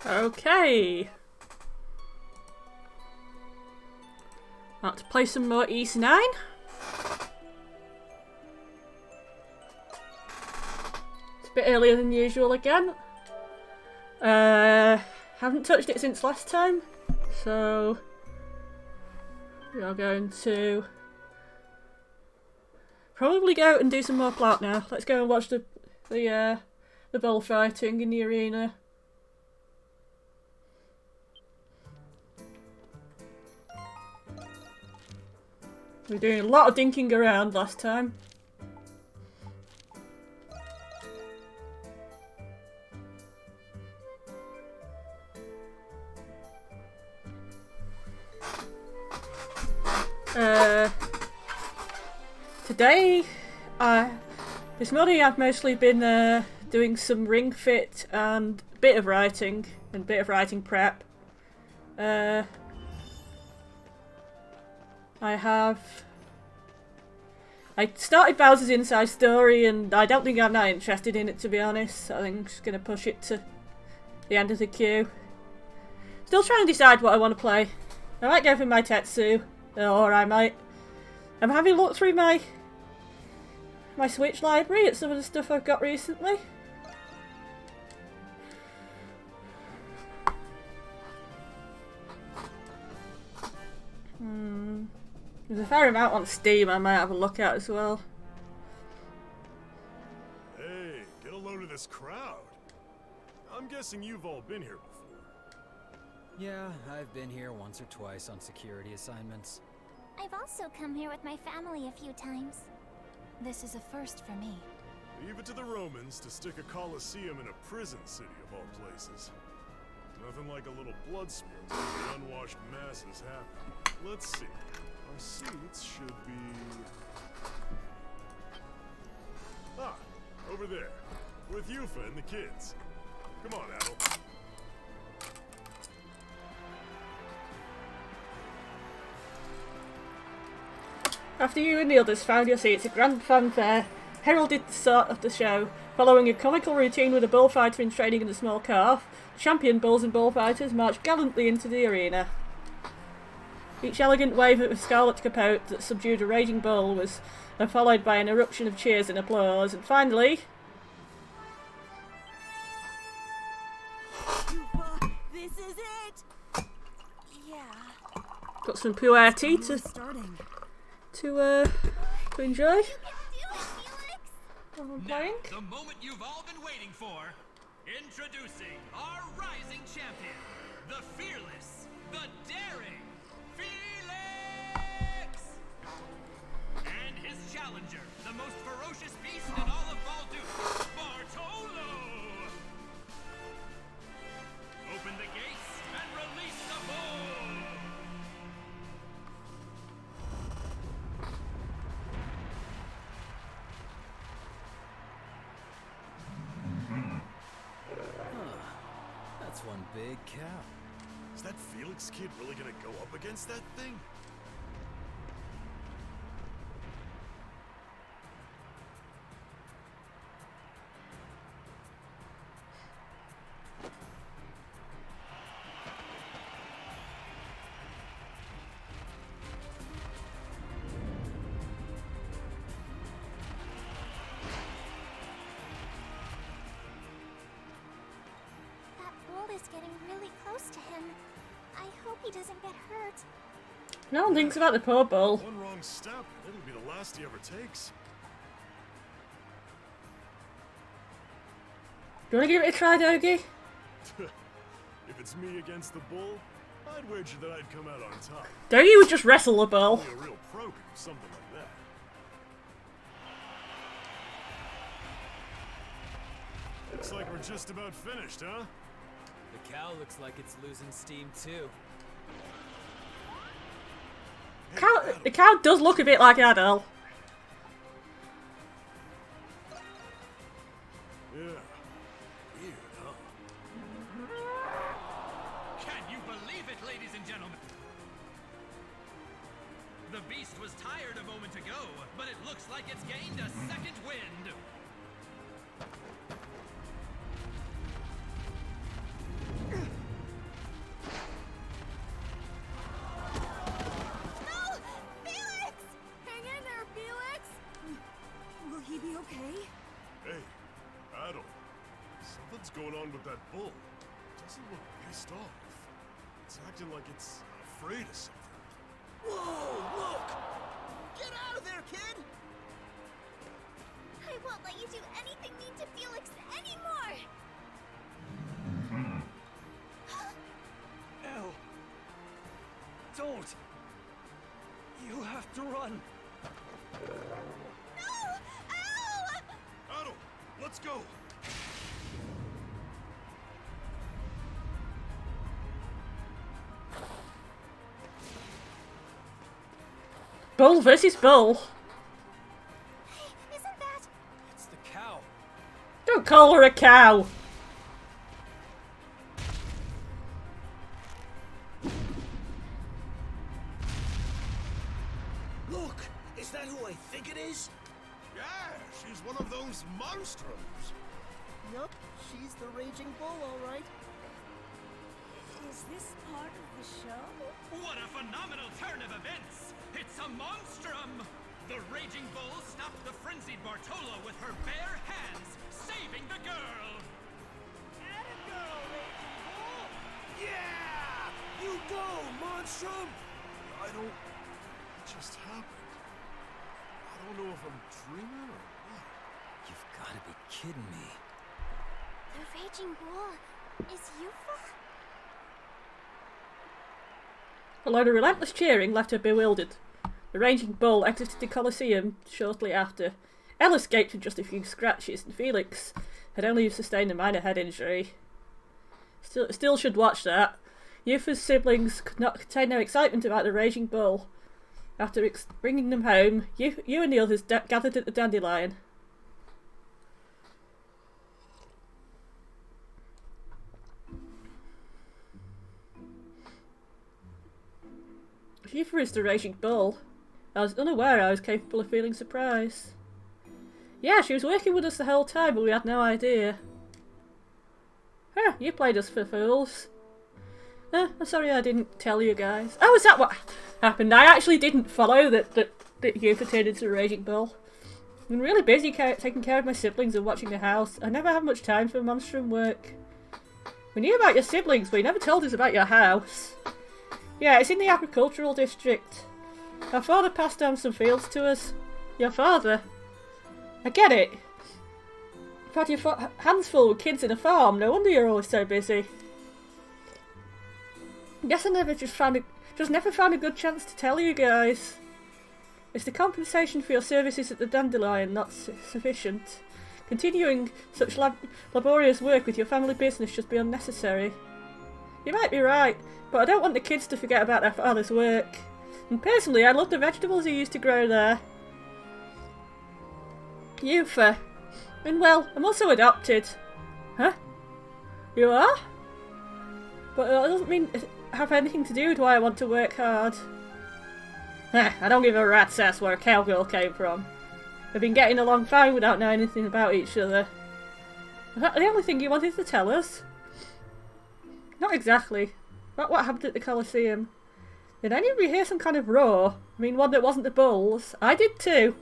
Okay. About to play some more East 9. It's a bit earlier than usual again. Haven't touched it since last time, so we are going to probably go and do some more plot now. Let's go and watch the bullfighting in the arena. We were doing a lot of dinking around last time. Today, this morning I've mostly been doing some ring fit and a bit of writing prep. I started Bowser's Inside Story and I don't think I'm that interested in it, to be honest. I think I'm just going to push it to the end of the queue. Still trying to decide what I want to play. I might go for my Tetsu, or I might... I'm having a look through my Switch library at some of the stuff I've got recently. There's a fair amount on Steam I might have a look at as well. Hey, get a load of this crowd. I'm guessing you've all been here before. Yeah, I've been here once or twice on security assignments. I've also come here with my family a few times. This is a first for me. Leave it to the Romans to stick a coliseum in a prison city of all places. Nothing like a little blood sport to make the unwashed masses happy. Let's see. Our seats should be... Ah, over there. With Yufa and the kids. Come on, Adel. After you and the others found your seats, a grand fanfare heralded the start of the show. Following a comical routine with a bullfighter in training and a small calf, champion bulls and bullfighters marched gallantly into the arena. Each elegant wave of a scarlet capote that subdued a raging bull was followed by an eruption of cheers and applause, and finally... This is it! Yeah. Got some puerty to enjoy. Now, the moment you've all been waiting for. Introducing our rising champion, the fearless, the daring, Felix! And his challenger, the most ferocious beast in all of Baldur, Bartolo! Open the gates and release the bull! That's one big cow. Is that Felix kid really gonna go up against that thing? Is getting really close to him. I hope he doesn't get hurt. No one thinks about the poor bull. One wrong step, it'll be the last he ever takes. Do you want to give it a try, Dogie? If it's me against the bull, I'd wager that I'd come out on top. Dogie would just wrestle a bull. Only a real pro could do something like that. Looks like we're just about finished, huh? The cow looks like it's losing steam too. The cow does look a bit like Adel. Yeah. Weird, huh? Can you believe it, ladies and gentlemen? The beast was tired a moment ago, but it looks like it's gained a second wind. Hey, Adam. Something's going on with that bull. It doesn't look pissed off. It's acting like it's afraid of something. Whoa, look! Get out of there, kid! I won't let you do anything mean to Felix anymore! Elle! Don't! You have to run! No! Ow! Adam, let's go. Bull versus bull. Hey, isn't that... It's the cow. Don't call her a cow. Look! Is that who I think it is? Yeah, she's one of those monstrums. Yup, she's the Raging Bull, alright. Is this part of the show? What a phenomenal turn of events! It's a monstrum! The Raging Bull stopped the frenzied Bartolo with her bare hands, saving the girl! Atta girl, Raging Bull! Yeah! You go, Monstrum! I don't... It just happened. I don't know if I'm dreaming or what. You've got to be kidding me. The Raging Bull is Yufa? A load of relentless cheering left her bewildered. The Raging Bull exited the Colosseum shortly after. Elle escaped with just a few scratches, and Felix had only sustained a minor head injury. Still should watch that. Yufa's siblings could not contain their excitement about the Raging Bull. After bringing them home, you and the others gathered at the Dandelion. Yufa is the Raging Bull. I was unaware I was capable of feeling surprise. Yeah, she was working with us the whole time, but we had no idea. Huh, you played us for fools. I'm sorry I didn't tell you guys. Oh, is that what happened? I actually didn't follow that Yufa turned into a Raging Bull. I've been really busy taking care of my siblings and watching the house. I never have much time for monstrum work. We knew about your siblings, but you never told us about your house. Yeah, it's in the agricultural district. Our father passed down some fields to us. Your father? I get it. You've had your hands full with kids in a farm. No wonder you're always so busy. Guess I never found a good chance to tell you guys. Is the compensation for your services at the Dandelion not sufficient? Continuing such laborious work with your family business should be unnecessary. You might be right, but I don't want the kids to forget about their father's work. And personally, I love the vegetables he used to grow there. Yufa. And well, I'm also adopted. Huh? You are? But that doesn't mean have anything to do with why I want to work hard. I don't give a rat's ass where a cowgirl came from. We've been getting along fine without knowing anything about each other. Was that the only thing you wanted to tell us? Not exactly. Not what happened at the Colosseum. Did any of you hear some kind of roar? I mean, one that wasn't the bulls. I did too.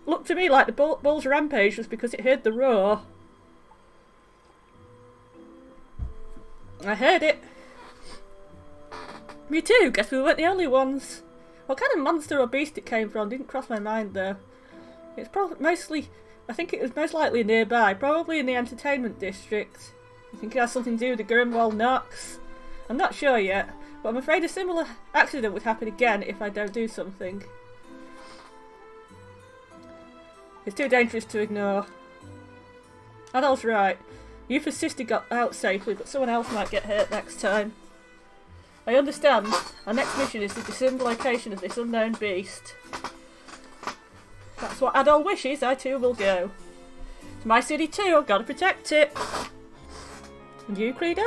Looked to me like the bull's rampage was because it heard the roar. I heard it. Me too. Guess we weren't the only ones. What kind of monster or beast it came from didn't cross my mind though. It's probably I think it was most likely nearby, probably in the entertainment district. I think it has something to do with the Grimwald Knox. I'm not sure yet, but I'm afraid a similar accident would happen again if I don't do something. It's too dangerous to ignore. Adol's right. Yufa's sister got out safely, but someone else might get hurt next time. I understand. Our next mission is to discern the location of this unknown beast. If that's what Adol wishes, I too will go. It's my city too, I've got to protect it. And you, Credo?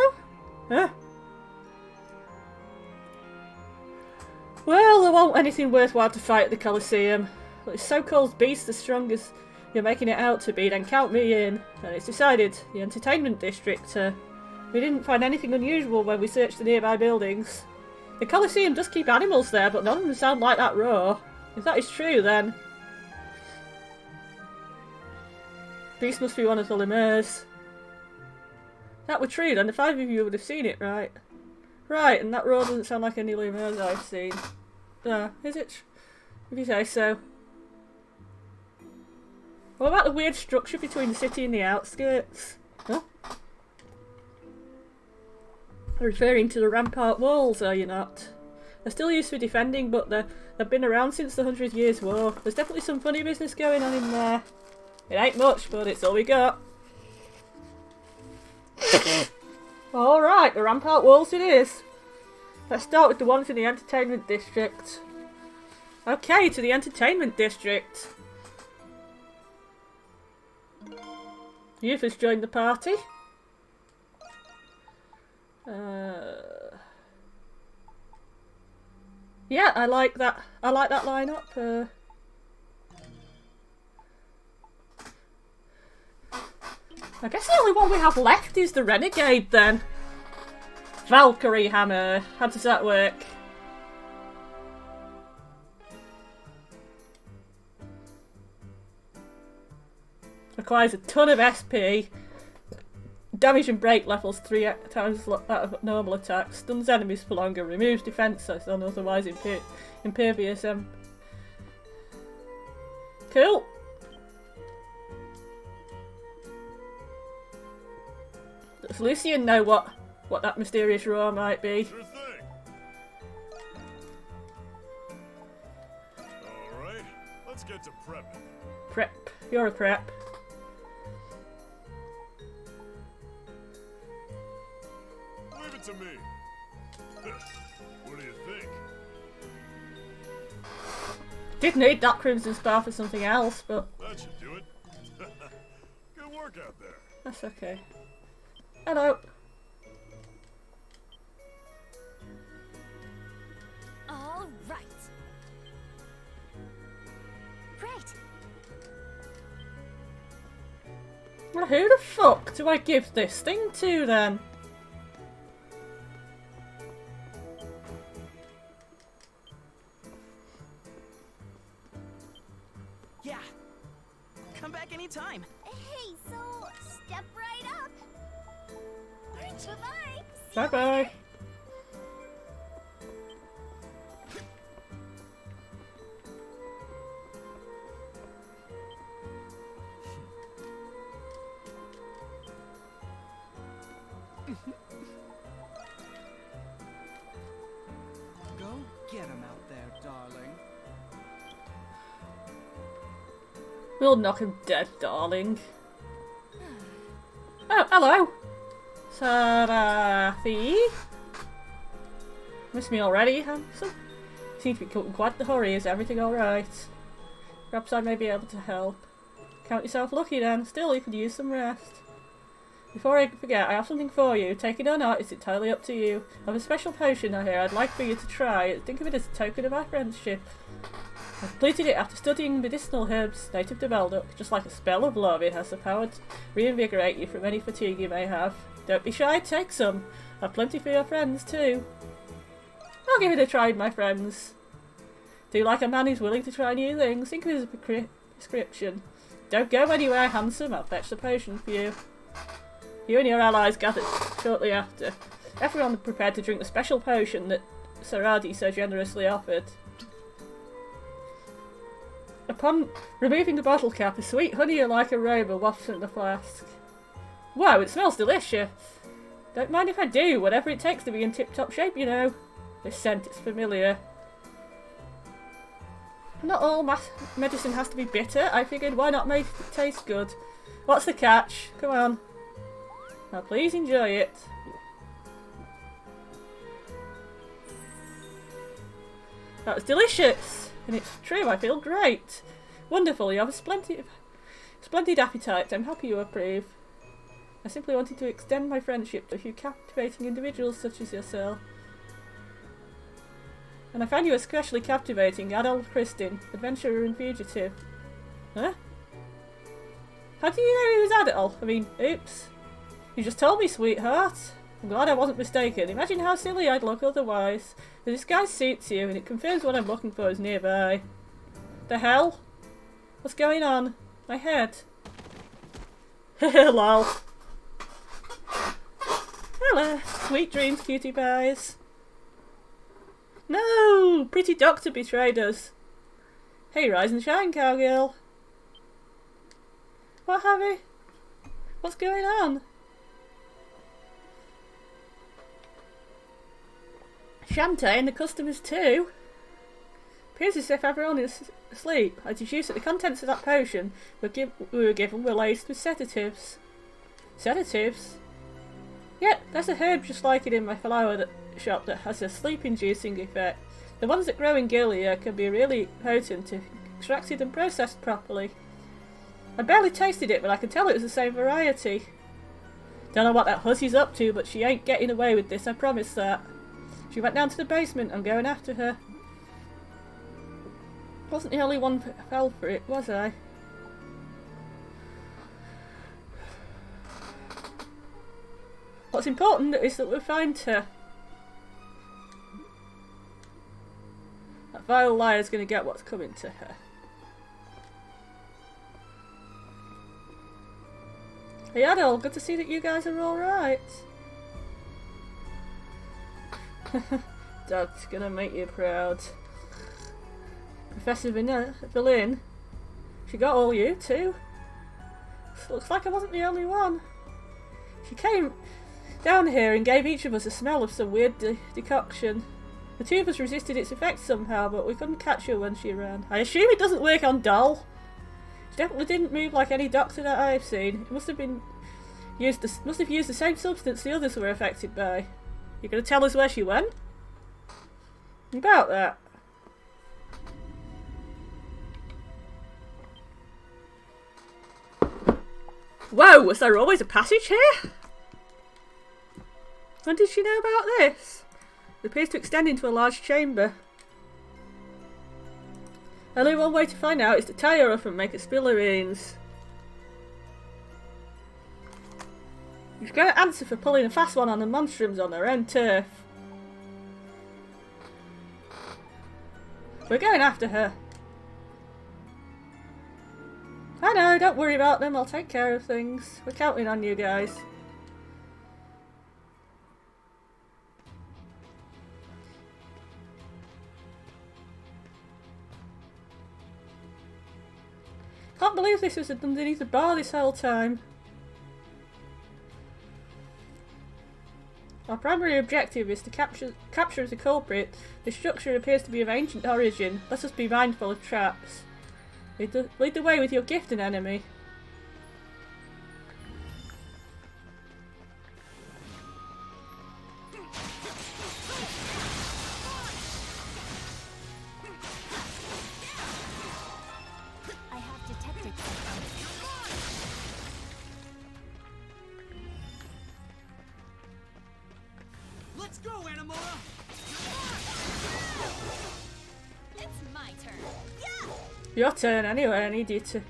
Huh? Well, there won't anything worthwhile to fight at the Colosseum. But this so-called beast as strong as you're making it out to be, then count me in. And it's decided, the entertainment district, we didn't find anything unusual when we searched the nearby buildings. The Colosseum does keep animals there, but none of them sound like that roar. If that is true, then... Beast must be one of the lemurs. That were true, then the 5 of you would have seen it, right? Right, and that roar doesn't sound like any lemurs I've seen. Is it? If you say so. What about the weird structure between the city and the outskirts? Huh? Referring to the rampart walls, are you not? They're still used for defending, but they've been around since the 100 Years' War. There's definitely some funny business going on in there. It ain't much, but it's all we got. Alright, the rampart walls it is. Let's start with the ones in the entertainment district. Okay, to the entertainment district. Youth has joined the party. Yeah, I like that. I like that lineup. I guess the only one we have left is the Renegade then. Valkyrie Hammer. How does that work? Requires a ton of SP. Damage and break levels 3 times that of normal attacks. Stuns enemies for longer. Removes defences on otherwise impervious. Cool. Does Lucian know what that mysterious roar might be? Sure thing. Alright, let's get to prepping. Prep. You're a prep. Leave it to me. What do you think? Did need that Crimson Spar for something else, but That should do it. Good work out there. that's okay. Hello. All right. Great. Well, who the fuck do I give this thing to then? Yeah. Come back anytime. Hey, so step right up. Bye-bye. Bye bye. Go get him out there, darling. We'll knock him dead, darling. Oh, hello. Sarathi? Miss me already, handsome? Seem to be caught in quite the hurry. Is everything alright? Perhaps I may be able to help. Count yourself lucky then. Still, you could use some rest. Before I forget, I have something for you. Take it or not, it's entirely up to you. I have a special potion I hear I'd like for you to try. Think of it as a token of our friendship. I completed it after studying medicinal herbs native to Beldock. Just like a spell of love, it has the power to reinvigorate you from any fatigue you may have. Don't be shy, take some. Have plenty for your friends too. I'll give it a try, my friends. Do like a man who's willing to try new things. Think of it as a prescription. Don't go anywhere, handsome. I'll fetch the potion for you. You and your allies gathered shortly after. Everyone prepared to drink the special potion that Saradi so generously offered. Upon removing the bottle cap, a sweet honey like aroma wafts from the flask. Wow, it smells delicious. Don't mind if I do, whatever it takes to be in tip-top shape, you know. This scent is familiar. Not all medicine has to be bitter. I figured why not make it taste good. What's the catch? Come on. Now please enjoy it. That was delicious! And it's true, I feel great. Wonderful, you have a splendid appetite. I'm happy you approve. I simply wanted to extend my friendship to a few captivating individuals such as yourself. And I found you especially captivating, Adolf Christin, adventurer and fugitive. Huh? How do you know he was Adolf? I mean, oops. You just told me, sweetheart. I'm glad I wasn't mistaken. Imagine how silly I'd look otherwise. The disguise suits you, and it confirms what I'm looking for is nearby. The hell? What's going on? My head. Lol. Hello. Sweet dreams, cutie pies. No! Pretty doctor betrayed us. Hey, rise and shine, cowgirl. What have we? What's going on? Champagne, the customers too. Appears as if everyone is asleep. I deduce that the contents of that potion we were given were laced with sedatives. Sedatives? Yep, there's a herb just like it in my flower shop that has a sleep-inducing effect. The ones that grow in Gilead can be really potent if extracted and processed properly. I barely tasted it, but I can tell it was the same variety. Don't know what that hussy's up to, but she ain't getting away with this, I promise that. She went down to the basement. I'm going after her. Wasn't the only one who fell for it, was I? What's important is that we find her. That vile liar's going to get what's coming to her. Hey Adol, good to see that you guys are alright. Dad's gonna make you proud. Professor Villain, she got all you too. Looks like I wasn't the only one. She came down here and gave each of us a smell of some weird decoction. The two of us resisted its effects somehow, but we couldn't catch her when she ran. I assume it doesn't work on Doll. She definitely didn't move like any doctor that I've seen. It must have used the same substance the others were affected by. You gonna tell us where she went? About that. Whoa, was there always a passage here? When did she know about this? It appears to extend into a large chamber. Only one way to find out is to tie her up and make her spill her beans. You've got to answer for pulling a fast one on the monstrums on their own turf. We're going after her. I know, don't worry about them, I'll take care of things. We're counting on you guys. Can't believe this was underneath the bar this whole time. Our primary objective is to capture the culprit. The structure appears to be of ancient origin. Let us be mindful of traps. Lead the way with your gift and enemy. I have detected something. Let's go, Anamora! It's my turn. Yeah! Your turn anyway, I need you to...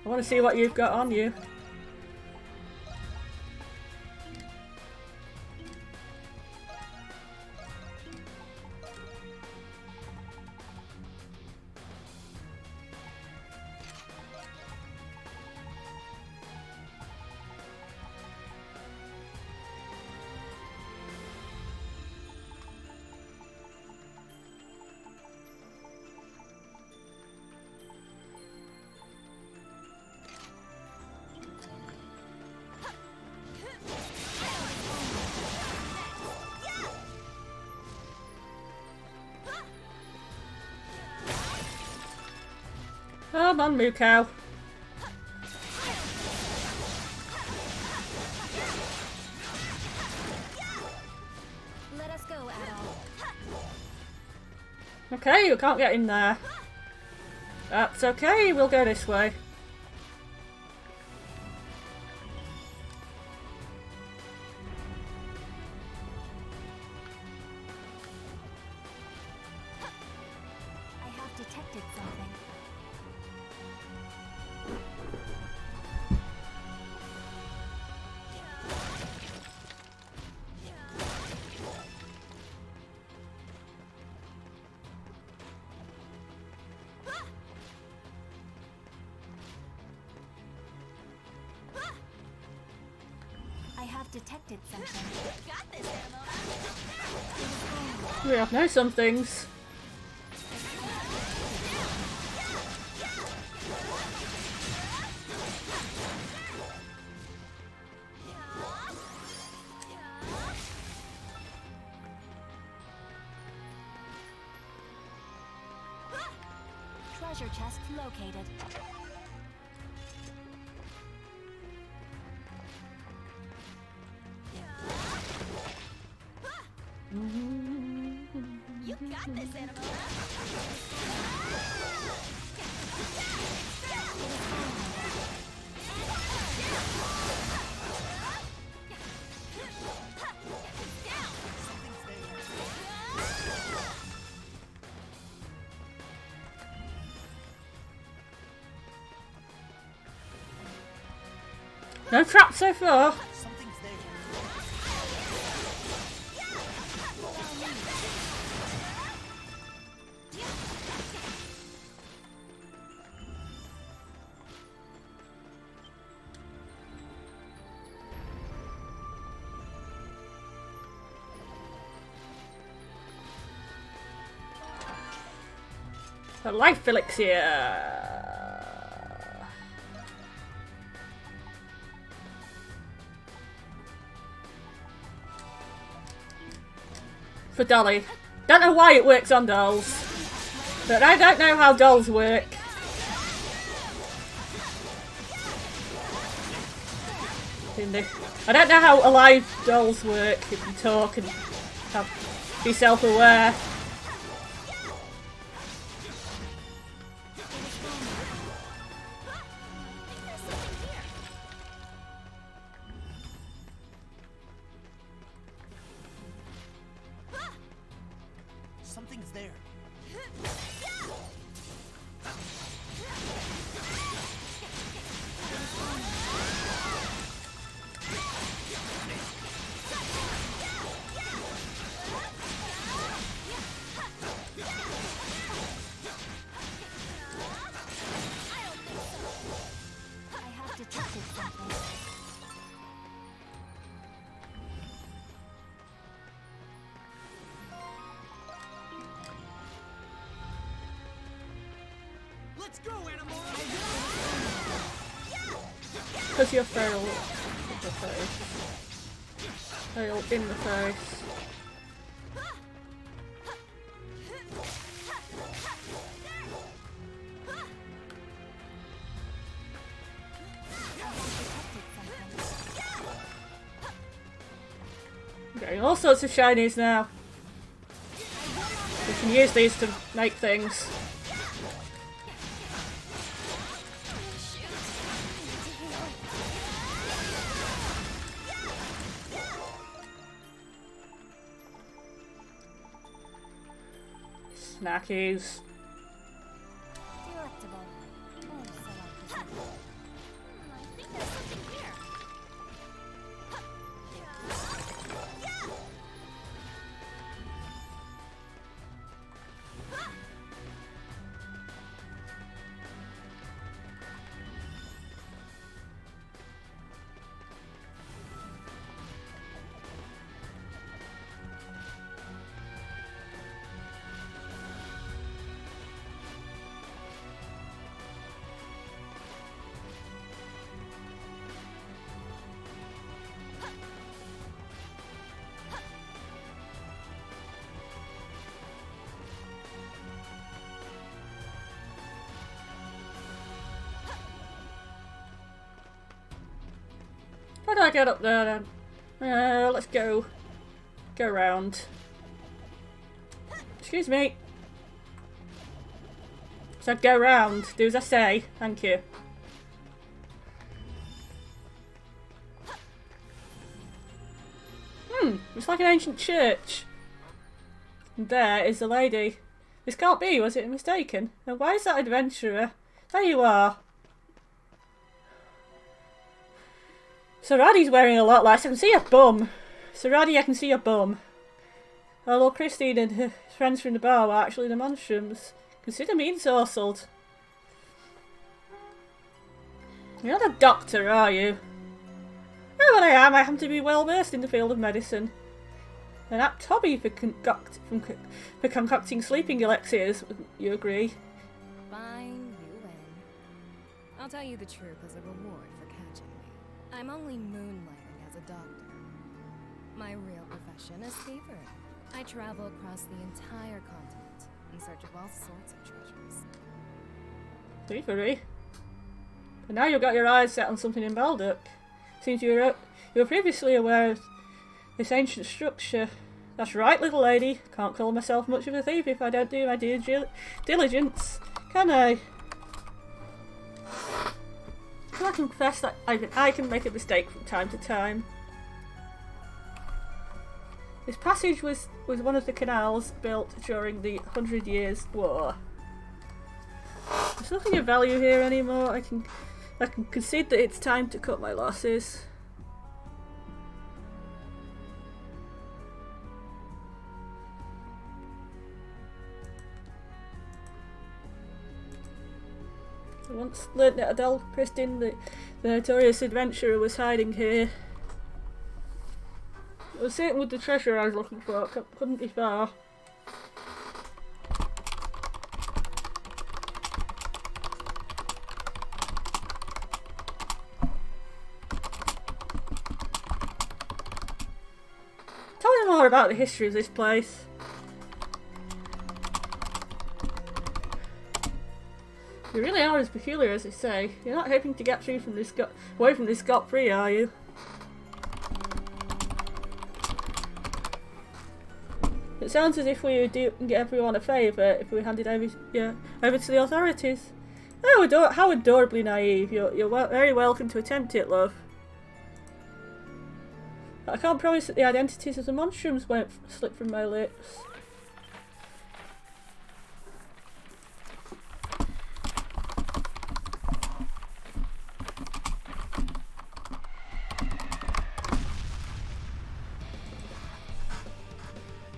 I want to see what you've got on you. Come on, Mukau. Let us go, Adol. Okay, you can't get in there. That's okay, we'll go this way. I have detected something. have detected something. Got this, Emma. We have no some things. Treasure chest located. You got this, animal. No traps so far. Something's there. A life elixir. For Dolly. Don't know why it works on dolls, but I don't know how dolls work. I don't know how alive dolls work. If you talk and be self-aware. Something's there. I have detected something. Let's go, animal. Because you're fail in the face. Fail in the face. Getting all sorts of shinies now. We can use these to make things. Snackies. Delectable. Oh, so I think there's something here. How do I get up there then? Let's go. Go round. Excuse me. So go round. Do as I say. Thank you. It's like an ancient church. And there is the lady. This can't be, was it mistaken? Now why is that adventurer? There you are. Saradi's wearing a lot less. I can see her bum. Saradi, I can see her bum. Although Christine and her friends from the bar were actually the Monstroms. Consider me ensorcelled. You're not a doctor, are you? Oh, well, I am to be well versed in the field of medicine. An apt hobby for concocting sleeping elixirs, wouldn't you agree? Fine, you win. I'll tell you the truth as a reward for catching me. I'm only moonlighting as a doctor. My real profession is thievery. I travel across the entire continent in search of all sorts of treasures. Thievery? But now you've got your eyes set on something in Baldock. Seems you were previously aware of this ancient structure. That's right, little lady. Can't call myself much of a thief if I don't do my due diligence, can I? Can I confess that I can make a mistake from time to time? This passage was one of the canals built during the 100 Years' War. There's nothing of value here anymore. I can concede that it's time to cut my losses. I once learnt that Adele Christin, the notorious adventurer, was hiding here. It was certain with the treasure I was looking for. Couldn't be far. Tell me more about the history of this place. You really are as peculiar as they say. You're not hoping to get away from this scot-free, are you? It sounds as if we would do everyone a favour if we handed over to the authorities. Oh, how adorably naive. You're very welcome to attempt it, love. But I can't promise that the identities of the monstrums won't slip from my lips.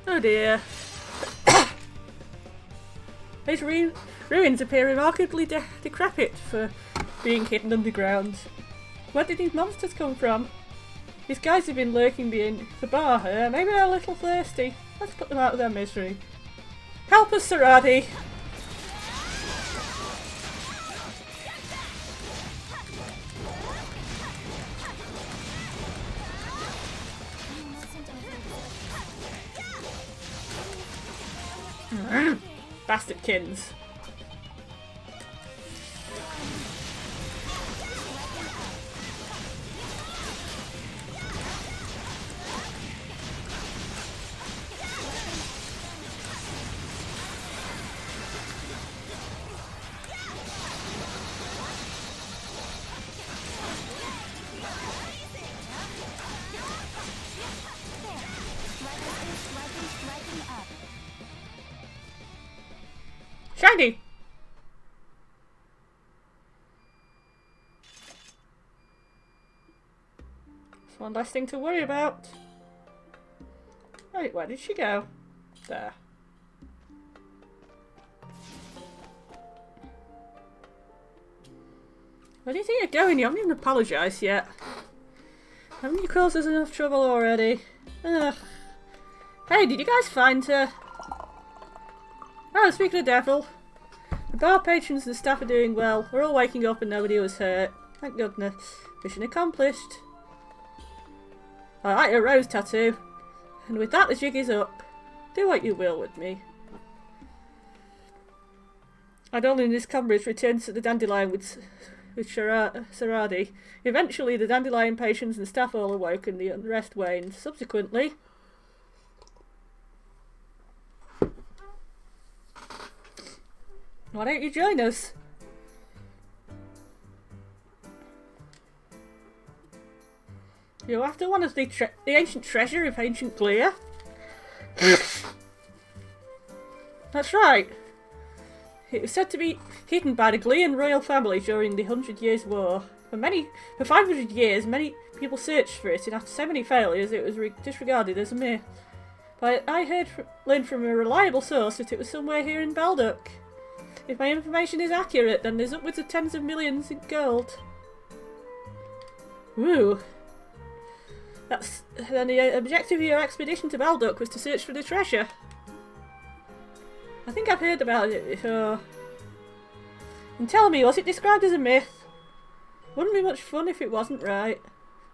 Oh dear. These ruins appear remarkably decrepit for being hidden underground. Where did these monsters come from? These guys have been lurking behind the bar here. Maybe they're a little thirsty. Let's put them out of their misery. Help us, Saradi! Bastardkins. Shiny! That's one less thing to worry about. Right, where did she go? There. Where do you think you're going? You haven't even apologised yet. Haven't you caused us enough trouble already? Ugh. Hey, did you guys find her? Oh, speaking of devil, the bar patrons and the staff are doing well. We're all waking up and nobody was hurt. Thank goodness. Mission accomplished. I like your rose tattoo. And with that, the jig is up. Do what you will with me. Idolin and his comrades returned to the Dandelion with Saradi. Eventually, the Dandelion patrons and staff all awoke and the unrest waned. Subsequently, why don't you join us? You're after one of the ancient treasure of ancient Glia? That's right. It was said to be hidden by the Glian royal family during the 100 Years' War. For 500 years, many people searched for it, and after so many failures, it was disregarded as a myth. But I learned from a reliable source that it was somewhere here in Baldock. If my information is accurate, then there's upwards of tens of millions in gold. Woo. Then the objective of your expedition to Balduck was to search for the treasure. I think I've heard about it before. And tell me, was it described as a myth? Wouldn't be much fun if it wasn't, right?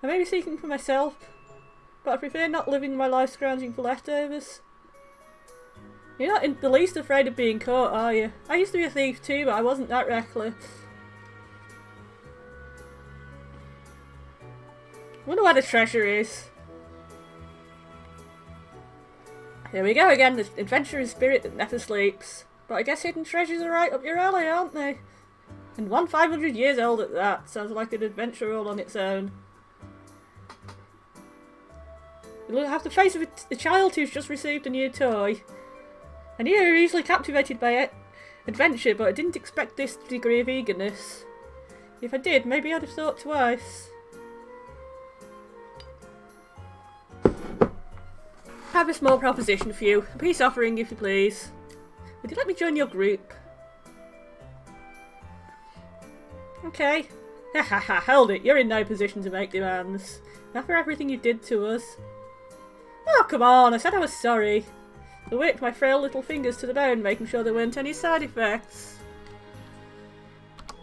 I may be seeking for myself, but I prefer not living my life scrounging for leftovers. You're not in the least afraid of being caught, are you? I used to be a thief too, but I wasn't that reckless. Wonder where the treasure is. Here we go again, the adventurous spirit that never sleeps. But I guess hidden treasures are right up your alley, aren't they? And one 500 years old at that. Sounds like an adventure all on its own. You'll have to face a child who's just received a new toy. I knew you were easily captivated by it, adventure, but I didn't expect this degree of eagerness. If I did, maybe I'd have thought twice. I have a small proposition for you. A peace offering, if you please. Would you let me join your group? Okay. Ha ha ha, hold it. You're in no position to make demands. After everything you did to us. Oh, come on. I said I was sorry. I worked my frail little fingers to the bone, making sure there weren't any side effects.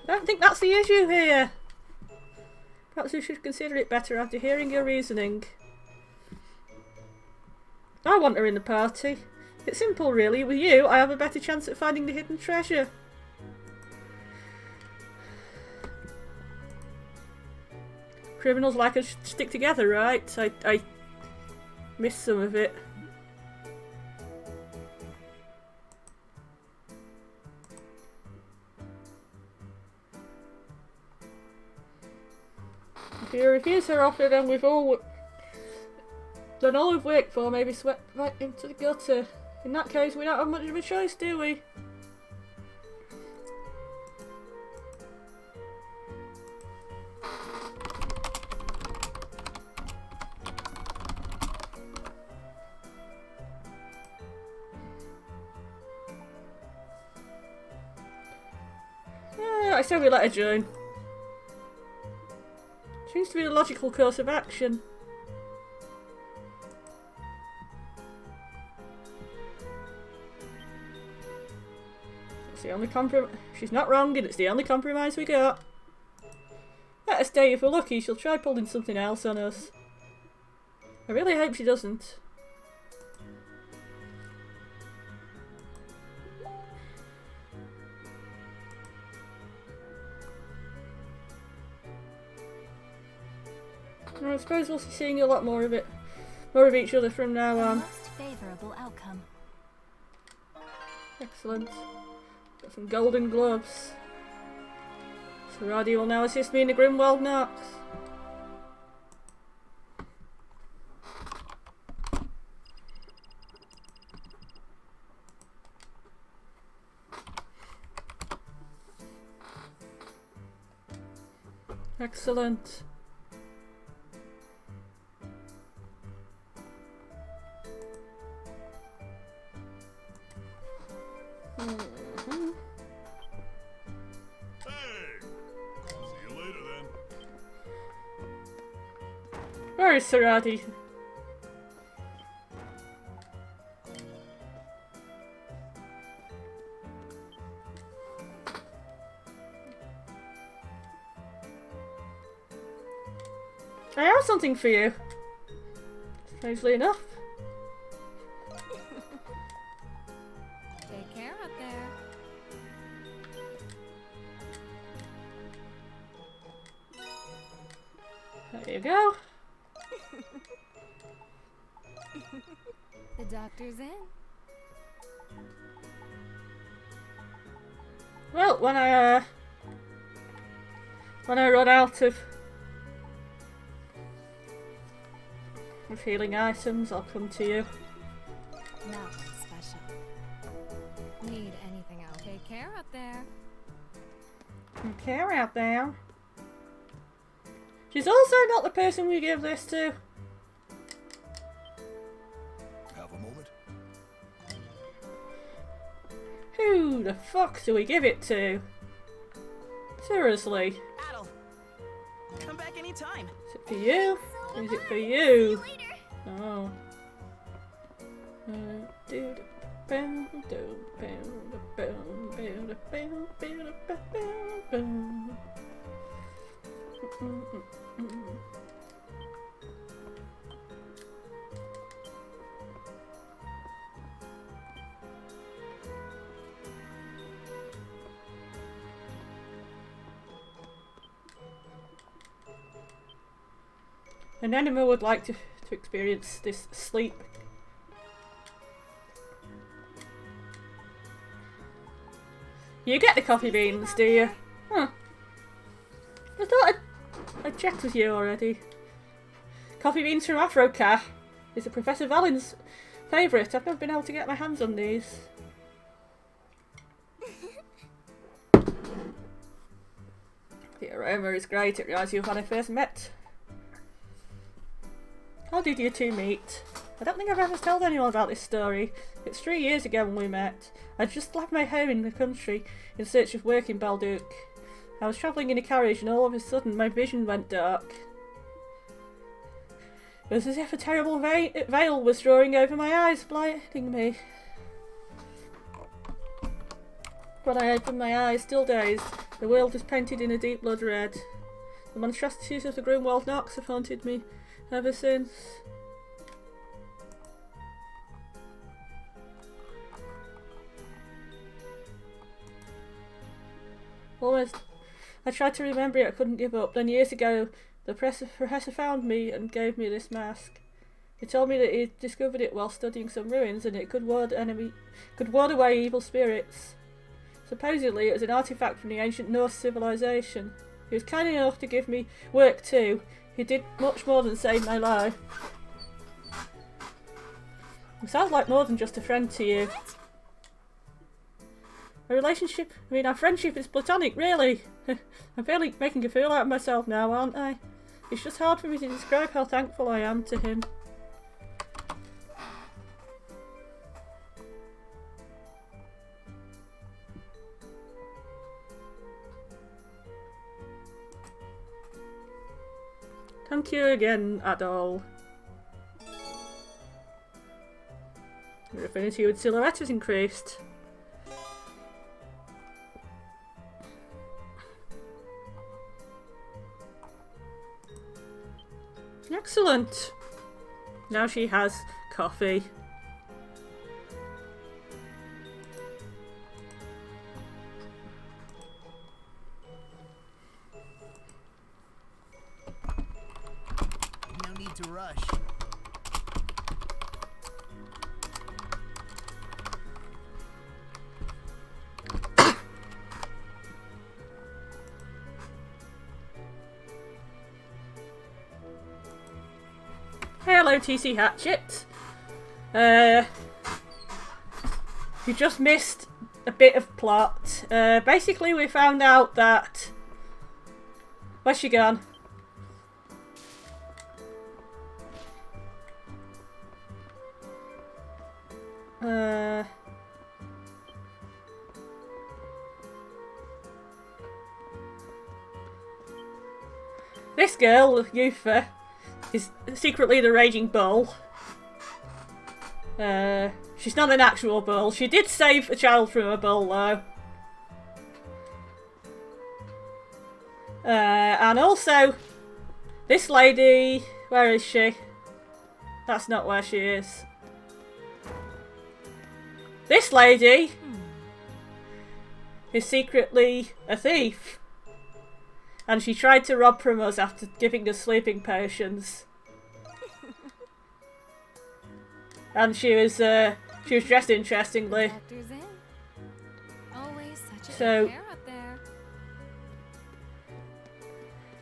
I don't think that's the issue here. Perhaps we should consider it better after hearing your reasoning. I want her in the party. It's simple, really. With you, I have a better chance at finding the hidden treasure. Criminals like us should stick together, right? I missed some of it. If you refuse her offer, then all we've worked for may be swept right into the gutter. In that case, we don't have much of a choice, do we? I say we let her join. Seems to be the logical course of action. It's the only compromise. She's not wrong, and it's the only compromise we got. Let her stay. If we're lucky, she'll try pulling something else on us. I really hope she doesn't. I suppose we'll be seeing a lot more of each other from now on. Most favorable outcome. Excellent. Got some golden gloves. Saradi will now assist me in the Grimwald Knox. Excellent. Where is Saradi? I have something for you. Strangely enough. Take care up there. There you go. The doctor's in. Well, when I run out of healing items, I'll come to you. Nothing special. Need anything else? Take care up there. Okay, out there. She's also not the person we give this to. Have a moment. Who the fuck do we give it to? Seriously. Adel, come back anytime. Is it for you? Is it for you? Later. Oh. An animal would like to experience this sleep. You get the coffee beans, do you? Huh. I thought I'd checked with you already. Coffee beans from Afroca is a Professor Valen's favourite. I've never been able to get my hands on these. The aroma is great. It reminds you of when I first met. How did you two meet? I don't think I've ever told anyone about this story. It's 3 years ago when we met. I'd just left my home in the country in search of work in Balduc. I was travelling in a carriage and all of a sudden my vision went dark. It was as if a terrible veil was drawing over my eyes, blinding me. When I opened my eyes, still dazed, the world was painted in a deep blood red. The monstrosities of the Grimwald Knocks have haunted me ever since. Almost. I tried to remember it, I couldn't give up. Then years ago, the professor found me and gave me this mask. He told me that he discovered it while studying some ruins and it could ward away evil spirits. Supposedly, it was an artifact from the ancient Norse civilization. He was kind enough to give me work too. He did much more than save my life. He sounds like more than just a friend to you. Our friendship is platonic, really. I'm fairly making a fool out of myself now, aren't I? It's just hard for me to describe how thankful I am to him. Thank you again, Adol. Your affinity with Silhouette has increased. Excellent! Now she has coffee. No need to rush. Hello, TC Hatchet. You just missed a bit of plot. Basically, we found out that... Where's she gone? This girl, Yufa, is secretly the Raging Bull. She's not an actual bull. She did save a child from a bull, though. And also, this lady... Where is she? That's not where she is. This lady is secretly a thief. And she tried to rob from us after giving us sleeping potions. And she was dressed interestingly. Always such a So, good pair up there.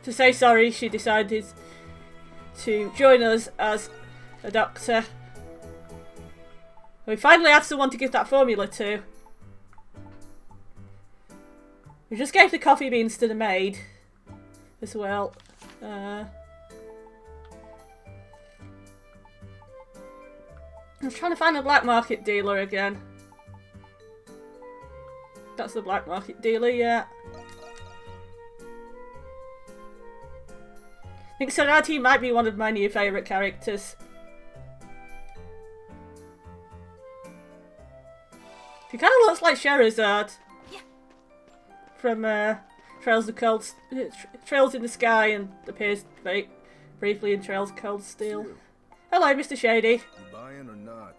to say sorry, she decided to join us as a doctor. We finally had someone to give that formula to. We just gave the coffee beans to the maid as well. I was trying to find a black market dealer again. That's the black market dealer, yeah. think Sonati might be one of my new favourite characters. He kind of looks like Sherazad from Trails in the Sky, and appears very briefly in Trails of Cold Steel. Hello, Mr. Shady. You buying or not?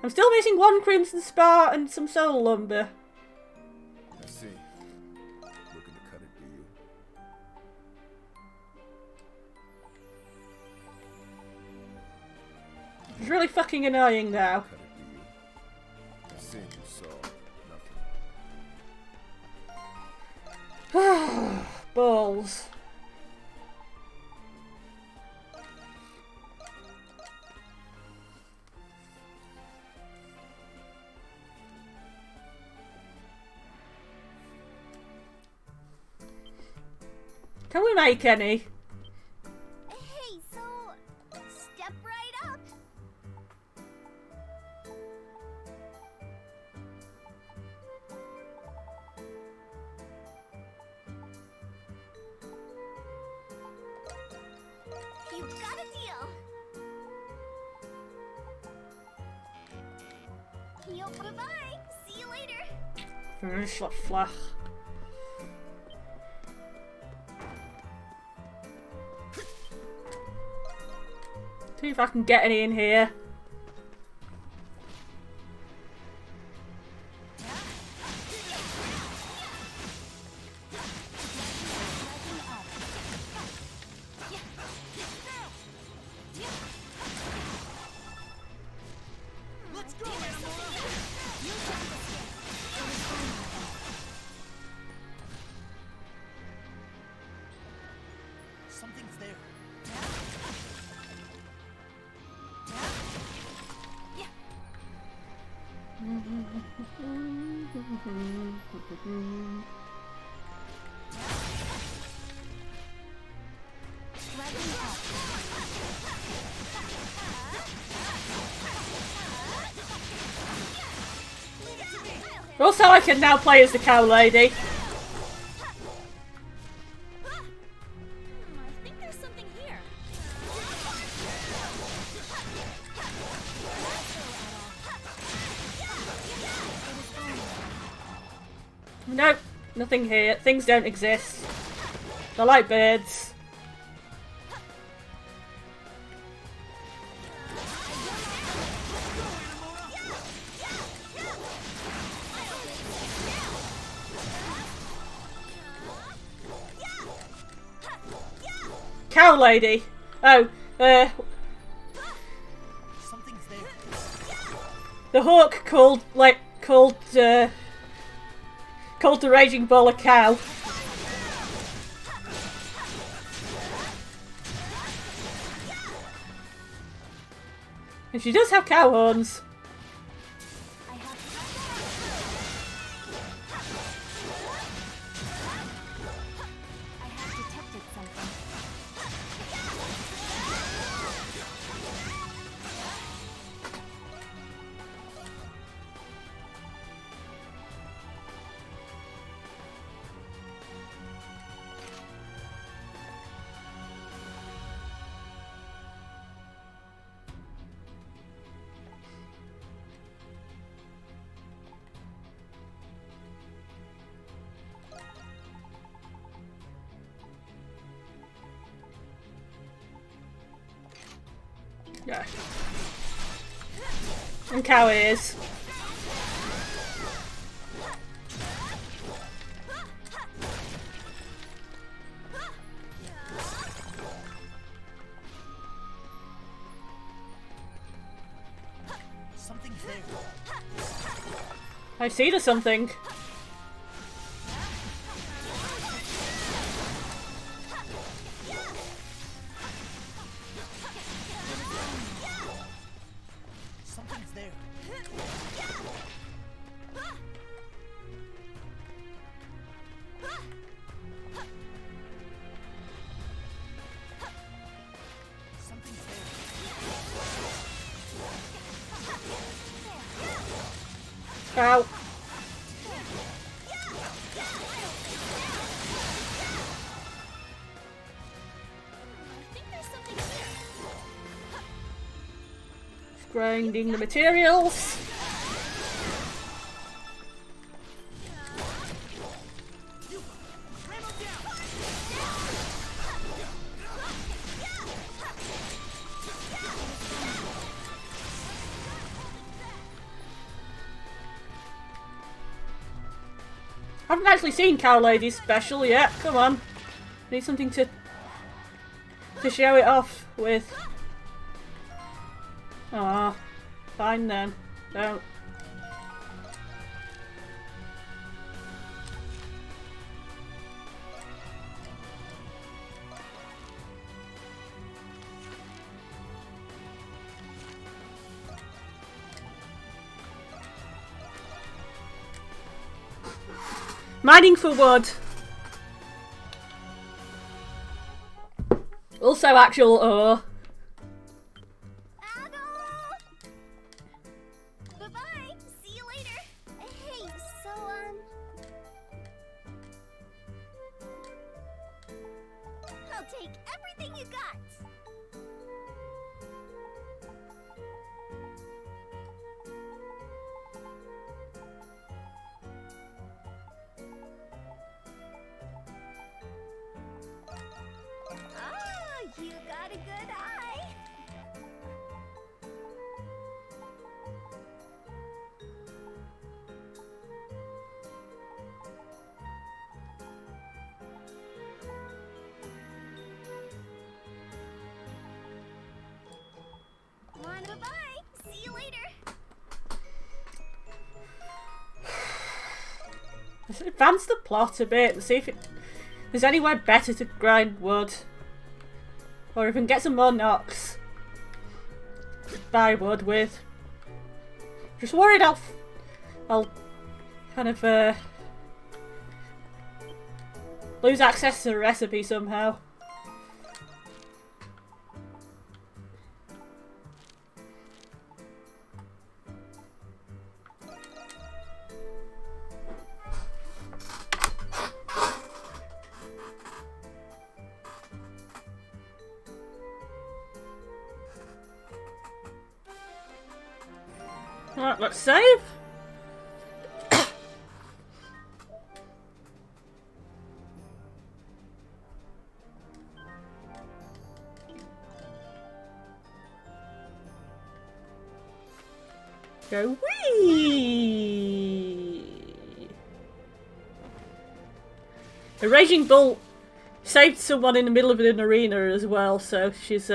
I'm still missing 1 crimson spar and some soul lumber. I see. Looking to cut it, do you? It's really fucking annoying now. Cut it, do you? I see you saw nothing. Balls. Can we make any? Hey, so step right up. You've got a deal. Yo, bye-bye. See you later. Flach. See if I can get any in here. Let's go, something's there. Also, I can now play as the cow lady. I think there's something here. Nope, nothing here. Things don't exist. They're like birds. Cow lady. Oh, Something's there. the hawk called the raging bull a cow. And she does have cow horns. I have detected something. Yeah. And cow ears. Something's there. I see there's something. Something's there. Something's there. Cow. Grinding the materials. I haven't actually seen Cow Lady's special yet. Come on. Need something to show it off with. Ah, fine then. Don't. Mining for wood. Also actual ore. Bye-bye. See you later. Hey, so, I'll take everything you got. Oh, you got a good eye. Bye-bye. See you later. Let's advance the plot a bit and see if there's anywhere better to grind wood. Or even get some more knocks to buy wood with. Just worried I'll kind of lose access to the recipe somehow. Alright, let's save. Go wee. The Raging Bull saved someone in the middle of an arena as well, so she's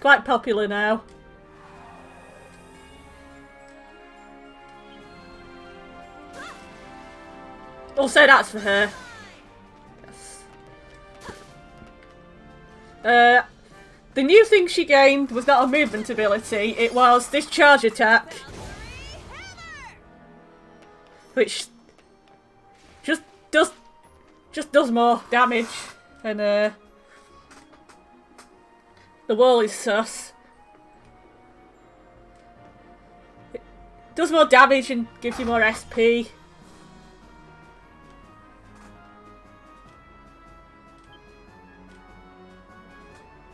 quite popular now. Also, that's for her. Yes. The new thing she gained was not a movement ability, it was this charge attack. Which just does more damage. And the wall is sus. It does more damage and gives you more SP.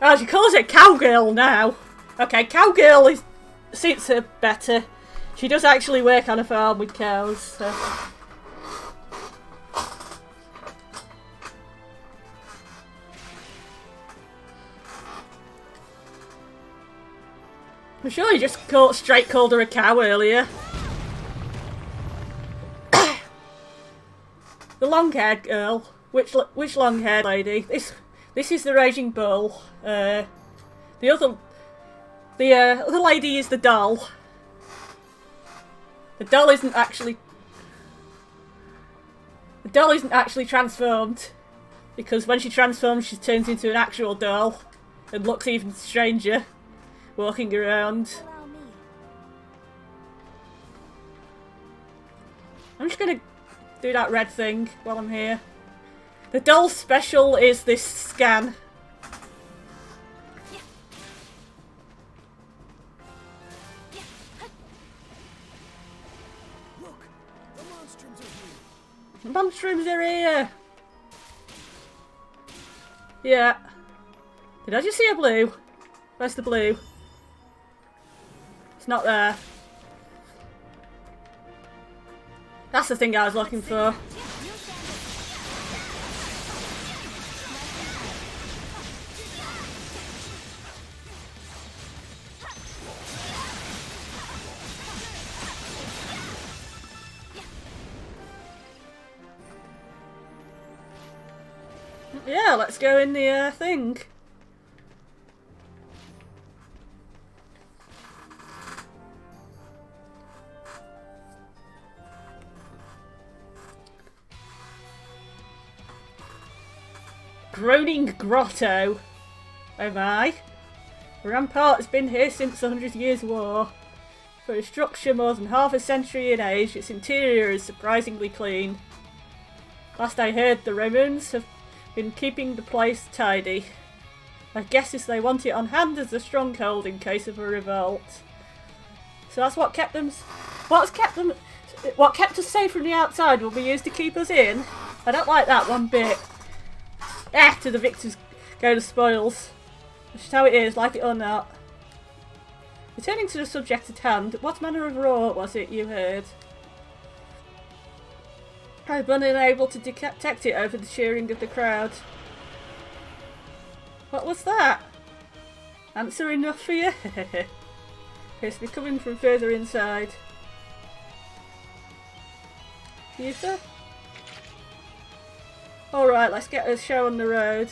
Oh, she calls it Cowgirl now. Okay, Cowgirl suits her better. She does actually work on a farm with cows, so. I'm sure you just straight called her a cow earlier. The long-haired girl. Which long-haired lady? This is the Raging Bull. The other lady is the doll. The doll isn't actually transformed, because when she transforms she turns into an actual doll and looks even stranger walking around. Allow me. I'm just gonna do that red thing while I'm here. The doll special is this scan. Look, the monstroms are here. Monstroms are here! Yeah. Did I just see a blue? Where's the blue? not there. That's the thing I was looking for. Yeah, let's go in the thing. Groaning Grotto. Oh my. The rampart has been here since the 100 Years' War. For a structure more than half a century in age, its interior is surprisingly clean. Last I heard, the Romans have been keeping the place tidy. My guess is they want it on hand as a stronghold in case of a revolt. So that's what kept them... What kept us safe from the outside will be used to keep us in? I don't like that one bit. To the victors go the spoils. That's just how it is, like it or not. Returning to the subject at hand, what manner of roar was it you heard? I've been unable to detect it over the cheering of the crowd. What was that? Answer enough for you? Appears to be coming from further inside. Ether? Alright, let's get a show on the road.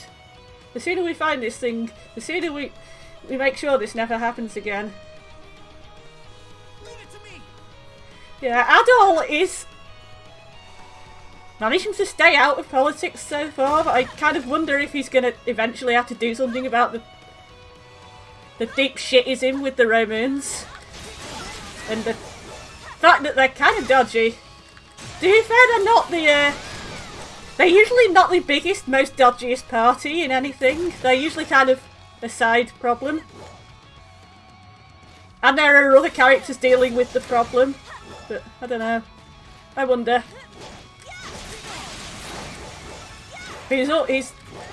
The sooner we find this thing, the sooner we make sure this never happens again. Leave it to me. Yeah, Adol is managing to stay out of politics so far, but I kind of wonder if he's going to eventually have to do something about the deep shit he's in with the Romans. And the fact that they're kind of dodgy. To be fair, they're not the... They're usually not the biggest, most dodgiest party in anything. They're usually kind of a side problem. And there are other characters dealing with the problem. But, I don't know. I wonder. He's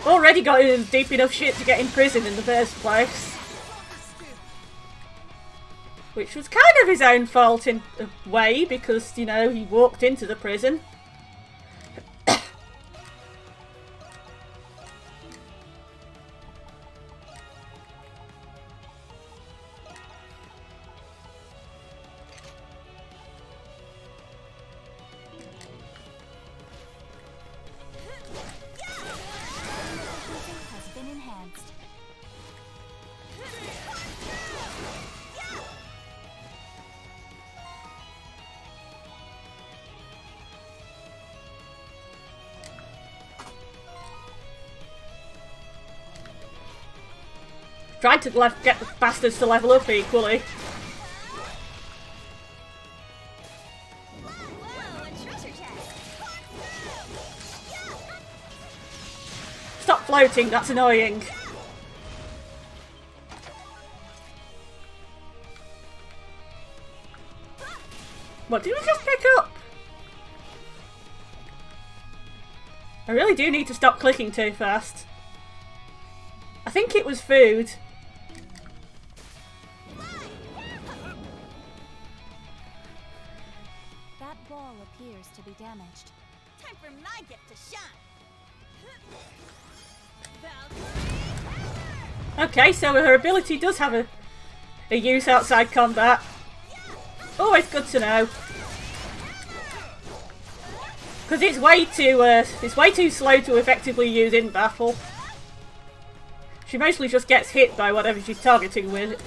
already got in deep enough shit to get in prison in the first place. Which was kind of his own fault in a way, because, you know, he walked into the prison. Tried to get the bastards to level up equally. Stop floating, that's annoying. What did we just pick up? I really do need to stop clicking too fast. I think it was food. That ball appears to be damaged. Time for my gift to shine. Okay, so her ability does have a use outside combat. Always good to know. Because it's way too slow to effectively use in battle. She mostly just gets hit by whatever she's targeting with.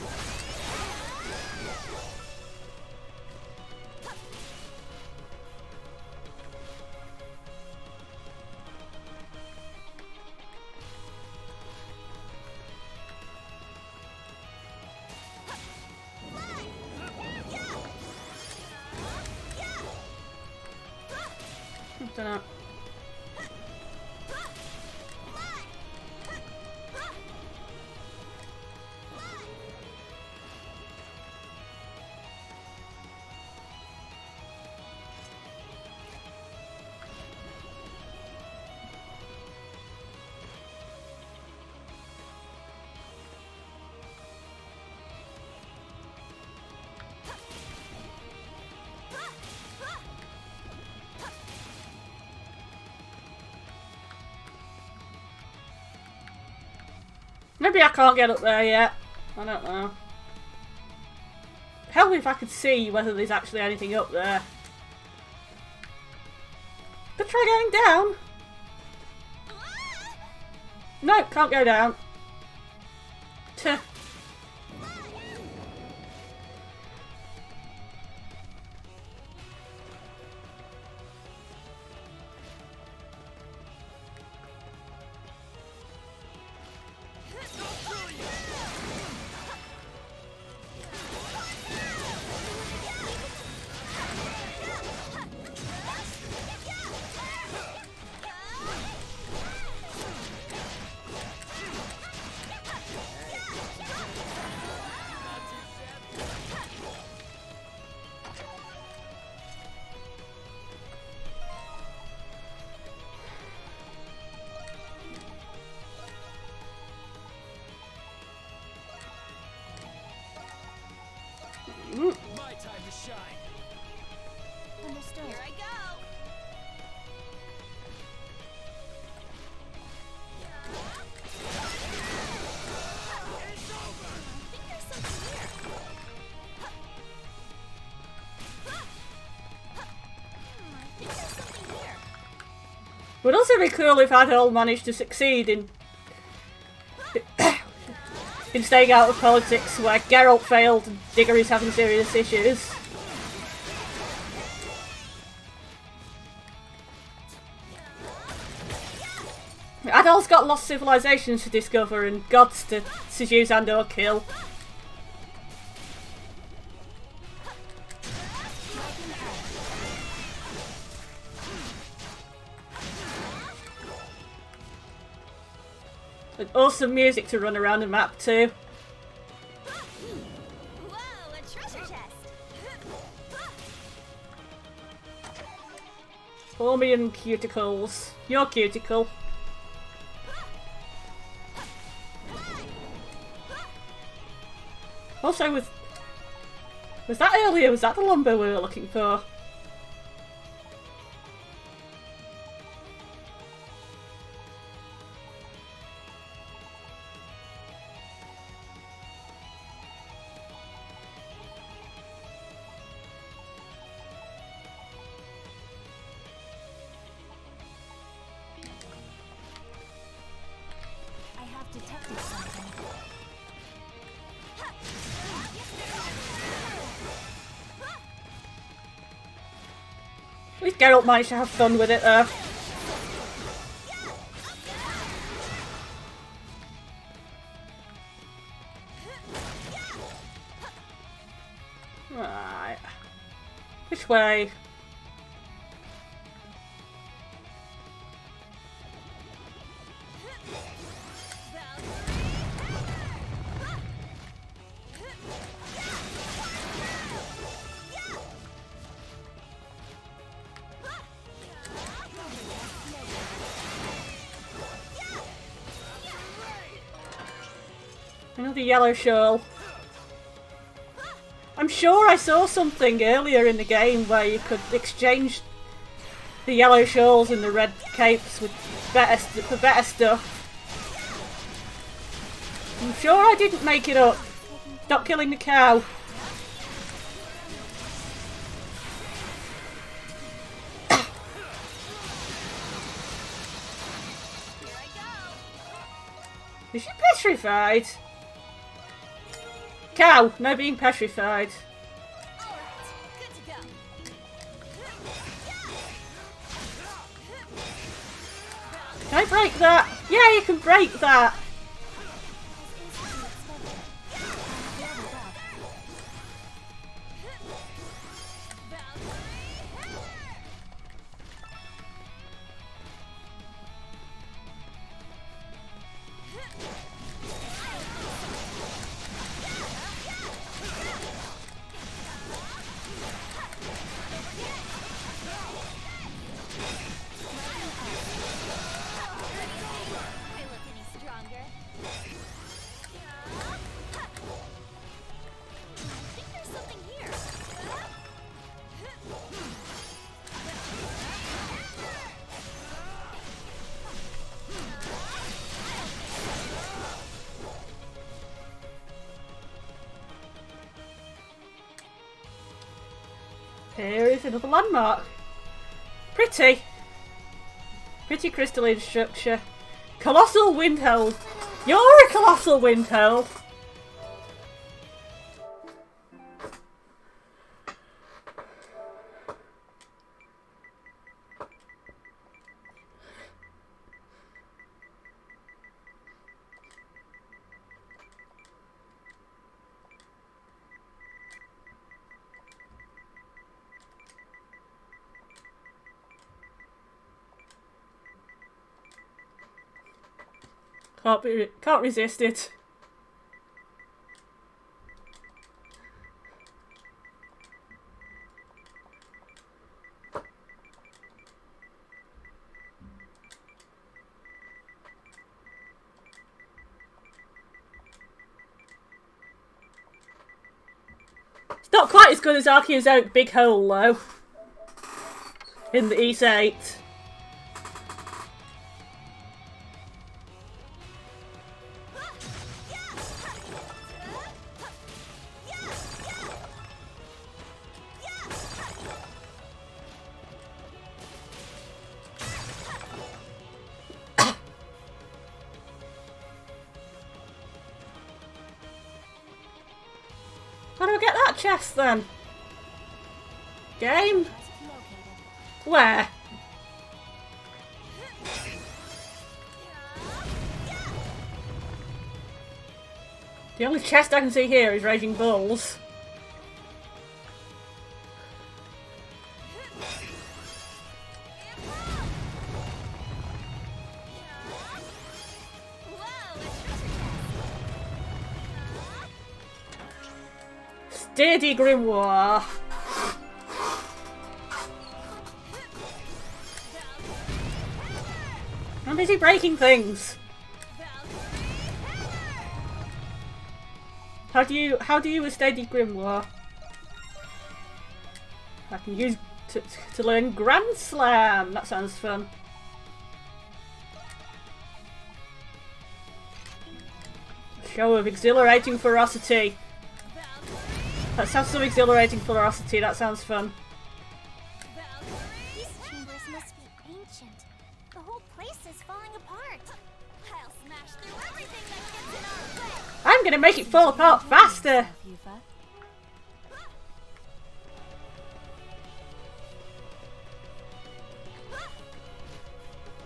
I don't know. Maybe I can't get up there yet. I don't know. Help me if I could see whether there's actually anything up there. But try going down. No, can't go down. Tuh. My time to shine. Understood. Here I go. It's over. I think there's something here. I think there's something here. Would also be cool if I'd all managed to succeed in staying out of politics where Geralt failed and Diggory's having serious issues. Adol's got lost civilizations to discover and gods to seduce and or kill. And awesome music to run around the map too. Whoa, a treasure chest. Formian cuticles. Your cuticle. Also was that earlier? Was that the lumber we were looking for? I have to tell you something. At least Geralt managed to have fun with it though. Right. Which way? Another yellow shawl. I'm sure I saw something earlier in the game where you could exchange the yellow shawls and the red capes with for better stuff. I'm sure I didn't make it up. Stop killing the cow. Is she petrified? Cow, no being petrified. Can I break that? Yeah, you can break that. I look any stronger? Here is another landmark. Pretty. Pretty crystalline structure. Colossal windhole. You're a colossal windhole. Can't resist it. It's not quite as good as Arceus Oak Big Hole though. In the East 8. How do I get that chest then? Game? Where? The only chest I can see here is Raging Bulls. Steady Grimoire. I'm busy breaking things. How do you use Steady Grimoire? I can use to learn Grand Slam. That sounds fun. Show of exhilarating ferocity. That sounds so exhilarating ferocity. That sounds fun. These chambers must be ancient. The whole place is falling apart. I'll smash through everything that gets in our way. I'm gonna make it fall apart faster.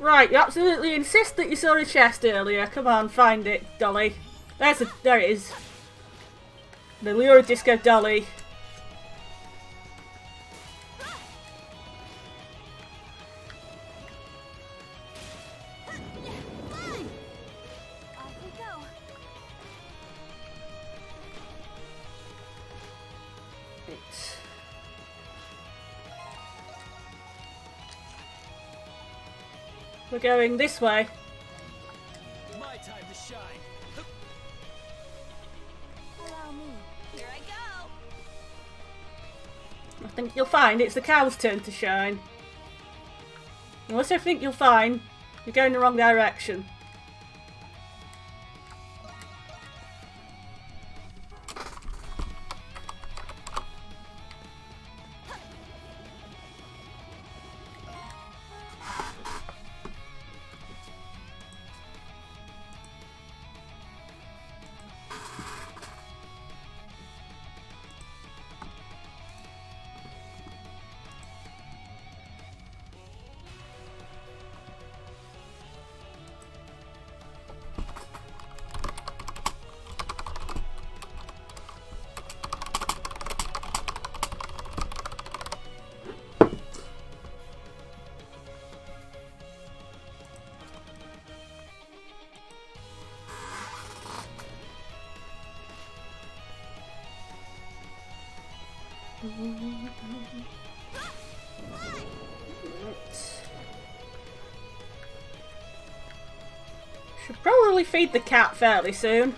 Right, you absolutely insist that you saw a chest earlier. Come on, find it, Dolly. There it is. The Lure of Disco Dolly. Off we go. We're going this way. My time to shine. Allow me. Here I go. I think you'll find it's the cow's turn to shine. I also think you'll find you're going the wrong direction. Should probably feed the cat fairly soon,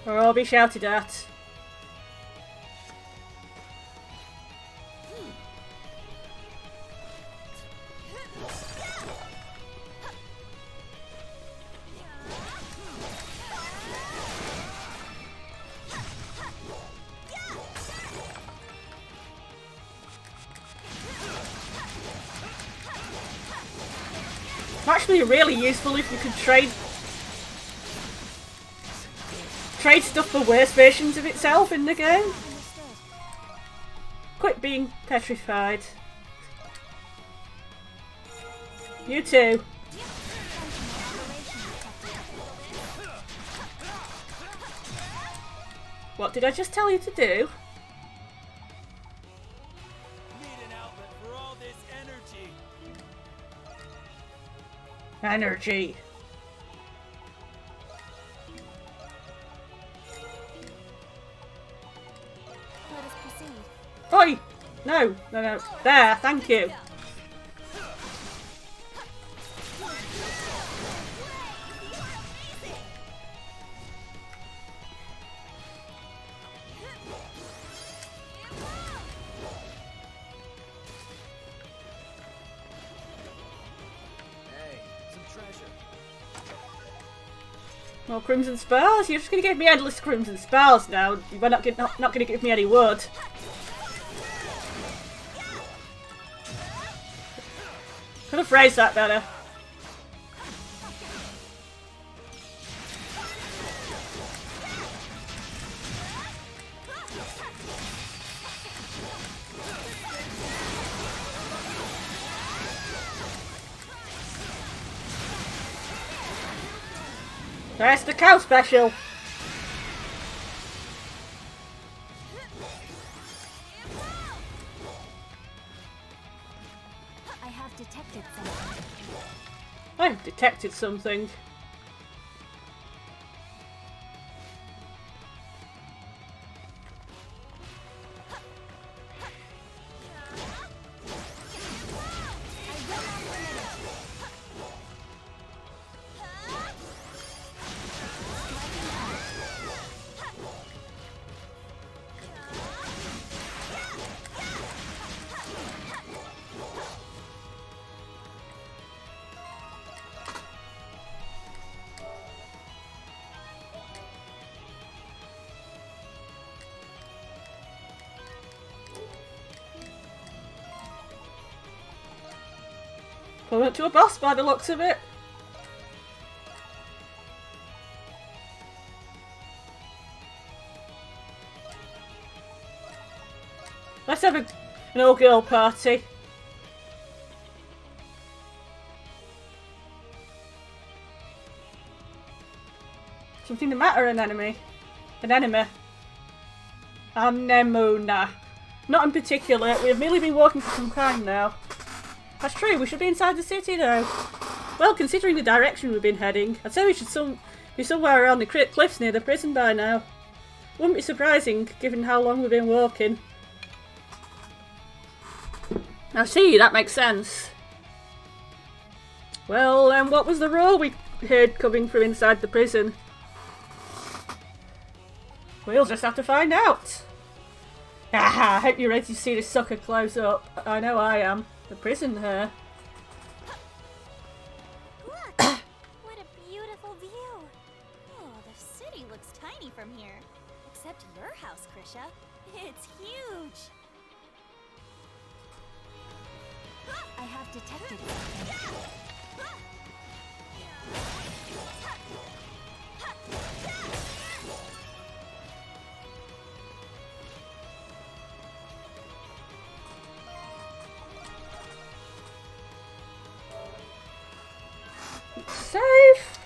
or I'll be shouted at. It's actually really useful if you could trade stuff for worse versions of itself in the game. Quit being petrified. You too. What did I just tell you to do? Need an outlet for all this energy. Energy. Let us proceed. Oi! No, no, no. There, thank you. Hey, some treasure. More crimson spells? You're just going to give me endless crimson spells now. You're not going to give me any wood. Could have phrased that better. That's the cow special. I have detected something. I've detected something. Put to a boss by the looks of it. Let's have an all-girl party. Something the matter, an enemy? An enemy? Anemona. Not in particular, we have merely been walking for some time now. That's true, we should be inside the city though. Well, considering the direction we've been heading, I'd say we should be somewhere around the cliffs near the prison by now. Wouldn't be surprising, given how long we've been walking. I see, that makes sense. Well, what was the roar we heard coming from inside the prison? We'll just have to find out. Ah, I hope you're ready to see this sucker close up. I know I am. The prison here. Look! What a beautiful view. Oh, the city looks tiny from here. Except your house, Krisha. It's huge. I have detected something. Safe.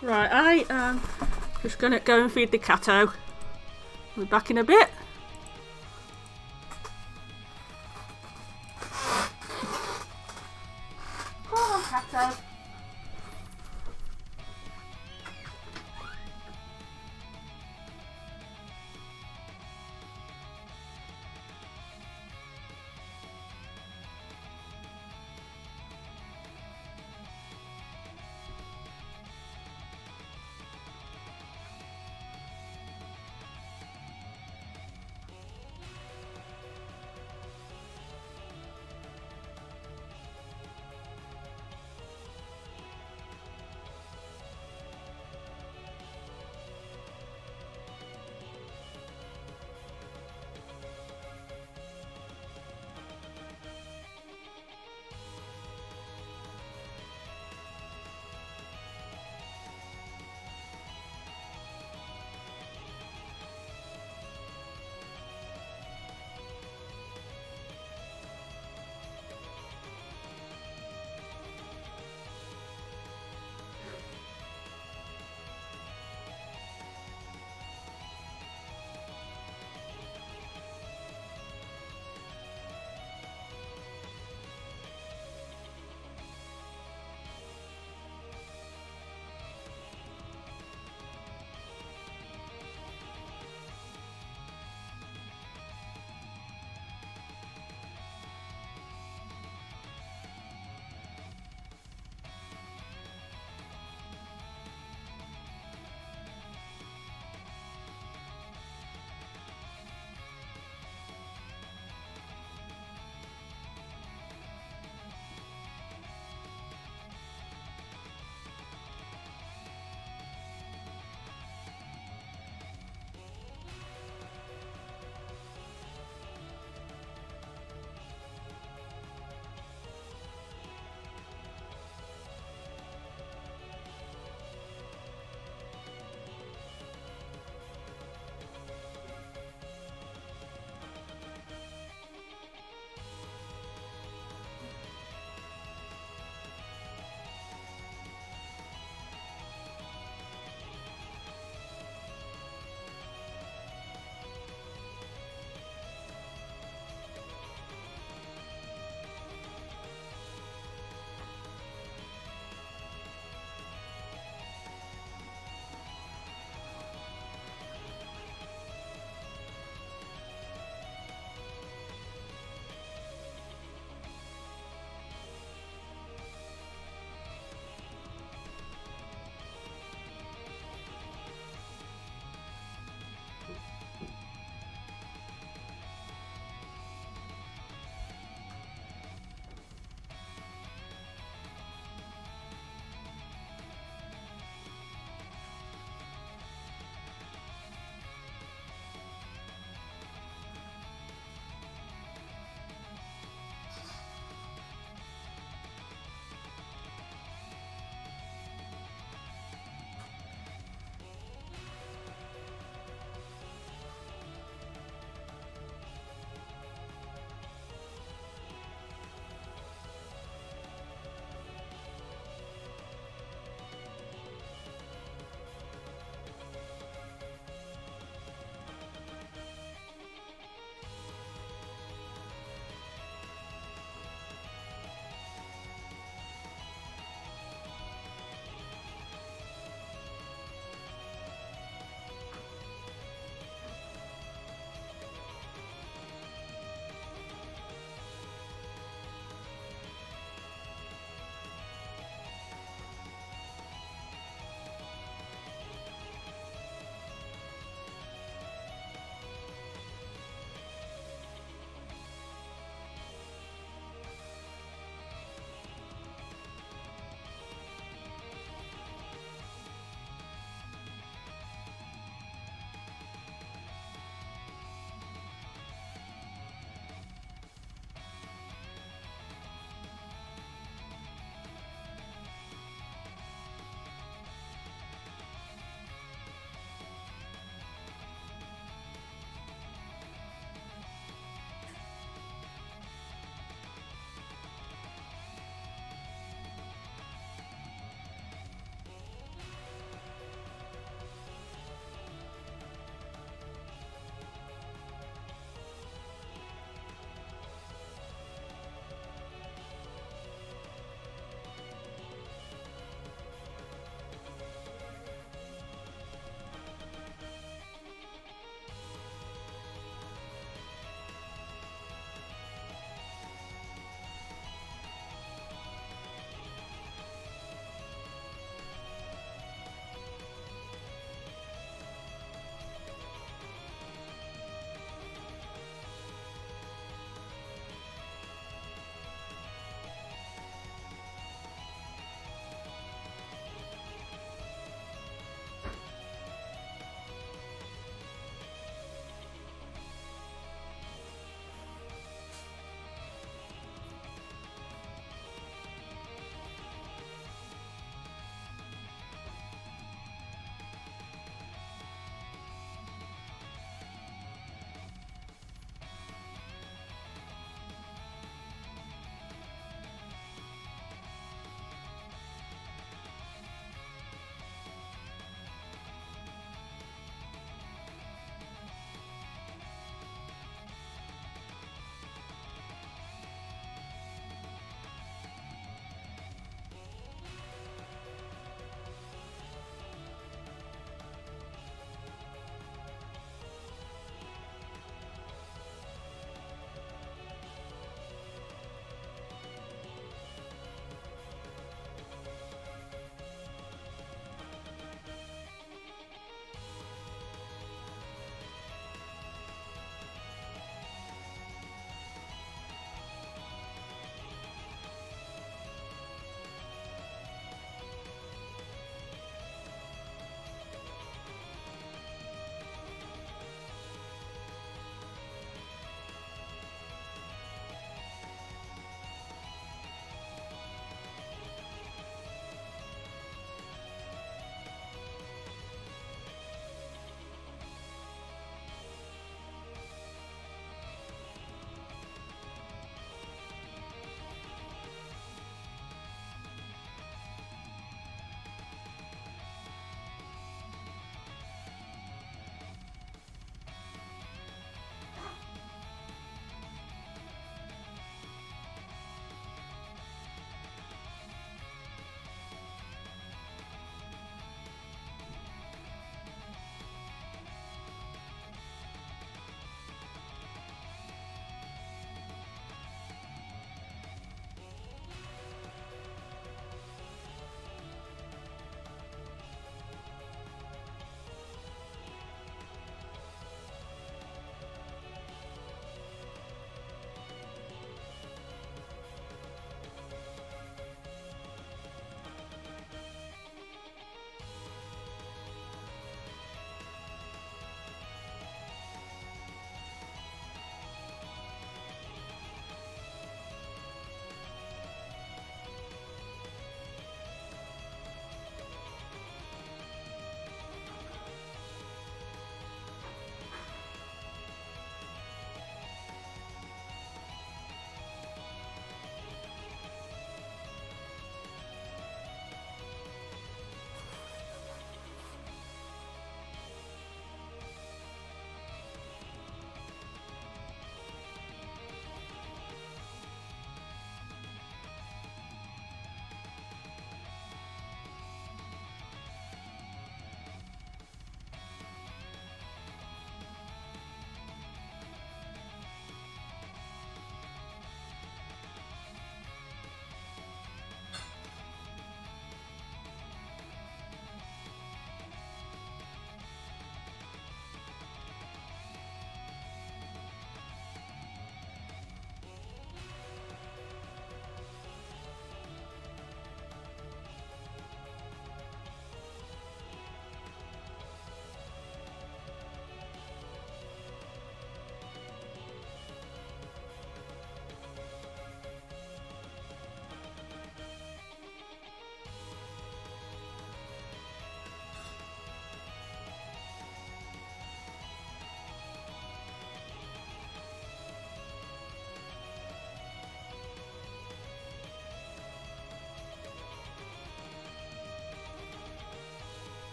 Right, I am just gonna go and feed the catto. We'll be back in a bit. Come on, catto.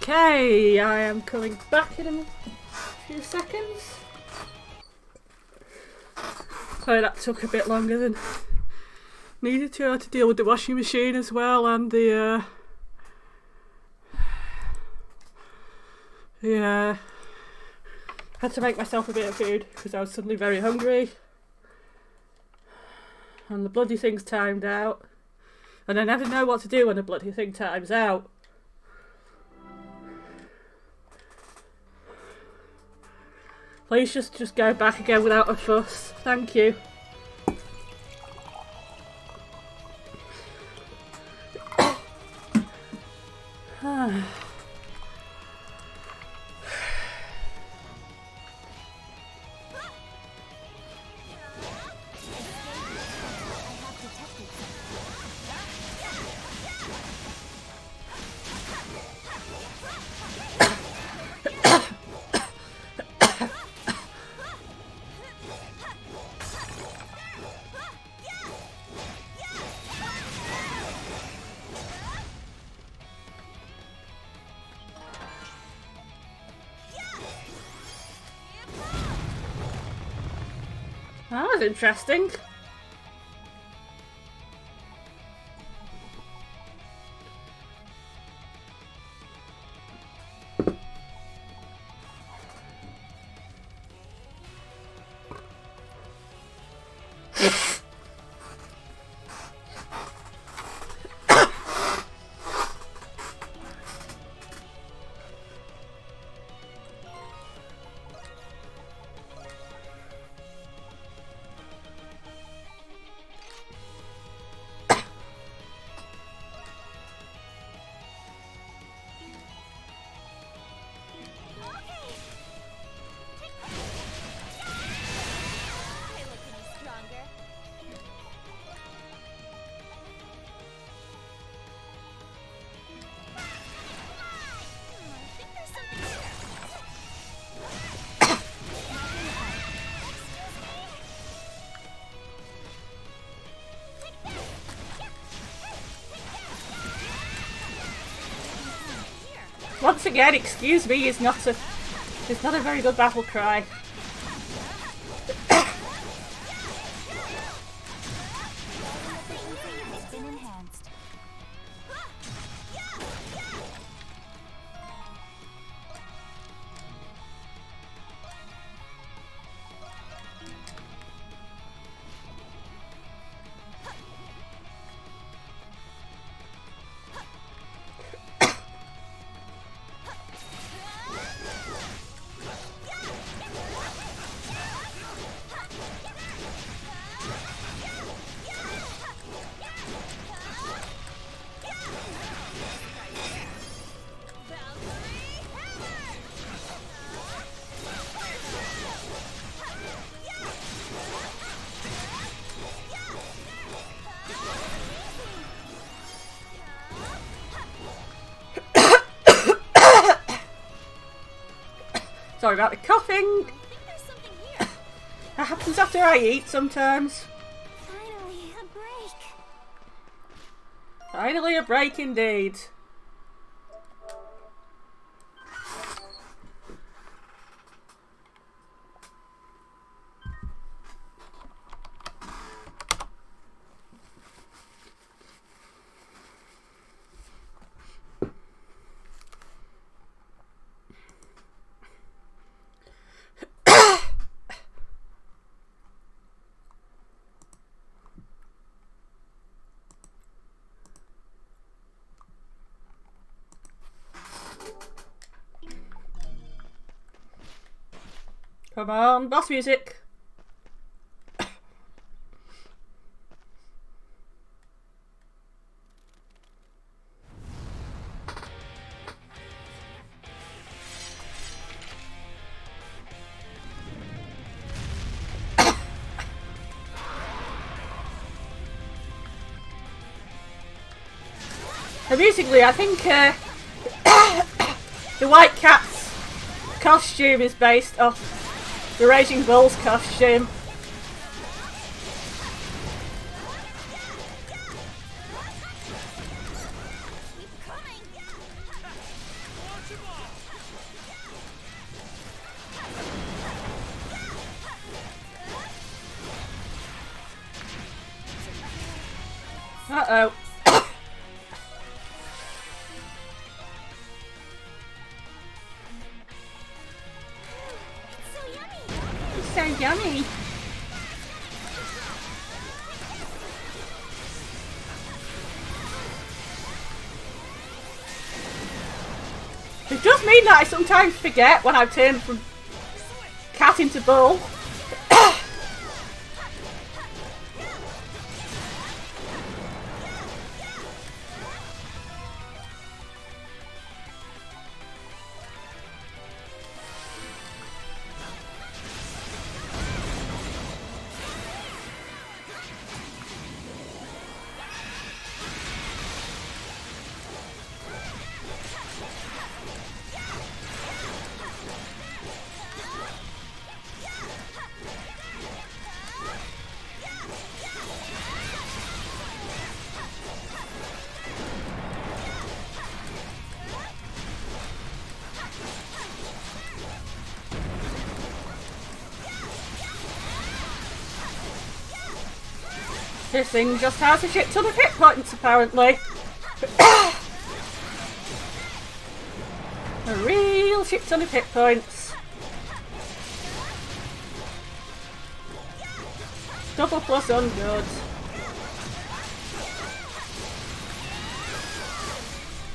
Okay, I am coming back in a few seconds. Sorry, that took a bit longer than needed to. I had to deal with the washing machine as well, and the had to make myself a bit of food because I was suddenly very hungry, and the bloody thing's timed out, and I never know what to do when the bloody thing times out. Please just go back again without a fuss. Thank you. That was interesting. Once again, excuse me is not a very good battle cry. Sorry about the coughing. That happens after I eat sometimes. Finally, a break. Finally a break indeed. Come on, boss music. Amusingly, I think the White Cat's costume is based off the Raging Bull's costume. Watch it Uh-oh. So yummy! It's so yummy. It does mean that I sometimes forget when I've turned from cat into bull. This thing just has a shit ton of hit points, apparently. A real shit ton of hit points. Double plus on good.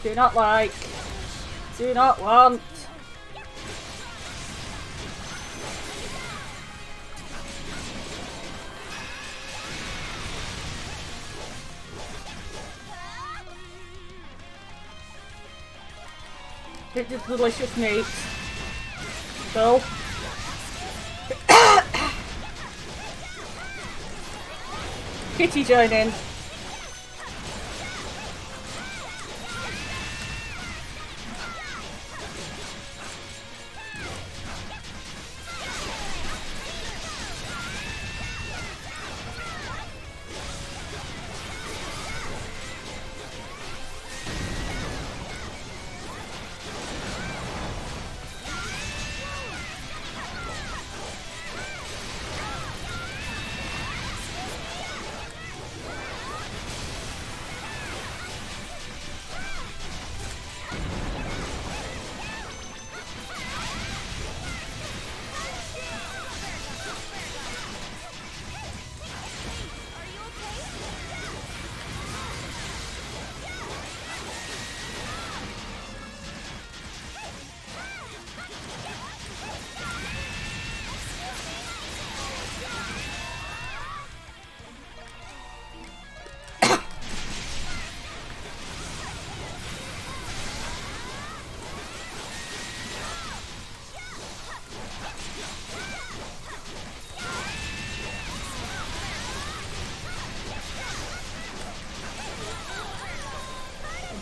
Do not like. Do not want. It's just delicious meat. Bull. Kitty join in.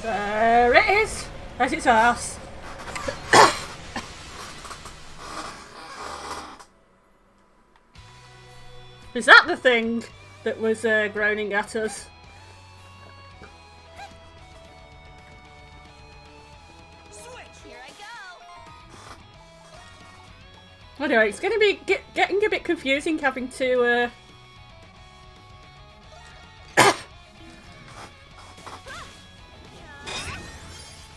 There it is. There's its ass. Is that the thing that was groaning at us? Here I go! Anyway, it's going to be getting a bit confusing having to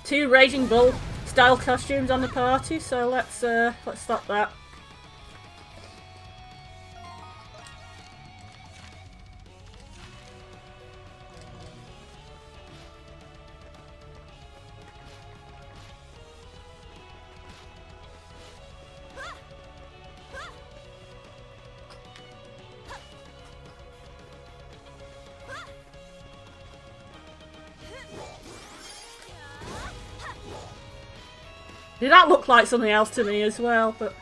two Raging Bull style costumes on the party, so let's stop that. Did that look like something else to me as well, but...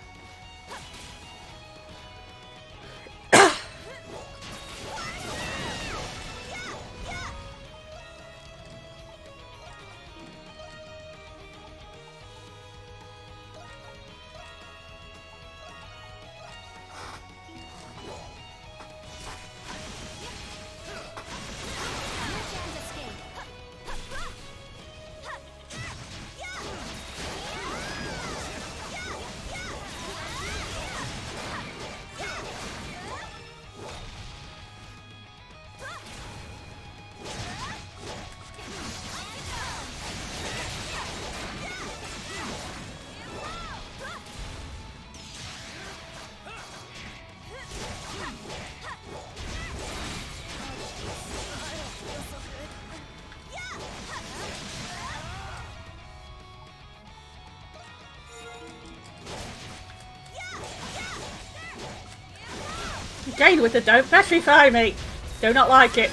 Again with the don't petrify me. Do not like it.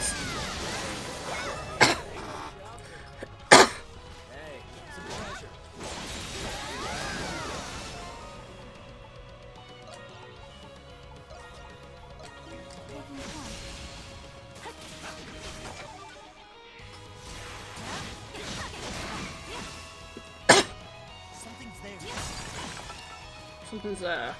Something's there.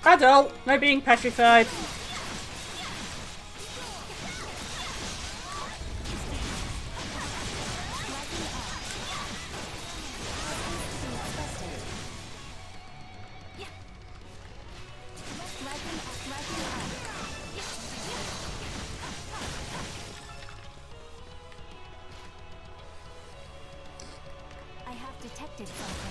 Adult, no being petrified. I have detected something.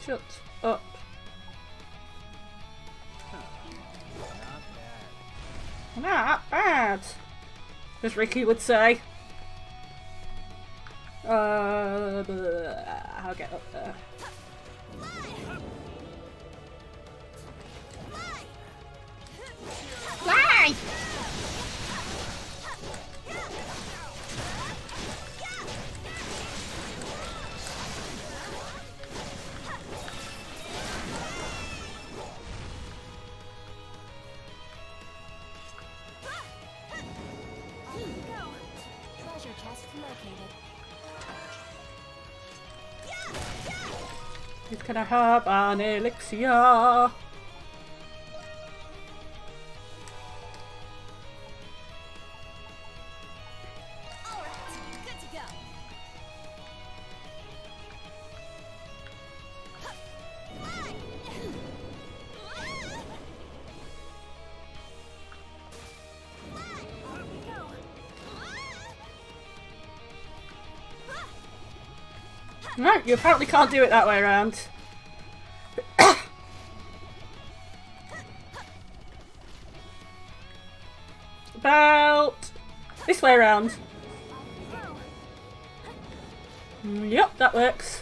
Shut up. Not bad, as Ricky would say. I'll get up there. Fly! Treasure chest located. He's gonna have an elixir. Good to go. No, you apparently can't do it that way around. About this way around. Yep, that works.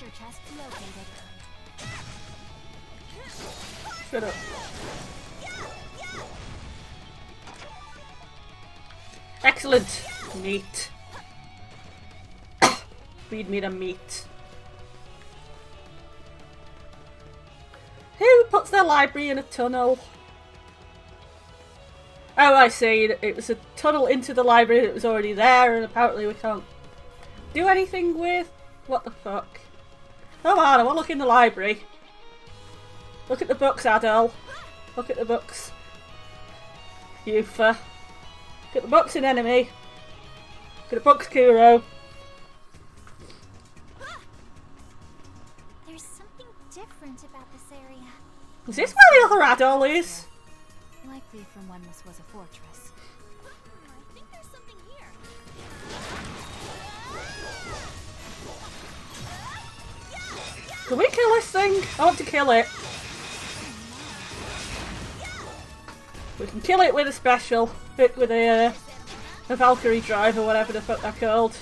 treasure chest located. Shut up. Excellent. Meat. Feed me the meat. Who puts their library in a tunnel? Oh, I see. It was a tunnel into the library that was already there, and apparently we can't do anything with. What the fuck? Come on, I want to look in the library. Look at the books, Adol. Look at the books. Yufa. Look at the books in Enemy. Look at the books, Kuro. There's something different about this area. Is this where the other Adol is? Likely from when this was a fortress. I think there's something here. Can we kill this thing? I want to kill it. We can kill it with a special. With a Valkyrie drive or whatever the fuck they're called.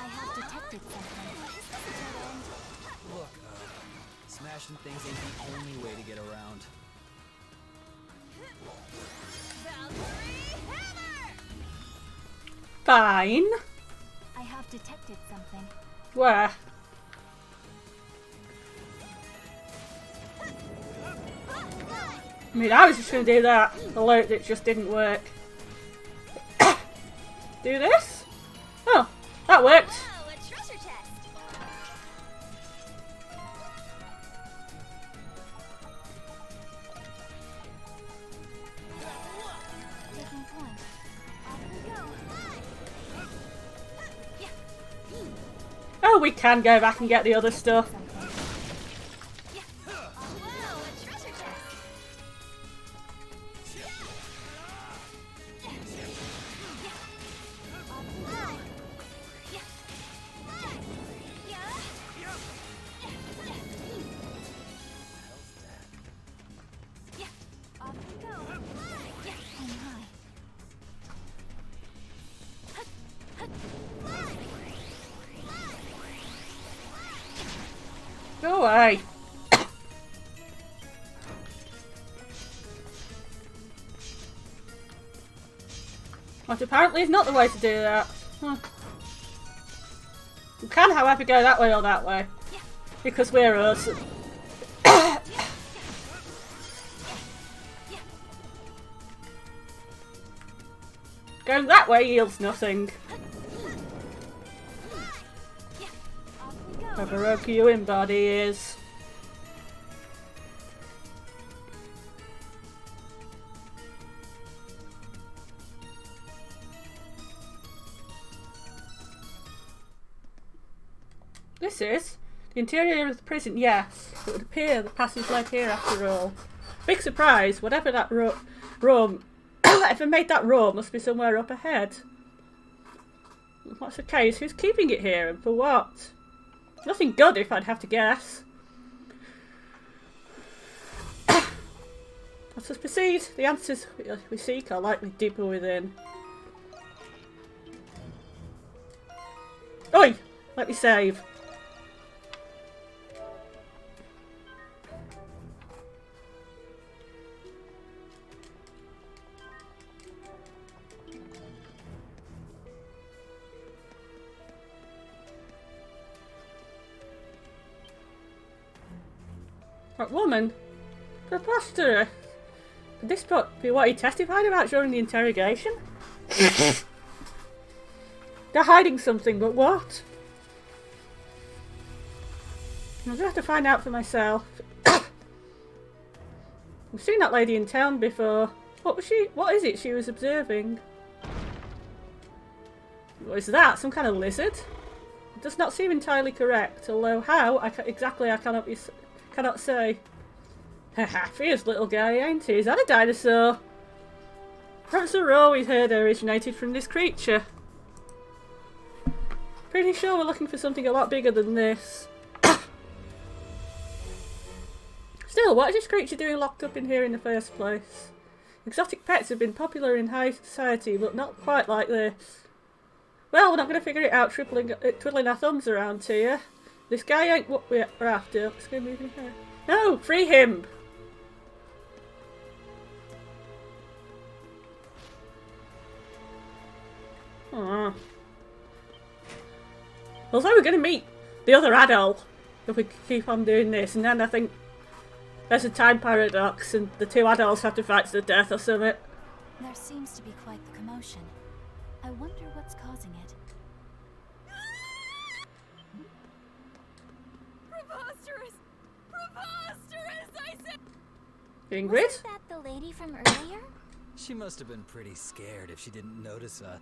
I have detected something. Look, smashing things ain't the only way to get around. Fine. I have detected something. Where? I mean, I was just going to do that. Alert, it just didn't work. Do this? Oh, that worked. Oh, a treasure chest. Taking point. Off we go. Oh, we can go back and get the other stuff. Wow, a treasure chest. Off we go. And high. Go away. What apparently is not the way to do that. Huh. We can, however, go that way or that way. Because we're us. Going that way yields nothing. Whatever Roku you embody is. This is the interior of the prison. Yes, it would appear the passage led here after all. Big surprise, whatever that room, whatever made that room must be somewhere up ahead. If that's the case, who's keeping it here and for what? Nothing good if I'd have to guess. Let us proceed. The answers we seek are likely deeper within. Oi! Let me save. That woman? Preposterous. Could this be what he testified about during the interrogation? They're hiding something, but what? I'm gonna have to find out for myself. I've seen that lady in town before. What is it she was observing? What is that? Some kind of lizard? It does not seem entirely correct, although how exactly I cannot say. Haha, fierce little guy, ain't he? Is that a dinosaur? Perhaps the roar we heard originated from this creature. Pretty sure we're looking for something a lot bigger than this. Still, what is this creature doing locked up in here in the first place? Exotic pets have been popular in high society, but not quite like this. Well, we're not going to figure it out twiddling our thumbs around here. This guy ain't what we're after. Let's go move in here. No! Free him! Aww. Also, we're going to meet the other adult if we keep on doing this, and then I think there's a time paradox and the two adults have to fight to the death or something. There seems to be quite the commotion. I wonder what's causing it. Preposterous! Preposterous, I said! Ingrid? Wasn't that the lady from earlier? She must have been pretty scared if she didn't notice us.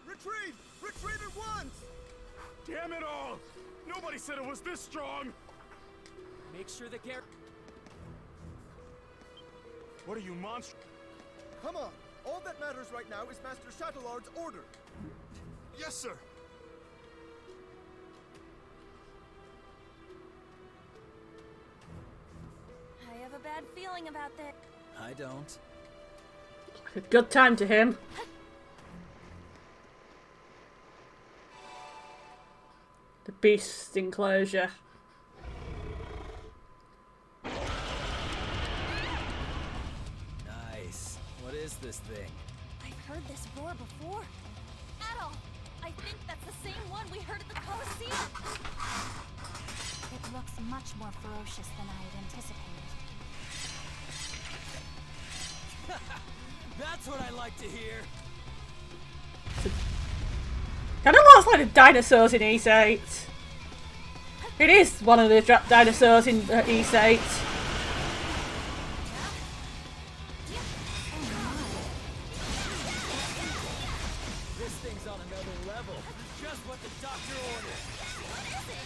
Retreat! Retreat at once! Damn it all! Nobody said it was this strong! Make sure the gear. What are you, monster? Come on! All that matters right now is Master Shadowlard's order. Yes, sir! I have a bad feeling about this. I don't. A good time to him. The beast's enclosure. Nice. What is this thing? I've heard this roar before. Adol, I think that's the same one we heard at the Colosseum. It looks much more ferocious than I had anticipated. That's what I like to hear. Kind of looks like the dinosaurs in East 8. It is one of the dinosaurs in East 8. This thing's on another level. Just what the doctor ordered. What is it?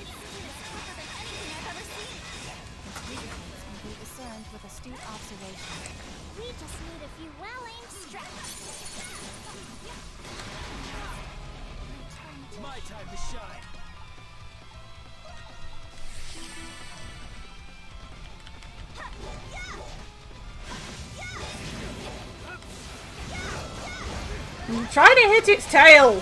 It's quicker than anything I've ever seen. Its weaknesses can be discerned with astute observation. We just need a few well-aimed strikes. It's my time to shine. I'm trying to hit its tail.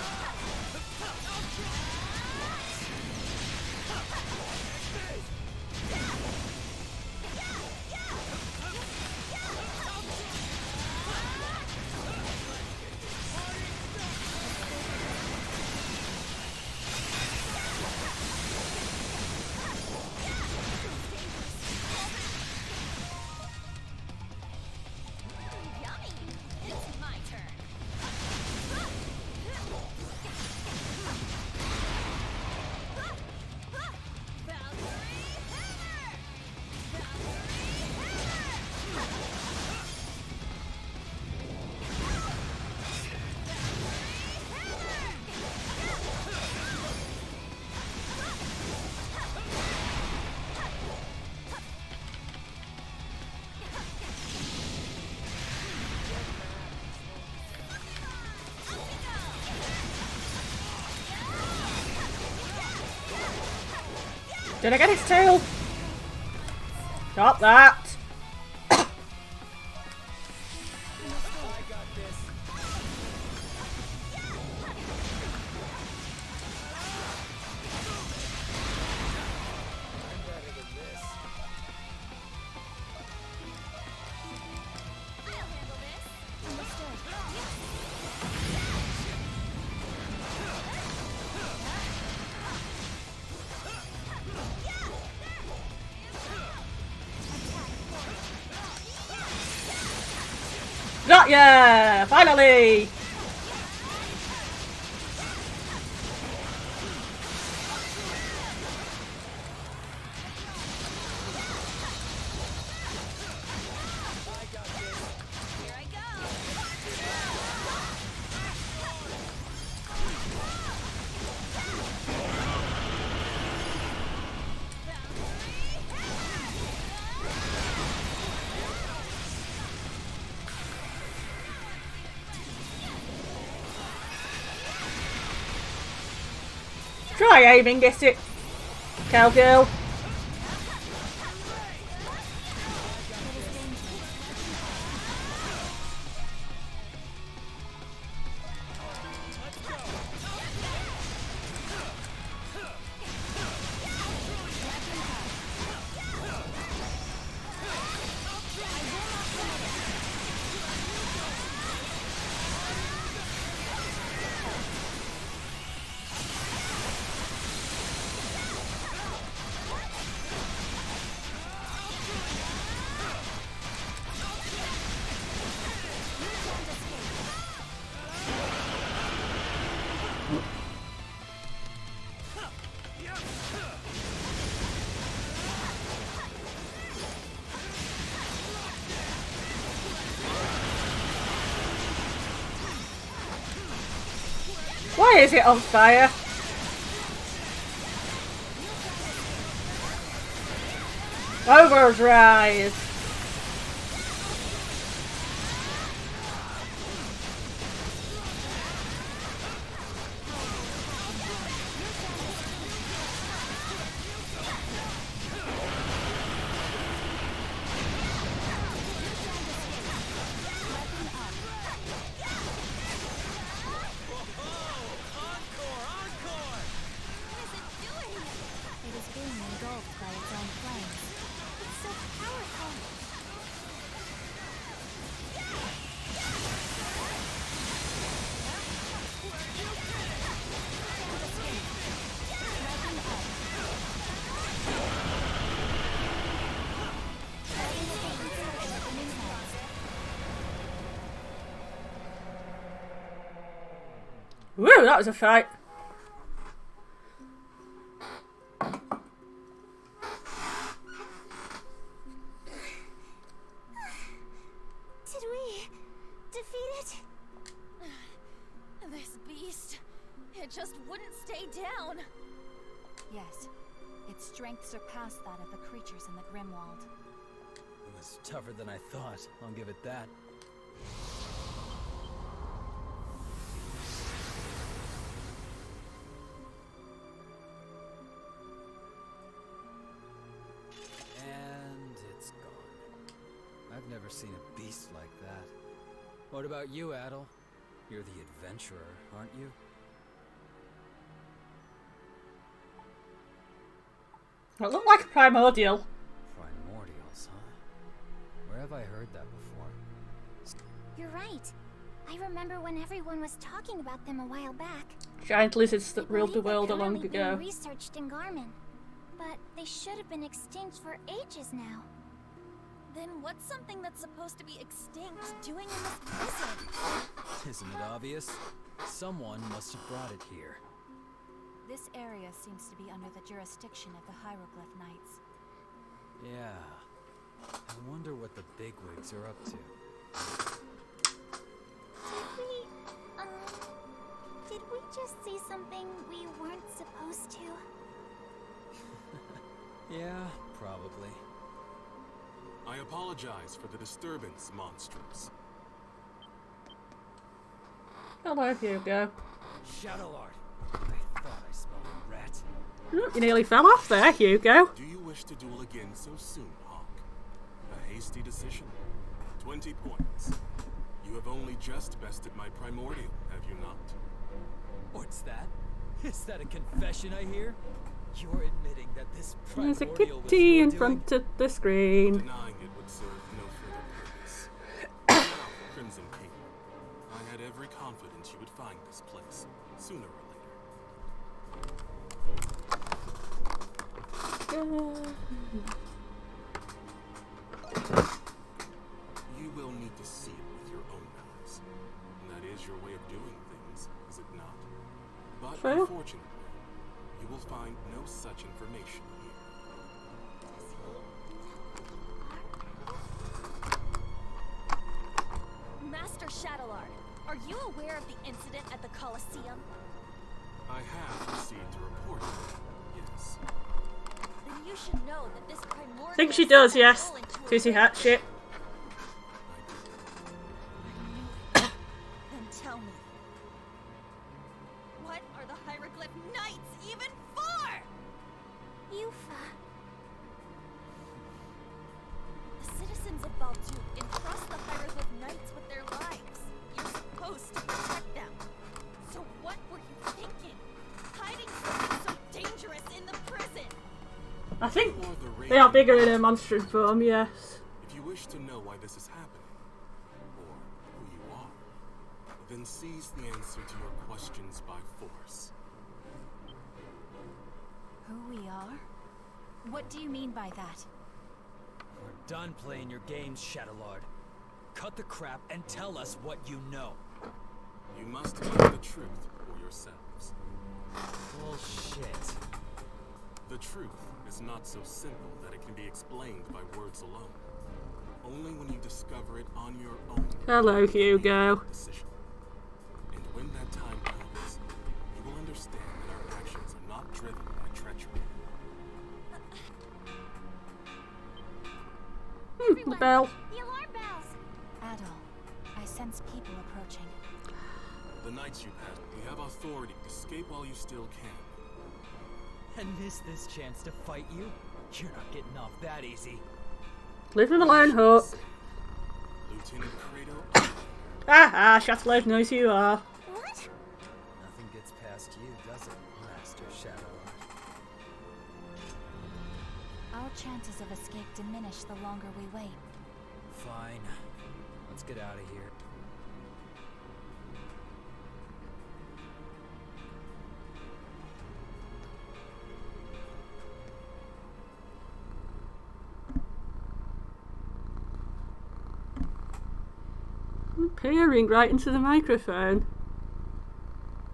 Yummy! It's my turn. Did I get its tail? Stop that! Got ya! Finally! Try aiming at it, cowgirl. Why is it on fire? Overdrive! Woo, that was a fight. Did we defeat it? This beast, it just wouldn't stay down. Yes, its strength surpassed that of the creatures in the Grimwald. It was tougher than I thought, I'll give it that. And it's gone. I've never seen a beast like that. What about you, Adel? You're the adventurer, aren't you? It looked like a primordial. Primordials, huh? Where have I heard that before? You're right. I remember when everyone was talking about them a while back. Giant lizards that I ruled the believe they're world long currently ago. being researched in Garmin, but they should have been extinct for ages now. Then what's something that's supposed to be extinct doing in this prison? Isn't it obvious? Someone must have brought it here. This area seems to be under the jurisdiction of the Hieroglyph Knights. Yeah. I wonder what the bigwigs are up to. Did we just see something we weren't supposed to? Yeah, probably. I apologize for the disturbance, monstrums. Hello, Hugo. Shadowlord! I thought I smelled a rat. You nearly fell off there, Hugo. Do you wish to duel again so soon, Hawk? A hasty decision? 20 points. You have only just bested my primordial, have you not? What's that? Is that a confession I hear? You're admitting that this There's a primordial was kitty your in doing? front of the screen. Denying it would serve no further purpose. Now, Crimson King, I had every confidence you would find this place, sooner or later. You will need to see it with your own eyes. And that is your way of doing things, is it not? But True. unfortunately, you will find no such information here. Master Shadowlord, are you aware of the incident at the Colosseum? I have received a report of it, yes. Then you should know that this primordial... I think she does, yes. fell into a Susie river. Hatchet. Then tell me, what are the Hieroglyph Knights even the raging They are bigger in a bulls. monster form, yes. If you wish to know why this is happening, or who you are, then seize the answer to your questions by force. Who we are? What do you mean by that? We're done playing your games, Shadowlord. Cut the crap and tell us what you know. You must learn the truth for yourselves. Bullshit. The truth is not so simple that it can be explained by words alone. Only when you discover it on your own. Hello, Hugo. Decision. And when that time comes, you will understand that our actions are not driven by treachery. The bell. The alarm bells! Adol, I sense people approaching. The nights you pass, you have authority to escape while you still can. And miss this chance to fight you? You're not getting off that easy. Leave him alone, Hook. Lieutenant Credo, Ah, Chatelaine knows who you are. What? Nothing gets past you, does it, Master Shadowlord? Our chances of escape diminish the longer we wait. Fine. Let's get out of here. I'm peering right into the microphone.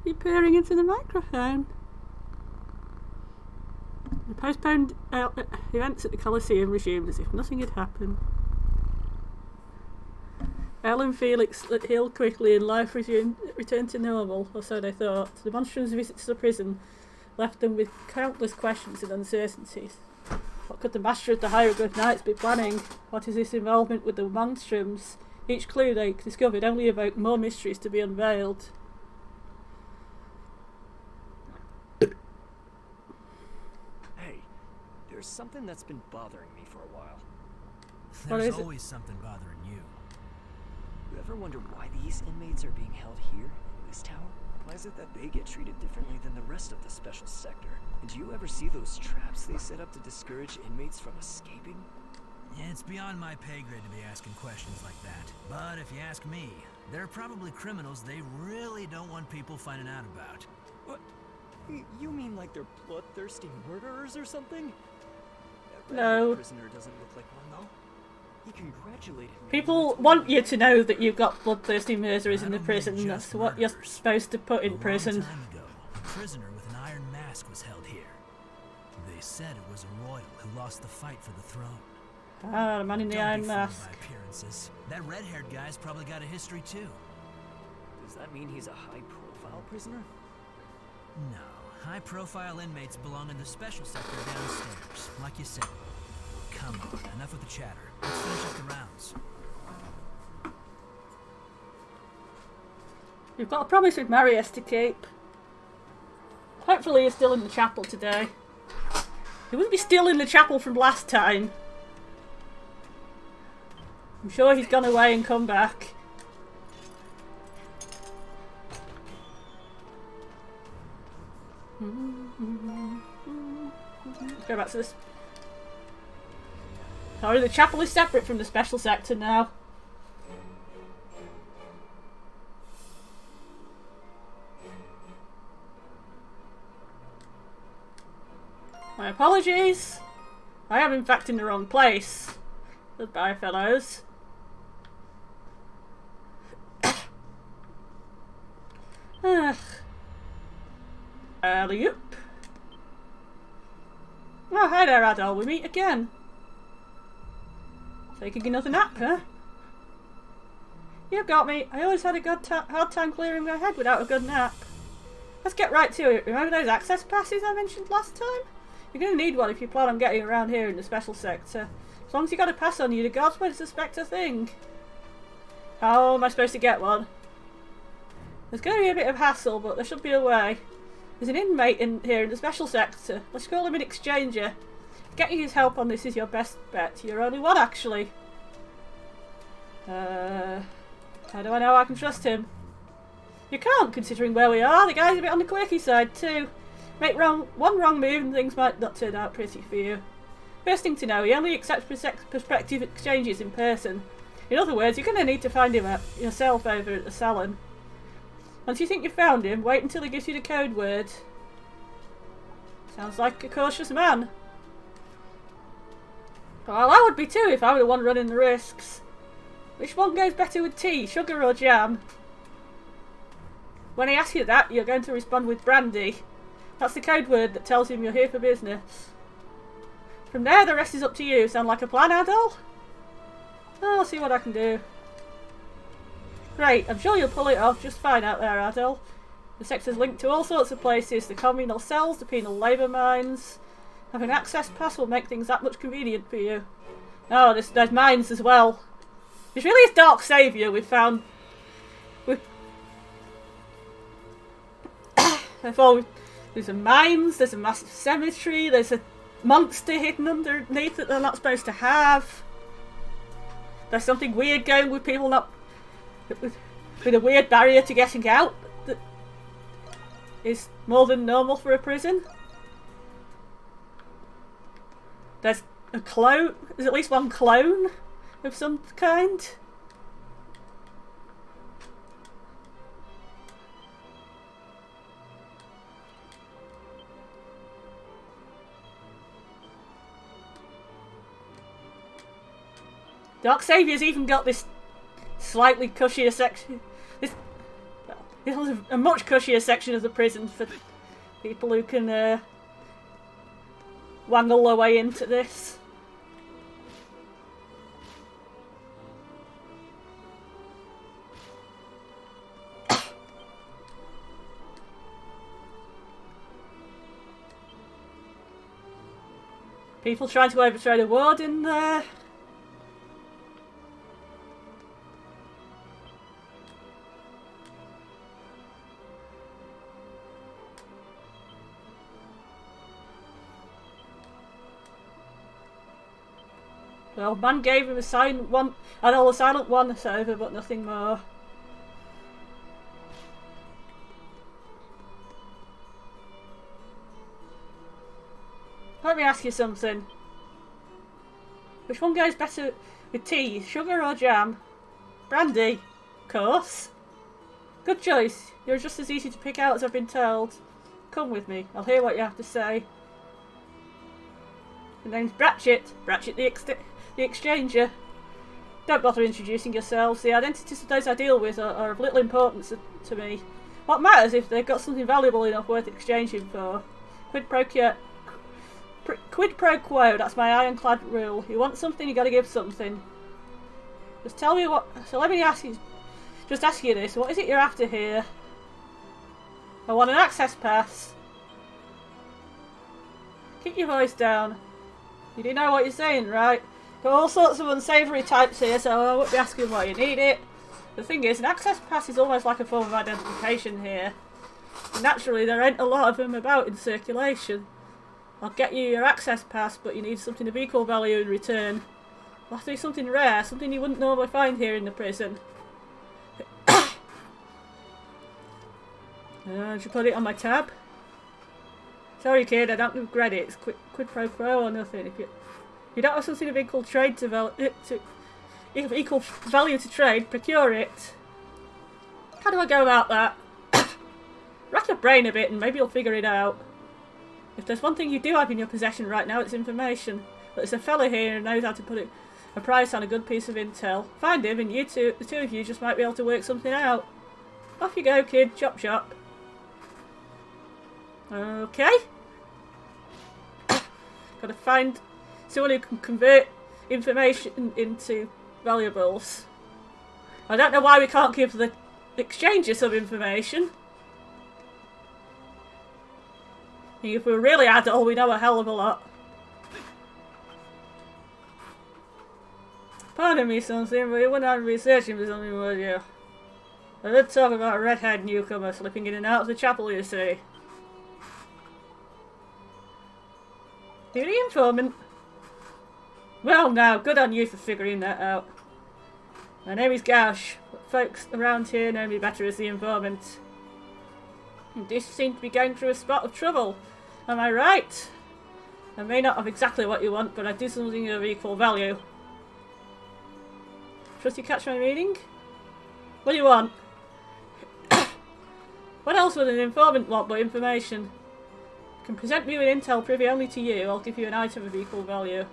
You're peering into the microphone. The postponed events at the Colosseum resumed as if nothing had happened. Elle and Felix healed quickly and life returned to normal, or so they thought. The monstrum's visit to the prison left them with countless questions and uncertainties. What could the master of the Hieroglyph Knights be planning? What is his involvement with the monstrums? Each clue they discovered only evoked more mysteries to be unveiled. Hey, there's something that's been bothering me for a while. There's always something bothering you. You ever wonder why these inmates are being held here, in this tower? Why is it that they get treated differently than the rest of the special sector? And do you ever see those traps they set up to discourage inmates from escaping? Yeah, it's beyond my pay grade to be asking questions like that. But if you ask me, they're probably criminals they really don't want people finding out about. What? You mean like they're bloodthirsty murderers or something? That No. red prisoner doesn't look like one, though. He congratulated me. People want you to know that you've got bloodthirsty murderers in the I don't prison. mean That's just what you're murderers. supposed to put in A prison. long time ago, a prisoner with an iron mask was held here. They said it was a royal who lost the fight for the throne. Ah, the man in the Don't iron be fooled mask. by appearances. That red-haired guy's probably got a history too. Does that mean he's a high-profile prisoner? No, high-profile inmates belong in the special sector downstairs, like you said. Come on, enough with the chatter. Let's finish up the rounds. You've got a promise with Marius to keep. Hopefully he's still in the chapel today. He wouldn't be still in the chapel from last time. I'm sure he's gone away and come back. Go back to this. Sorry, the chapel is separate from the special sector now. My apologies. I am in fact in the wrong place. Goodbye, fellows. Alley-oop. Oh, hi there, Adol. We meet again. Taking another nap, huh? You got me. I always had a hard time clearing my head without a good nap. Let's get right to it. Remember those access passes I mentioned last time? You're going to need one if you plan on getting around here in the special sector. As long as you got a pass on you, the guards won't suspect a thing. How am I supposed to get one? There's going to be a bit of hassle, but there should be a way. There's an inmate in here in the special sector. Let's call him an exchanger. Getting his help on this is your best bet. You're only one, actually. How do I know I can trust him? You can't, considering where we are. The guy's a bit on the quirky side, too. Make one wrong move and things might not turn out pretty for you. First thing to know, he only accepts prospective exchanges in person. In other words, you're going to need to find him yourself over at the salon. Once you think you've found him, wait until he gives you the code word. Sounds like a cautious man. Well, I would be too if I were the one running the risks. Which one goes better with tea, sugar or jam? When he asks you that, you're going to respond with brandy. That's the code word that tells him you're here for business. From there, the rest is up to you. Sound like a plan, Adol? I'll see what I can do. Great, I'm sure you'll pull it off just fine out there, Adol. The sector's linked to all sorts of places, the communal cells, the penal labour mines. Having an access pass will make things that much convenient for you. Oh, there's mines as well. This really is Dark Saviour we've found. There's a mines, there's a massive cemetery, there's a monster hidden underneath that they're not supposed to have. There's something weird going with people not... with a weird barrier to getting out that is more than normal for a prison. There's a clone. There's at least one clone of some kind. Dark Saviour's even got this slightly cushier section. It has a much cushier section of the prison for people who can wangle their way into this. People trying to overthrow the warden there. Well, man gave him a silent one, and all a silent one over, but nothing more. Let me ask you something. Which one goes better with tea, sugar or jam? Brandy, of course. Good choice. You're just as easy to pick out as I've been told. Come with me. I'll hear what you have to say. The name's Bratchett. Bratchett the Exchanger. Don't bother introducing yourselves. The identities of those I deal with are of little importance to me. What matters if they've got something valuable enough worth exchanging for? Quid pro quo, that's my ironclad rule. You want something, you gotta give something. Just tell me what... So let me ask you this. What is it you're after here? I want an access pass. Keep your voice down. You do know what you're saying, right? Got all sorts of unsavoury types here, so I won't be asking why you need it. The thing is, an access pass is almost like a form of identification here. And naturally, there ain't a lot of them about in circulation. I'll get you your access pass, but you need something of equal value in return. It'll have to be something rare, something you wouldn't normally find here in the prison. Should put it on my tab? Sorry kid, I don't regret it. It's quid pro quo or nothing. If you don't have something of equal trade equal value to trade, procure it. How do I go about that? Rack your brain a bit and maybe you'll figure it out. If there's one thing you do have in your possession right now, it's information. But there's a fella here who knows how to put a price on a good piece of intel. Find him and the two of you just might be able to work something out. Off you go, kid. Chop chop. Okay. Gotta find someone who can convert information into valuables. I don't know why we can't give the exchanger some information. If we're really adult, we know a hell of a lot. Pardon me something, but you wouldn't have to be searching for something, would you? I did talk about a red-haired newcomer slipping in and out of the chapel, you see. You're the informant. Well now, good on you for figuring that out. My name is Gaush, but folks around here know me better as the informant. And this seems to be going through a spot of trouble. Am I right? I may not have exactly what you want, but I do something of equal value. Trust you catch my meaning? What do you want? What else would an informant want but information? You can present me with intel privy only to you, I'll give you an item of equal value.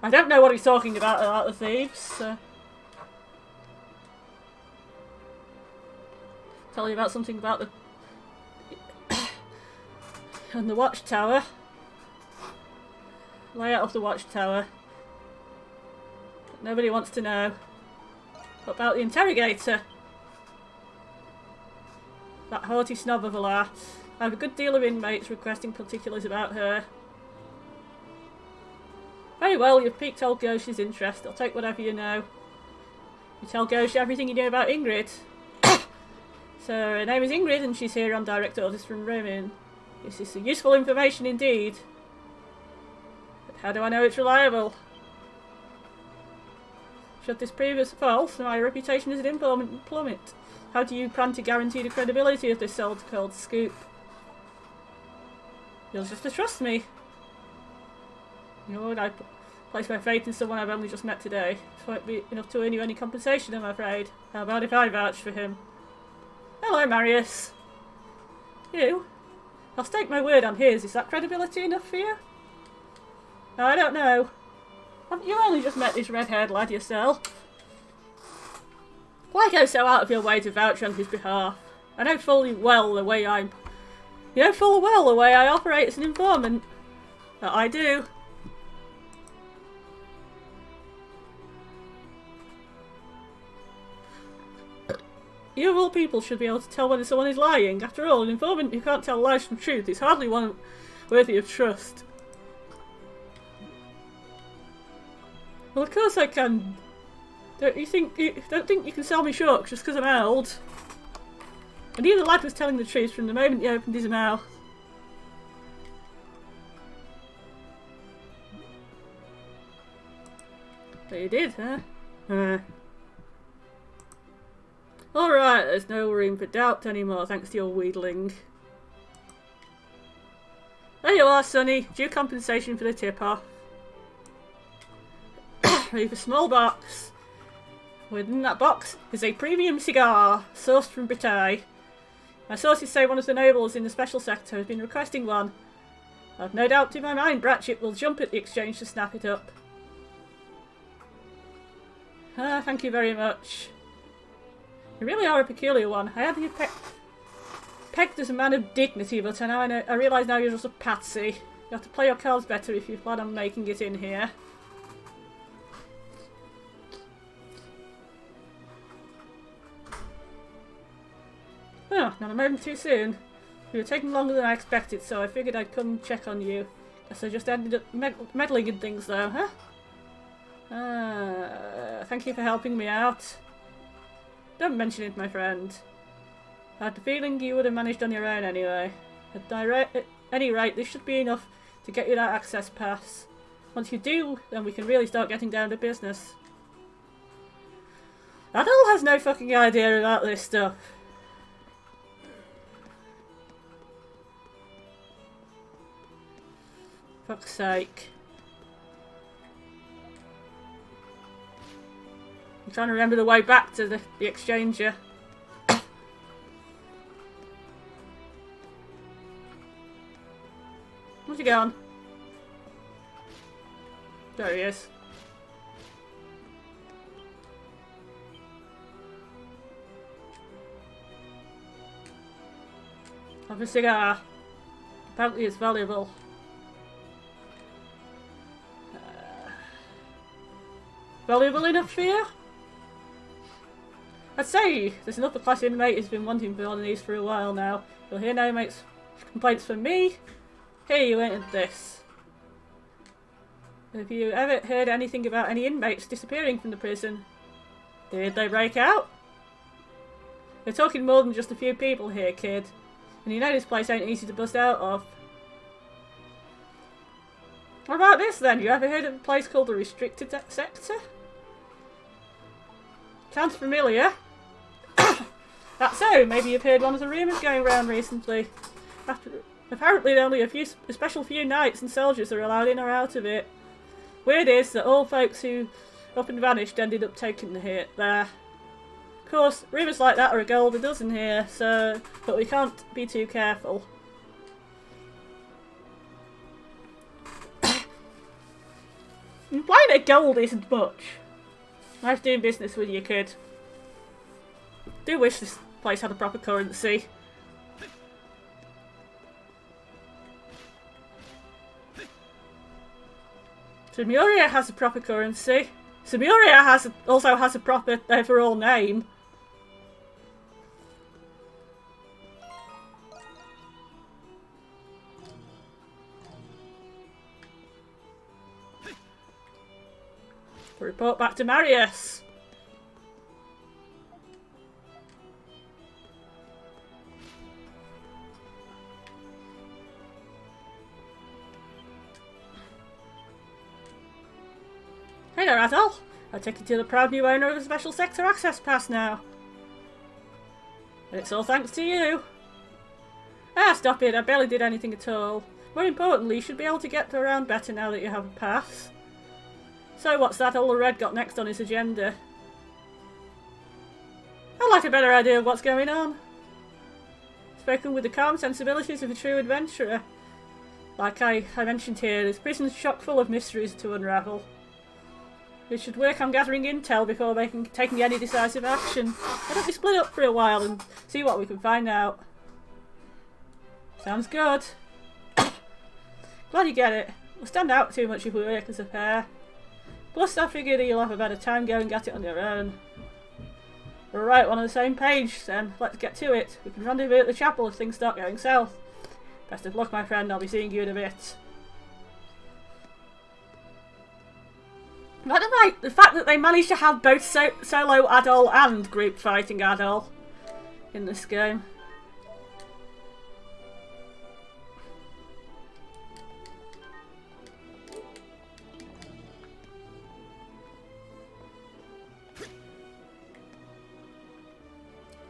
I don't know what he's talking about the thieves, so. Tell you about something about the and the watchtower. Layout of the watchtower. Nobody wants to know. What about the interrogator? That haughty snob of a lass. I have a good deal of inmates requesting particulars about her. Very well, you've piqued old Goshi's interest. I'll take whatever you know. You tell Goshi everything you know about Ingrid. So, her name is Ingrid and she's here on direct orders from Roman. This is useful information indeed. But how do I know it's reliable? Should this prove as false, my reputation as an informant will plummet. How do you plan to guarantee the credibility of this so-called scoop? You'll just have to trust me. You know what, I place my faith in someone I've only just met today. This won't be enough to earn you any compensation, I'm afraid. How about if I vouch for him? Hello, Marius. You? I'll stake my word on his. Is that credibility enough for you? I don't know. Haven't you only just met this red-haired lad yourself? Why go so out of your way to vouch on his behalf? I know full well the way I operate as an informant. That I do. You of all people should be able to tell whether someone is lying. After all, an informant who can't tell lies from truth is hardly one worthy of trust. Well, of course I can. Don't think you can sell me short just because I'm old. I knew the lad was telling the truth from the moment he opened his mouth. But he did, huh? Alright, there's no room for doubt anymore thanks to your wheedling. There you are, Sonny. Due compensation for the tip-off. Leave a small box. Within that box is a premium cigar, sourced from Brittany. My sources say one of the nobles in the special sector has been requesting one. I've no doubt in my mind Bratchett will jump at the exchange to snap it up. Thank you very much. You really are a peculiar one. I had you pegged as a man of dignity, but I realise now you're just a patsy. You have to play your cards better if you plan on making it in here. Oh, not a moment too soon. You were taking longer than I expected, so I figured I'd come check on you. Guess I just ended up meddling in things though, huh? Thank you for helping me out. Don't mention it, my friend. I had the feeling you would have managed on your own anyway. At any rate, this should be enough to get you that access pass. Once you do, then we can really start getting down to business. Adol has no fucking idea about this stuff. Fuck's sake. I'm trying to remember the way back to the exchanger. Where's he gone? There he is. Have a cigar. Apparently it's valuable. Valuable enough for you? I'd say this an upper class inmate who's been wanting more than these for a while now. You'll hear no inmates' complaints from me. Here you entered this. Have you ever heard anything about any inmates disappearing from the prison? Did they break out? We're talking more than just a few people here, kid. And you know this place ain't easy to bust out of. What about this then? You ever heard of a place called the Restricted Sector? Sounds familiar. That's so. Maybe you've heard one of the rumours going around recently. Apparently only a special few knights and soldiers are allowed in or out of it. Weird is that all folks who up and vanished ended up taking the hit there. Of course, rumours like that are a gold a dozen here, but we can't be too careful. Implying that gold isn't much. Nice doing business with you, kid. Do wish this place had a proper currency. Samuria has a proper currency. Samuria also has a proper overall name. Report back to Marius. Hey there, Adol. I take you to the proud new owner of the Special Sector Access Pass now. And it's all thanks to you. Ah, stop it. I barely did anything at all. More importantly, you should be able to get around better now that you have a pass. So what's that Old Red got next on his agenda? I'd like a better idea of what's going on. Spoken with the calm sensibilities of a true adventurer. Like I mentioned here, this prison's chock full of mysteries to unravel. We should work on gathering intel before taking any decisive action. Why don't we split up for a while and see what we can find out? Sounds good. Glad you get it. We'll stand out too much if we work as a pair. Plus I figured you'll have a better time going at it on your own. We're right on the same page then. Let's get to it. We can rendezvous at the chapel if things start going south. Best of luck, my friend. I'll be seeing you in a bit. I don't like the fact that they managed to have both solo Adol and group fighting Adol in this game.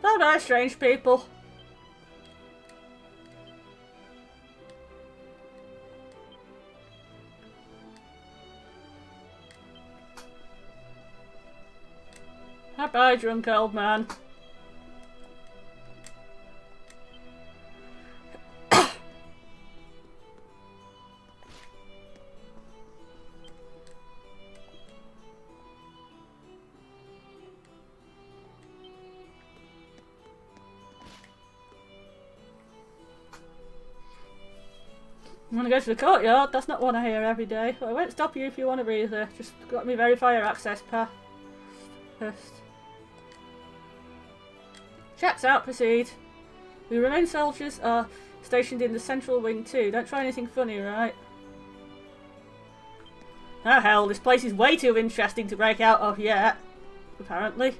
Bye bye, strange people. Bye bye, drunk old man. I'm gonna go to the courtyard. That's not one I hear every day. But I won't stop you if you want to breathe there. Just got me verify your access pass first. Checks out, proceed. We remain soldiers are stationed in the central wing too. Don't try anything funny, right? Oh hell, this place is way too interesting to break out of yet. Apparently.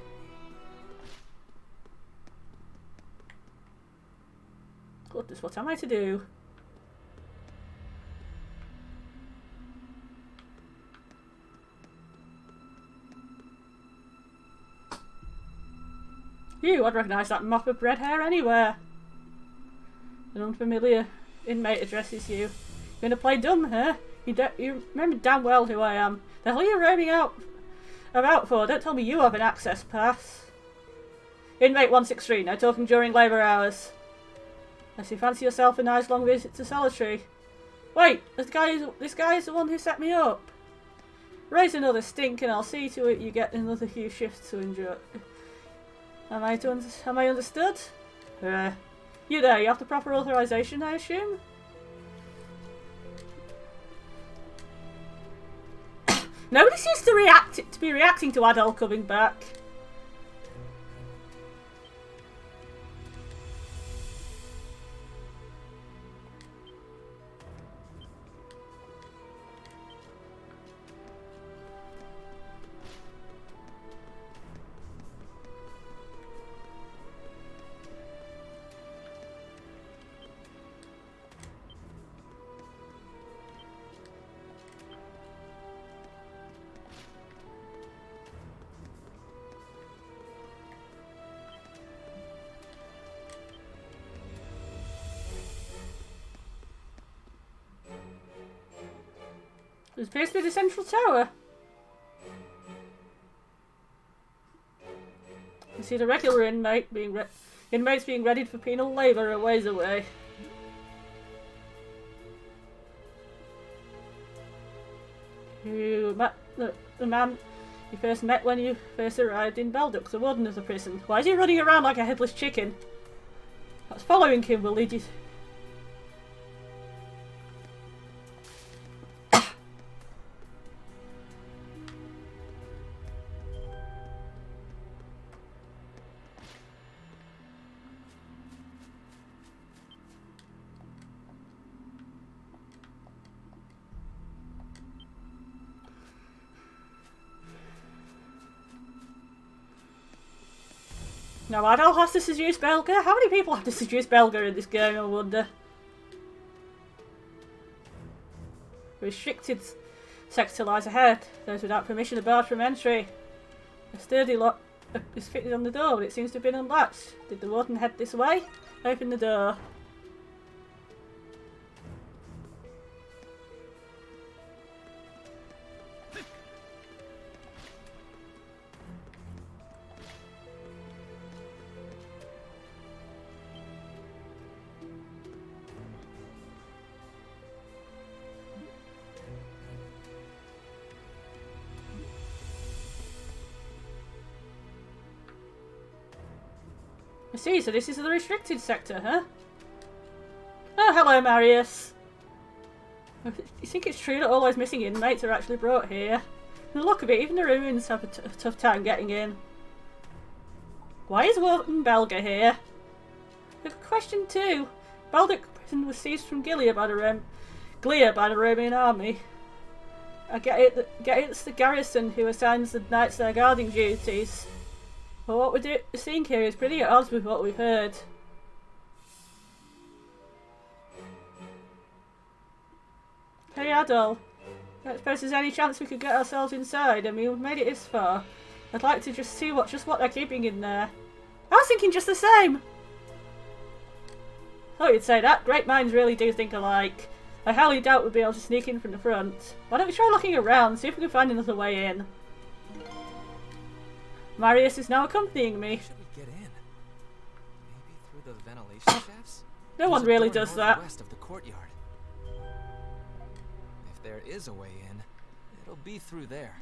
Goodness, what am I to do? Phew, I'd recognise that mop of red hair anywhere. An unfamiliar inmate addresses you. You're gonna play dumb, huh? You remember damn well who I am. The hell are you roaming about for? Don't tell me you have an access pass. Inmate 163, no talking during labour hours. Unless you fancy yourself a nice long visit to Solitary. Wait, this guy is the one who set me up. Raise another stink and I'll see to it you get another few shifts to enjoy. Am I understood? You there, you have the proper authorization, I assume? Nobody seems to be reacting to Adol coming back. This appears to be the central tower. You see the regular inmates being readied for penal labour a ways away. You met the man you first met when you first arrived in Belduc, the warden of the prison. Why is he running around like a headless chicken? Perhaps following him will lead you... Now Adol has to seduce Belga? How many people have to seduce Belga in this game, I wonder? Restricted sector lies ahead. Those without permission are barred from entry. A sturdy lock is fitted on the door, but it seems to have been unlatched. Did the warden head this way? Open the door. I see, so this is the restricted sector, huh? Oh, hello, Marius. You think it's true that all those missing inmates are actually brought here? And look of it, even the ruins have a tough time getting in. Why is Warden Belga here? Good question too. Belduc prison was seized from Gilead by the Roman army. I get it's the garrison who assigns the knights their guarding duties. But what we're seeing here is pretty at odds with what we've heard. Hey Adol, I don't suppose there's any chance we could get ourselves inside. I mean, we've made it this far. I'd like to just see what they're keeping in there. I was thinking just the same! Thought you'd say that. Great minds really do think alike. I highly doubt we'll be able to sneak in from the front. Why don't we try looking around, see if we can find another way in. Marius is now accompanying me. Should we get in? Maybe through the ventilation shafts? No one really does that. West of the courtyard. If there is a way in, it'll be through there.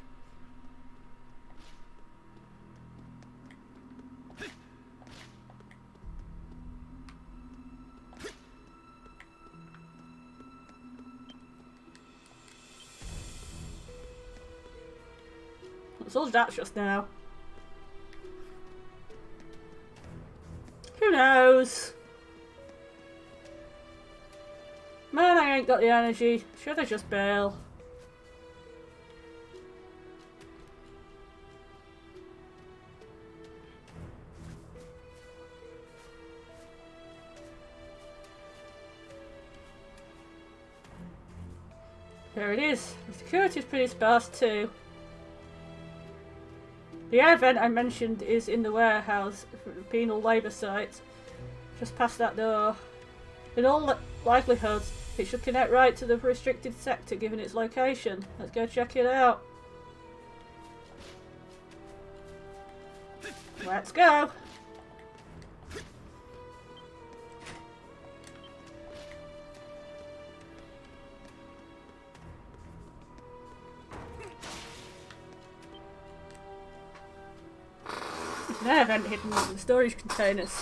What's all that just now? Who knows? Man, I ain't got the energy. Should I just bail? There it is. The security's pretty sparse too. The air vent I mentioned is in the warehouse for the penal labour site, just past that door. In all likelihood, it should connect right to the restricted sector given its location. Let's go check it out. Let's go! An air vent hidden in the storage containers.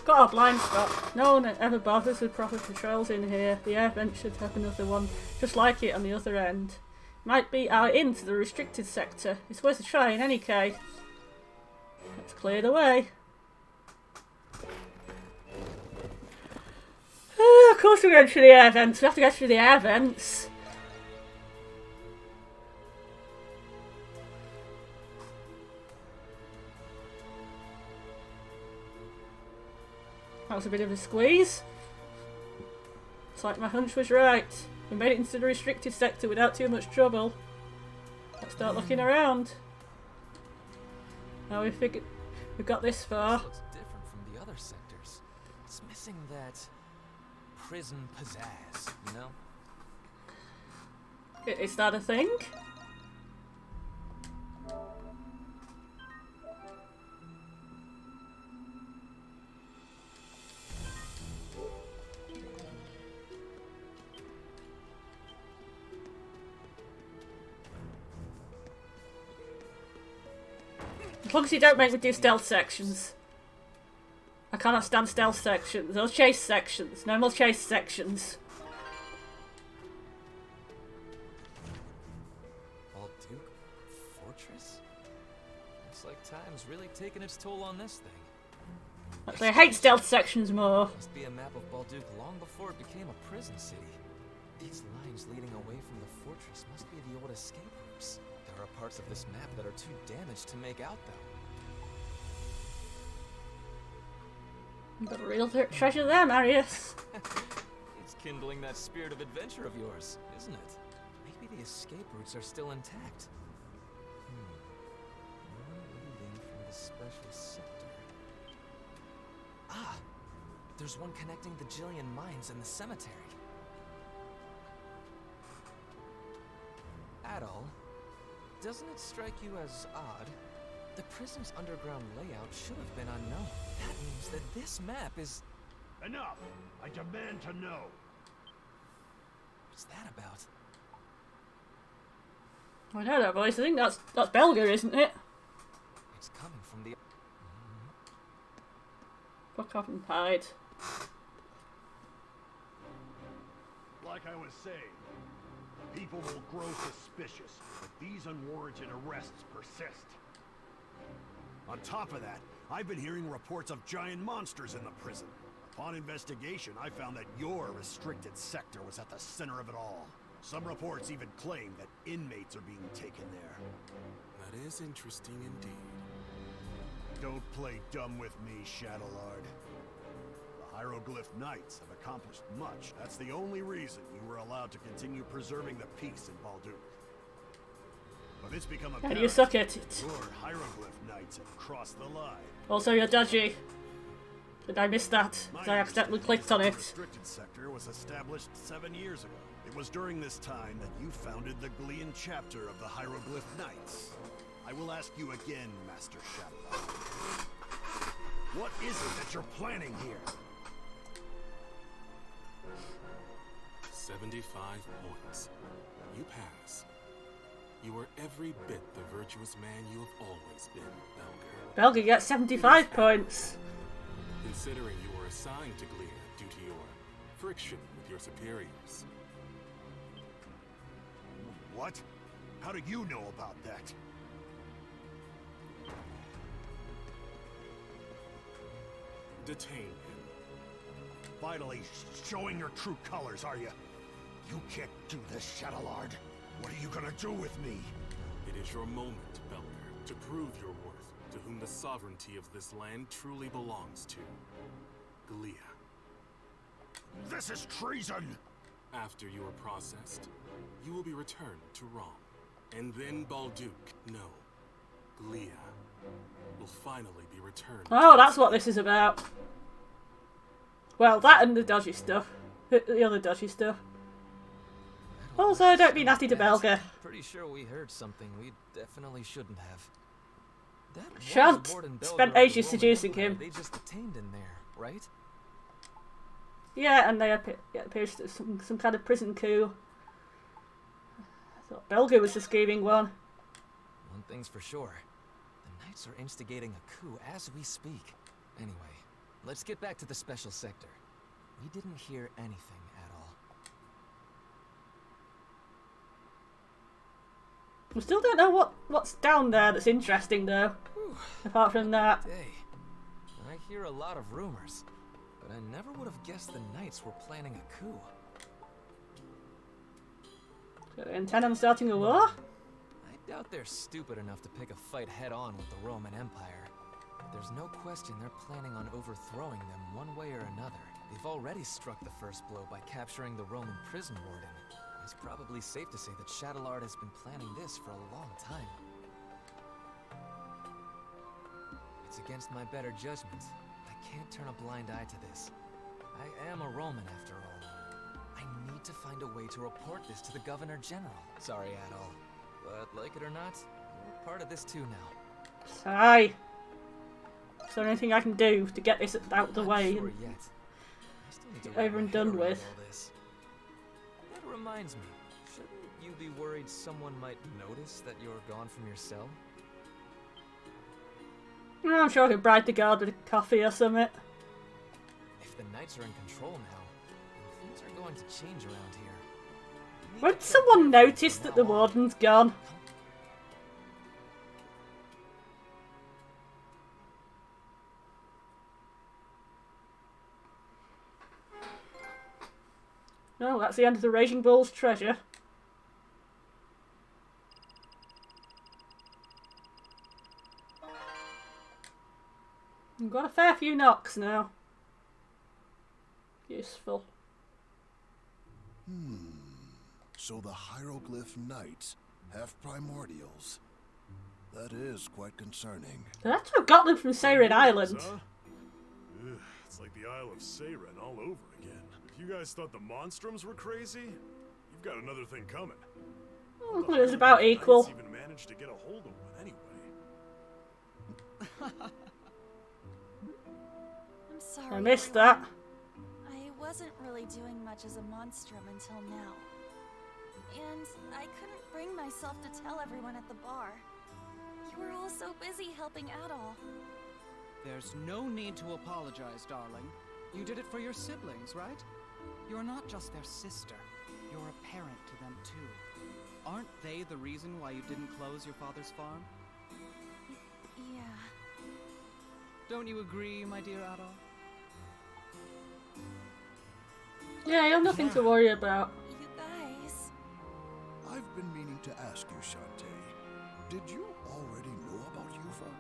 Got our blind spot. No one ever bothers with proper patrols in here. The air vent should have another one just like it on the other end. Might be our in to the restricted sector. It's worth a try in any case. Let's clear the way. Of course we're going through the air vents. We have to go through the air vents. That was a bit of a squeeze. It's like my hunch was right. We made it into the restricted sector without too much trouble. Let's start looking around. Now we've got this far. This looks different from the other sectors. It's missing that prison pizzazz, you know? Is that a thing? As long as you don't make me do stealth sections. I cannot stand stealth sections. Those chase sections. No more chase sections. Balduke Fortress? Looks like time's really taking its toll on this thing. Actually, I hate stealth sections more. Must be a map of Balduke long before it became a prison city. These lines leading away from the fortress must be the old escape routes. There are parts of this map that are too damaged to make out, though. The real treasure there, Marius. It's kindling that spirit of adventure of yours, isn't it? Maybe the escape routes are still intact. One leading from the special sector. Ah! There's one connecting the Jillian mines and the cemetery. Adol, doesn't it strike you as odd? The prison's underground layout should have been unknown. That means that this map is... Enough! I demand to know! What's that about? I don't know, boys. I think that's Belger, isn't it? It's coming from the... Fuck off and hide. Like I was saying, people will grow suspicious if these unwarranted arrests persist. On top of that, I've been hearing reports of giant monsters in the prison. Upon investigation, I found that your restricted sector was at the center of it all. Some reports even claim that inmates are being taken there. That is interesting indeed. Don't play dumb with me, Shadowlord. The Hieroglyph Knights have accomplished much. That's the only reason you were allowed to continue preserving the peace in Balduke. But it's become How apparent do you suck at it? your Hieroglyph Knights have crossed the line. Also, you're dodgy. Did I miss that? Because I accidentally clicked on The it. restricted sector was established 7 years ago. It was during this time that you founded the Glean chapter of the Hieroglyph Knights. I will ask you again, Master Shadowlord. What is it that you're planning here? 75 points. You pass. You are every bit the virtuous man you have always been, Belger. Belger gets 75 points. Considering you were assigned to Glean due to your friction with your superiors. What? How do you know about that? Detain him. Finally showing your true colors, are you? You can't do this, Shadowlord. What are you gonna do with me? It is your moment, Belger, to prove your worth to whom the sovereignty of this land truly belongs to. Glia. This is treason! After you are processed, you will be returned to Rome. And then Balduke, no, Glia, will finally be returned. Oh, that's what this is about. Well, that and the dodgy stuff. The other dodgy stuff. Also, don't be nasty to Belger. Pretty sure we heard something we definitely shouldn't have. That was Shan't Warden spent Belger of ages the Roman seducing Empire him. They just detained in there, right? Yeah, and they appears to some kind of prison coup. I thought Belger was the scheming one. One thing's for sure. The Knights are instigating a coup as we speak. Anyway, let's get back to the special sector. We didn't hear anything at all. We still don't know what's down there that's interesting, though. Whew. Apart from that. Day. I hear a lot of rumors, but I never would have guessed the Knights were planning a coup. Do they intend on starting a war? I doubt they're stupid enough to pick a fight head-on with the Roman Empire. But there's no question they're planning on overthrowing them one way or another. They've already struck the first blow by capturing the Roman prison warden. It's probably safe to say that Shadowlord has been planning this for a long time. It's against my better judgment. I can't turn a blind eye to this. I am a Roman after all. I need to find a way to report this to the Governor General. Sorry, Adol, but like it or not, you're part of this too now. Sigh. Is there anything I can do to get this out of the way Sure and yet. I still need to get wrap over my and head done around with? all this. That reminds me, shouldn't you be worried someone might notice that you're gone from your cell? Oh, I'm sure I could bribe the guard with a coffee or something. If the Knights are in control now, things are going to change around here. Won't someone notice that the warden's gone? No, that's the end of the Raging Bull's treasure. I've got a fair few knocks now. Useful. So the hieroglyph knights have primordials. That is quite concerning. That's what got them from Seyren Island. Huh? Ugh, it's like the Isle of Seyren all over again. If you guys thought the Monstroms were crazy, you've got another thing coming. It was about equal. Knights even managed to get a hold of one anyway. I'm sorry. I missed that. I wasn't really doing much as a monstrum until now. And I couldn't bring myself to tell everyone at the bar. You were all so busy helping Adol. There's no need to apologize, darling. You did it for your siblings, right? You're not just their sister. You're a parent to them, too. Aren't they the reason why you didn't close your father's farm? Yeah. Don't you agree, my dear Adol? Yeah, you have nothing to worry about. You guys. I've been meaning to ask you, Shantae. Did you already know about Yufa?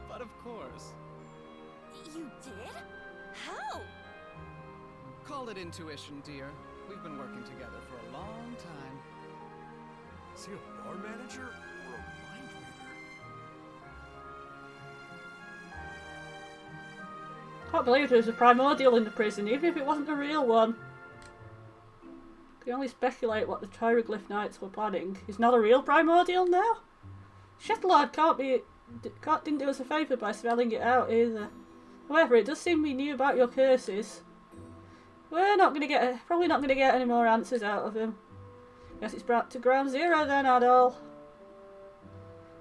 But of course. You did? How? Call it intuition, dear. We've been working together for a long time. Is he a bar manager or a mind reader? Can't believe there was a primordial in the prison, even if it wasn't a real one. Can only speculate what the hieroglyph knights were planning. He's not a real primordial now? Shettlord didn't do us a favour by spelling it out either. However, it does seem we knew about your curses. We're probably not gonna get any more answers out of him. Guess it's back to ground zero then, Adol.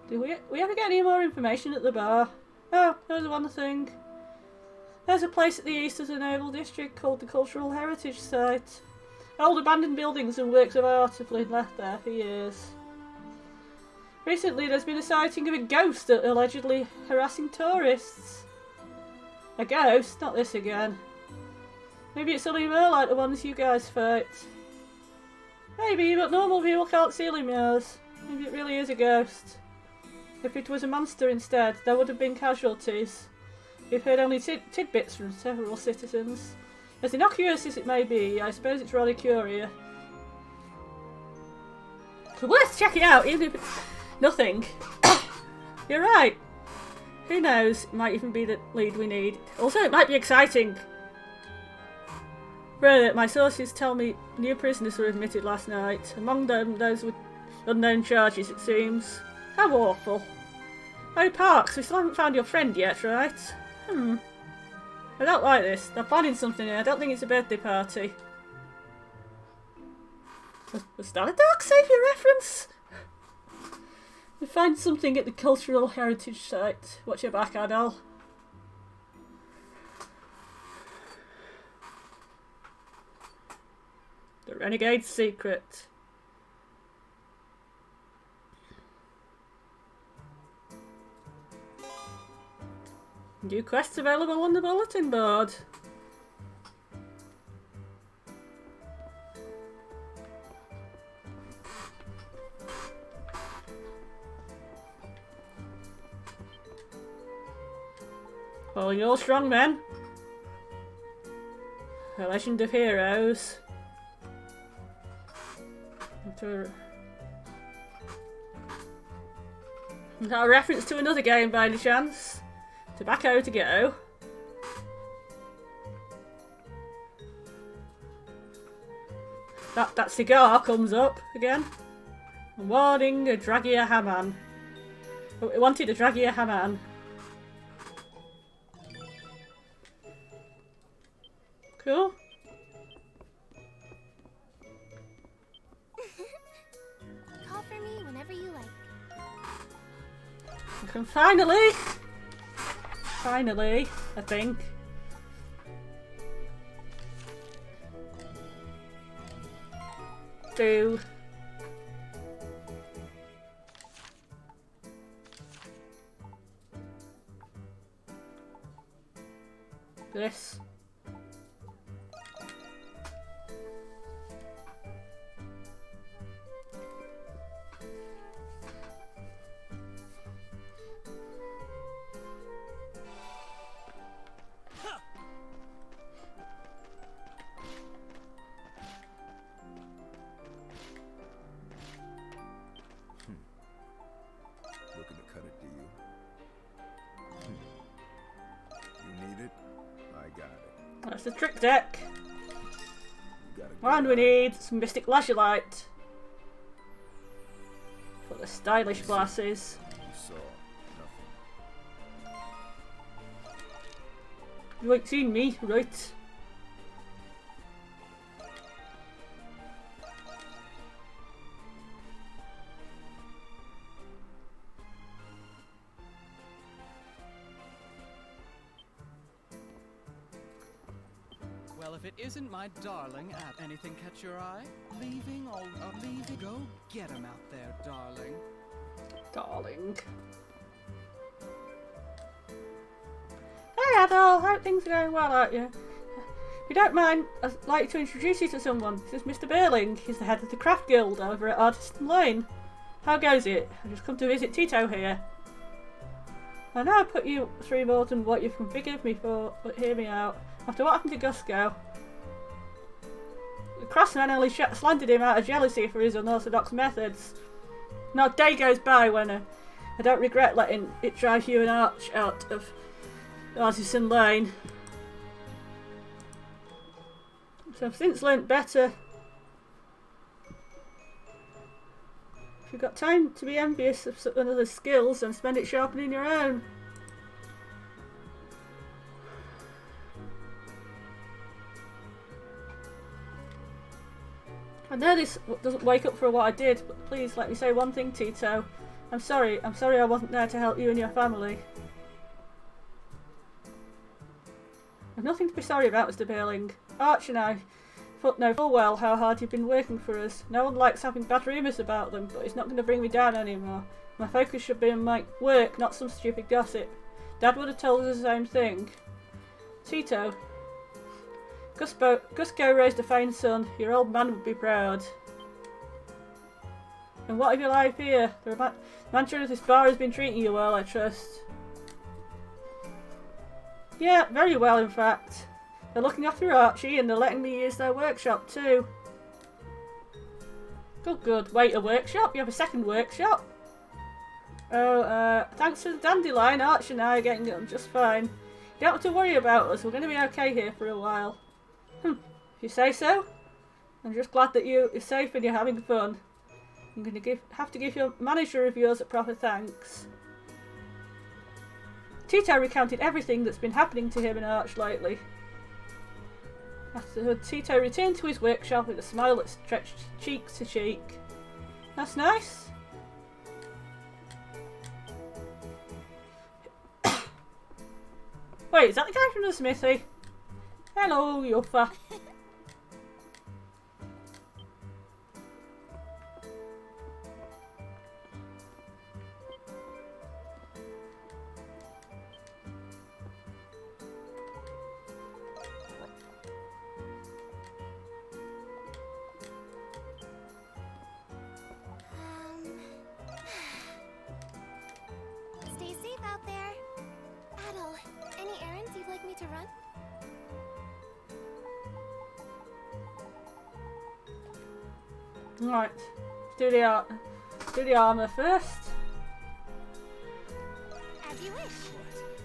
Do we ever get any more information at the bar? Oh, there's one thing. There's a place at the east of the Naval District called the Cultural Heritage Site. Old abandoned buildings and works of art have been left there for years. Recently there's been a sighting of a ghost allegedly harassing tourists. A ghost? Not this again. Maybe it's something more like the ones you guys fight. Maybe, but normal people can't see Lemurs. Maybe it really is a ghost. If it was a monster instead, there would have been casualties. We've heard only tidbits from several citizens. As innocuous as it may be, I suppose it's rather curious. But let's check it out, even if it's nothing. You're right. Who knows? It might even be the lead we need. Also, it might be exciting. Further, my sources tell me new prisoners were admitted last night. Among them, those with unknown charges, it seems. How awful. Oh, Parks, we still haven't found your friend yet, right? I don't like this. They're planning something here. I don't think it's a birthday party. Was that a Dark Saviour reference? We find something at the Cultural Heritage Site. Watch your back, Adol. The Renegade's Secret. New quests available on the bulletin board. Calling all strong men. A Legend of Heroes. Is that a reference to another game by any chance? Tobacco to go. That cigar comes up again. Warning, a Dragia Haman. We wanted a Dragia Haman. Cool. Call for me whenever you like. I can finally, I think. Do this. Looking to cut it, do you? You need it? I got it. That's the trick deck. You got it. And we need some Mystic Lazulite for the stylish glasses. You saw nothing. You ain't seen me, right? Well, if it isn't my darling, anything catch your eye? Leaving or leaving? Go get him out there, darling. Darling. Hey Adol, hope things are going well, aren't you? If you don't mind, I'd like to introduce you to someone. This is Mr. Burling. He's the head of the Craft Guild over at Artisan Lane. How goes it? I've just come to visit Tito here. I know I put you through more than what you can forgive me for, but hear me out. After what happened to Gusco, the Crossman only slandered him out of jealousy for his unorthodox methods. Not a day goes by when I don't regret letting it drive you and Arch out of Artisan Lane. So I've since learnt better. If you've got time to be envious of another's skills, then spend it sharpening your own. I know this doesn't wake up for what I did, but please let me say one thing, Tito. I'm sorry I wasn't there to help you and your family. There's nothing to be sorry about, Mr. Burling. Arch and I know full well how hard you've been working for us. No one likes having bad rumours about them, but it's not going to bring me down anymore. My focus should be on my work, not some stupid gossip. Dad would have told us the same thing. Tito, Gusco raised a fine son. Your old man would be proud. And what of your life here? The manager of this bar has been treating you well, I trust. Yeah, very well in fact. They're looking after Archie and they're letting me use their workshop too. Good. Wait, a workshop? You have a second workshop? Oh, thanks to the dandelion, Archie and I are getting on just fine. You don't have to worry about us. We're going to be okay here for a while. If you say so. I'm just glad that you're safe and you're having fun. I'm going to have to give your manager of yours a proper thanks. Tito recounted everything that's been happening to him and Arch lately. Afterward, Tito returned to his workshop with a smile that stretched cheek to cheek. That's nice. Wait, is that the guy from the smithy? Hello, Yuffa. Stay safe out there. Adol, any errands you'd like me to run? Right, do the armor first. As you wish.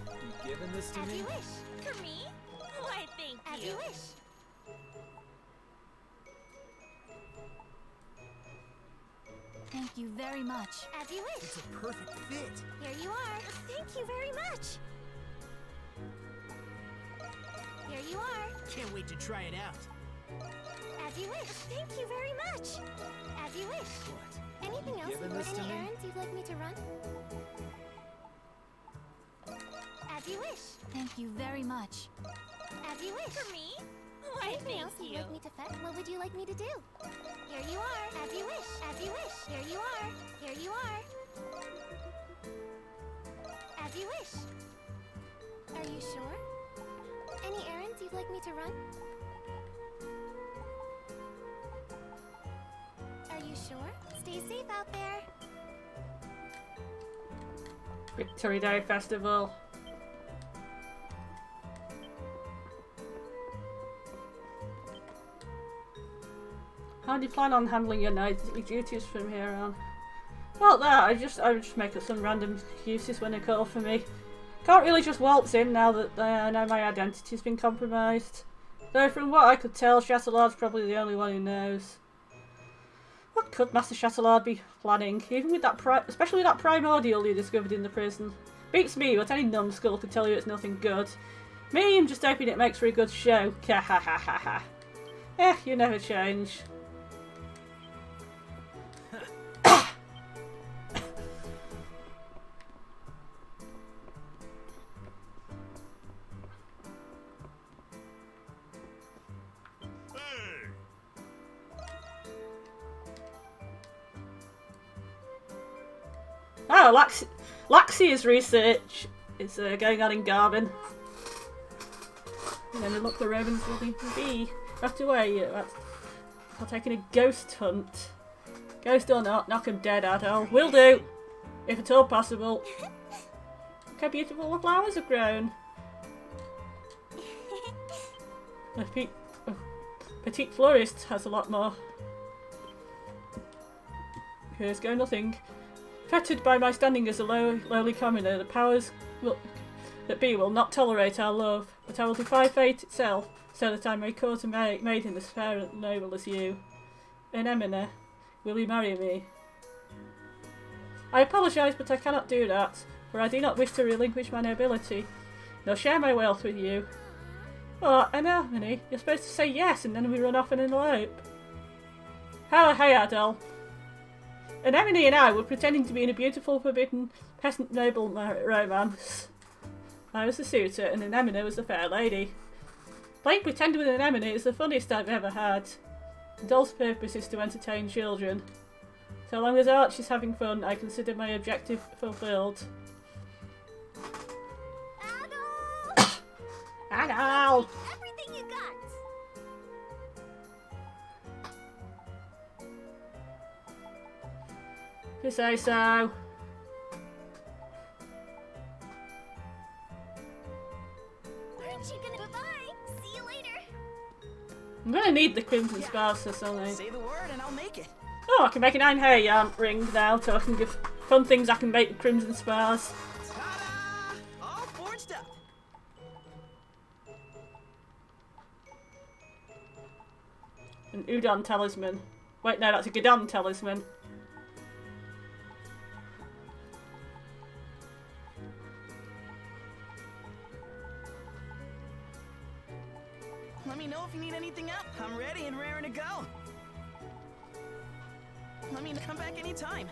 You giving this to As me? you wish. For me? Why, thank As you. you wish. you very much. As you wish. It's a perfect fit. Here you are. Thank you very much. Here you are. Can't wait to try it out. As you wish. Thank you very much. As you wish. What? Anything else? giving this to Any me? errands you'd like me to run? As you wish. Thank you very much. As you wish. For me? Why, anything else you'd like me to fetch? What would you like me to do? Here you are. As you wish. As you wish. Here you are. Here you are. As you wish. Are you sure? Any errands you'd like me to run? Are you sure? Stay safe out there. Victory Day Festival. How do you plan on handling your nightly duties from here on? Well, that I would just make up some random excuses when they call for me. Can't really just waltz in now that I know my identity's been compromised. Though from what I could tell, Chatelard's probably the only one who knows. What could Master Chatelard be planning, even with that especially with that primordial you discovered in the prison? Beats me, but any numbskull could tell you it's nothing good. Me, I'm just hoping it makes for a good show. Ha ha ha ha ha. Eh, you never change. Oh, Laxia's research is going on in Garvin. And then they look the Ravens will be right away. We're taking a ghost hunt. Ghost or not, knock him dead, Adele. Will do, if at all possible. Look how beautiful the flowers have grown. The petite florist has a lot more. Here's go nothing. Fettered by my standing as a lowly commoner, the powers that be will not tolerate our love, but I will defy fate itself, so that I may court a maiden as fair and noble as you. Anemone, will you marry me? I apologise, but I cannot do that, for I do not wish to relinquish my nobility, nor share my wealth with you. What, Anemone? You're supposed to say yes, and then we run off and elope. Hey, Adele. Anemone and I were pretending to be in a beautiful, forbidden, peasant noble romance. I was the suitor, and Anemone was the fair lady. Playing pretend with Anemone is the funniest I've ever had. The doll's purpose is to entertain children. So long as Archie's having fun, I consider my objective fulfilled. Adele! Everything you got. If you say so. Aren't you gonna bye? See you later. I'm gonna need the Crimson Spars for something. Say the word and I'll make it. Oh, I can make an iron hair yarn ring now, so I can give fun things I can make with Crimson Spars. Ta-da! All forged up. An Udon talisman. Wait, no, that's a Gadon talisman. Let me know if you need anything up. I'm ready and raring to go. Let me come back anytime.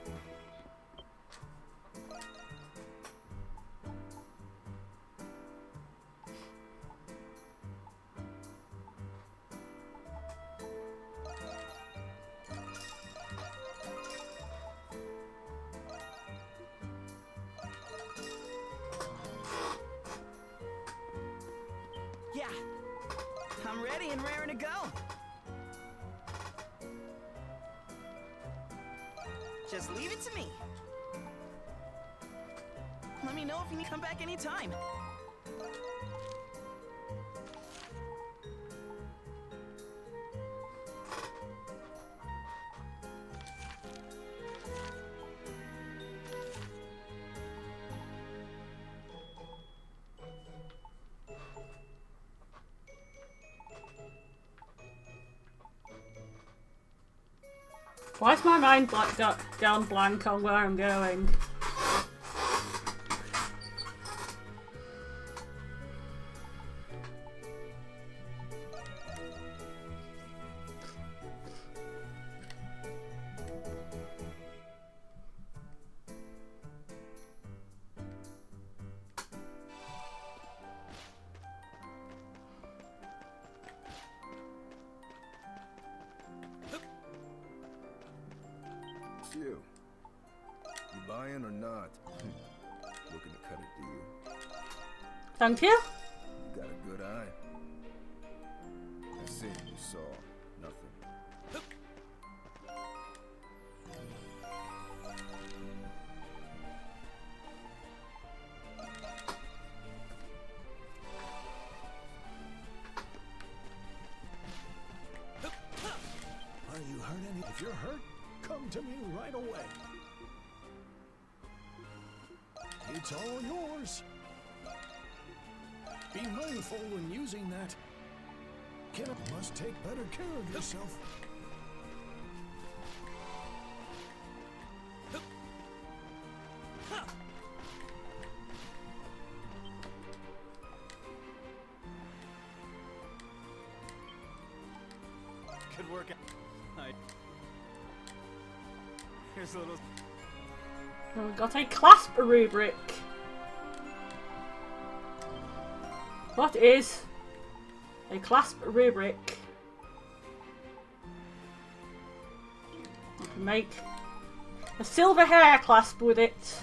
Yeah. I'm ready and raring to go. Just leave it to me. Let me know if you need to come back anytime. Why is my mind gone blank on where I'm going? It's you. You buying or not? Looking to cut it, do you? Thank you. You got a good eye. I see, you saw nothing. Are you hurt any? If you're hurt, come to me right away. It's all yours. Be mindful when using that. Kenneth must take better care of yourself. Good work. Here's a little. We've got a clasp rubric. What is a clasp rubric? I can make a silver hair clasp with it.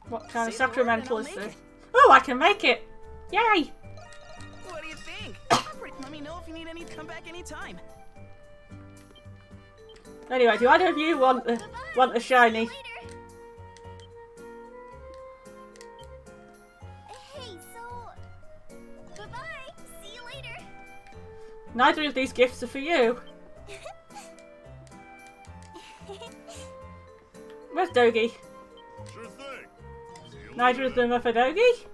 What kind of sacramental is this? Oh, I can make it! Yay! What do you think? Let me know if you need any. Come back anytime. Anyway, do either of you want a shiny? Hey, so... Bye-bye! See you later! Neither of these gifts are for you. Where's Dogi? Sure thing. See you Neither of them are for Dogi?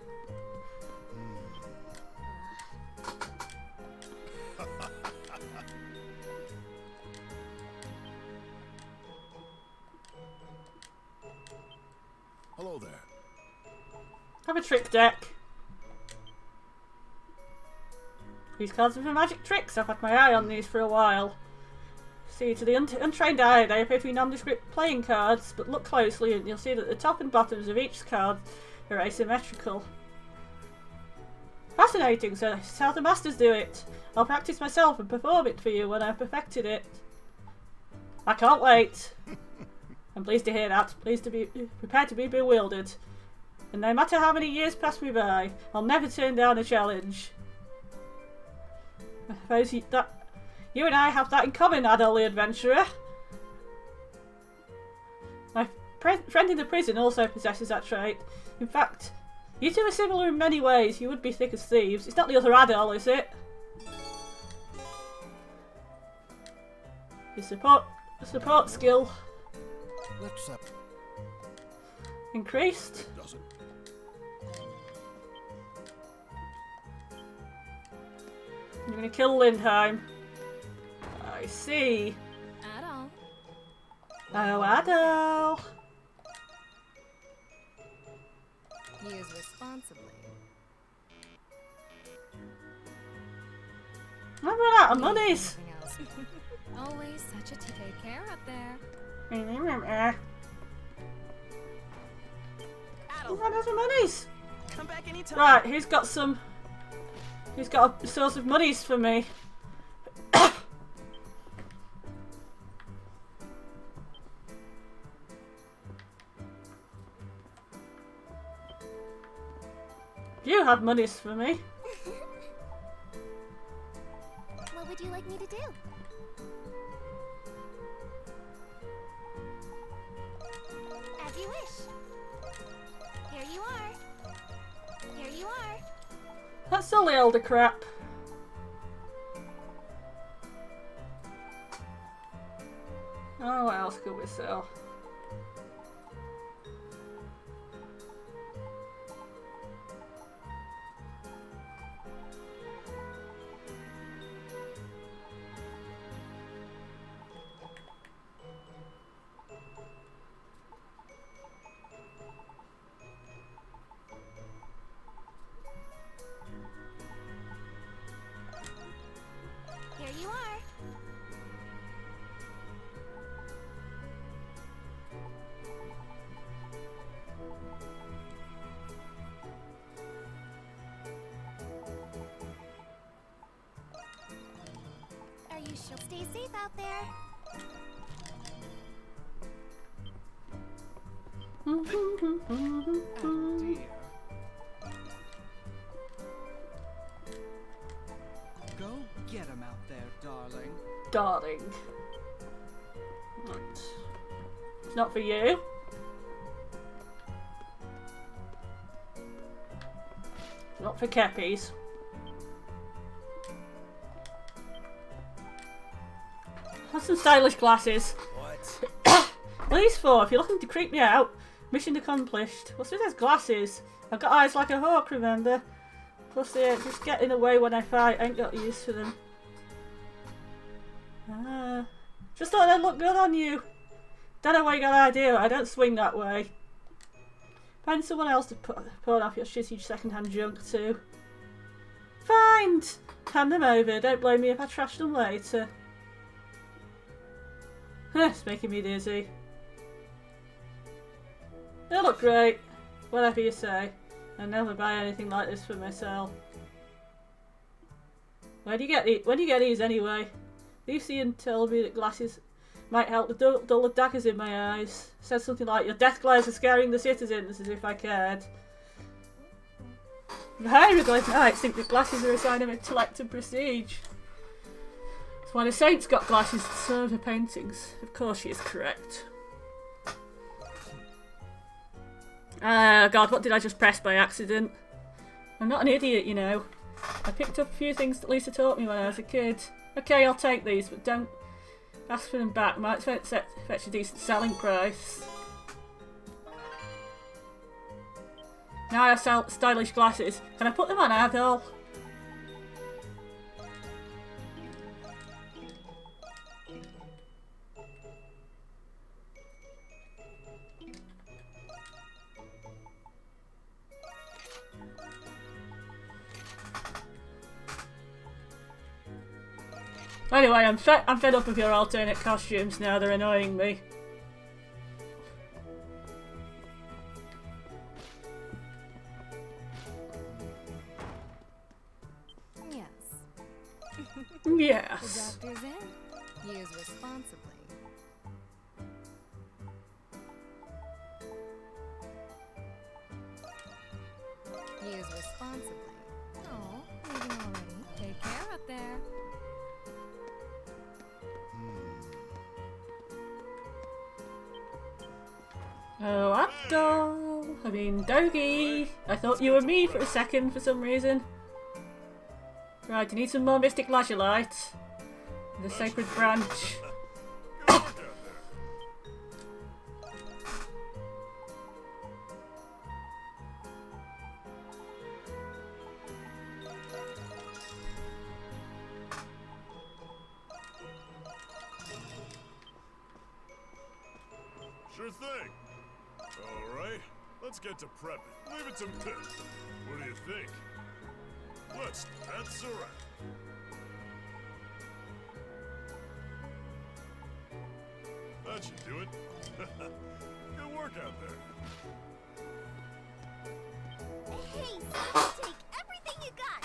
Hello there. Have a trick deck. These cards are for magic tricks. I've had my eye on these for a while. See, to the untrained eye, they appear to be nondescript playing cards, but look closely and you'll see that the top and bottoms of each card are asymmetrical. Fascinating, so this is how the masters do it. I'll practice myself and perform it for you when I've perfected it. I can't wait. I'm pleased to hear that. Pleased to be prepared to be bewildered. And no matter how many years pass me by, I'll never turn down a challenge. I suppose you and I have that in common, Adol the Adventurer. My friend in the prison also possesses that trait. In fact, you two are similar in many ways. You would be thick as thieves. It's not the other Adol, is it? Your support skill Let's increased. doesn't. You're gonna kill Lindheim. I see. Adol. Oh, Adol. Use responsibly. I'm running out of monies. Anything else? Always such a take care up there. I'm running out of monies. Come back anytime. Right, who's got a source of monies for me? You have monies for me. What would you like me to do? As you wish. Here you are. Here you are. That's silly elder crap. Oh, what else could we sell? Here you are. Are you sure? Stay safe out there. Oh dear. Go get him out there, darling. Darling. Right. It's not for you. Not for Keppies. Have some stylish glasses. What? Well, these four, if you're looking to creep me out, mission accomplished. What's with those glasses? I've got eyes like a hawk, remember? Plus they just get in the way when I fight. I ain't got use for them. Just thought they'd look good on you. Don't know where you got an idea. I don't swing that way. Find someone else to pawn off your shitty second-hand junk to. Find! Hand them over. Don't blame me if I trash them later. It's making me dizzy. They look great. Whatever you say. I'll never buy anything like this for myself. When do you get these anyway? Lucy and told me that glasses might help the dull the daggers in my eyes. Said something like, your death glares are scaring the citizens, as if I cared. The hieroglyph knights think that glasses are a sign of intellect and prestige. That's why the saints got glasses to serve her paintings. Of course she is correct. God, what did I just press by accident? I'm not an idiot, you know. I picked up a few things that Lisa taught me when I was a kid. Okay, I'll take these, but don't ask for them back. Might fetch a decent selling price. Now I have stylish glasses. Can I put them on, Adol? Anyway, I'm fed up of your alternate costumes now, they're annoying me. Yes. Yes. The doctor's in. Use responsibly. Use responsibly. Oh, leaving already. Take care up there. Oh, Adol. I mean, Dogie. I thought you were me for a second for some reason. Right, you need some more mystic lazulite. The sacred branch. Sure thing. Alright, let's get to prepping. Leave it to me. What do you think? Let's dance around. That should do it. Good work out there. Hey, so take everything you got.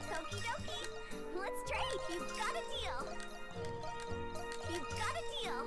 Okie dokie. Let's trade. You've got a deal. You've got a deal.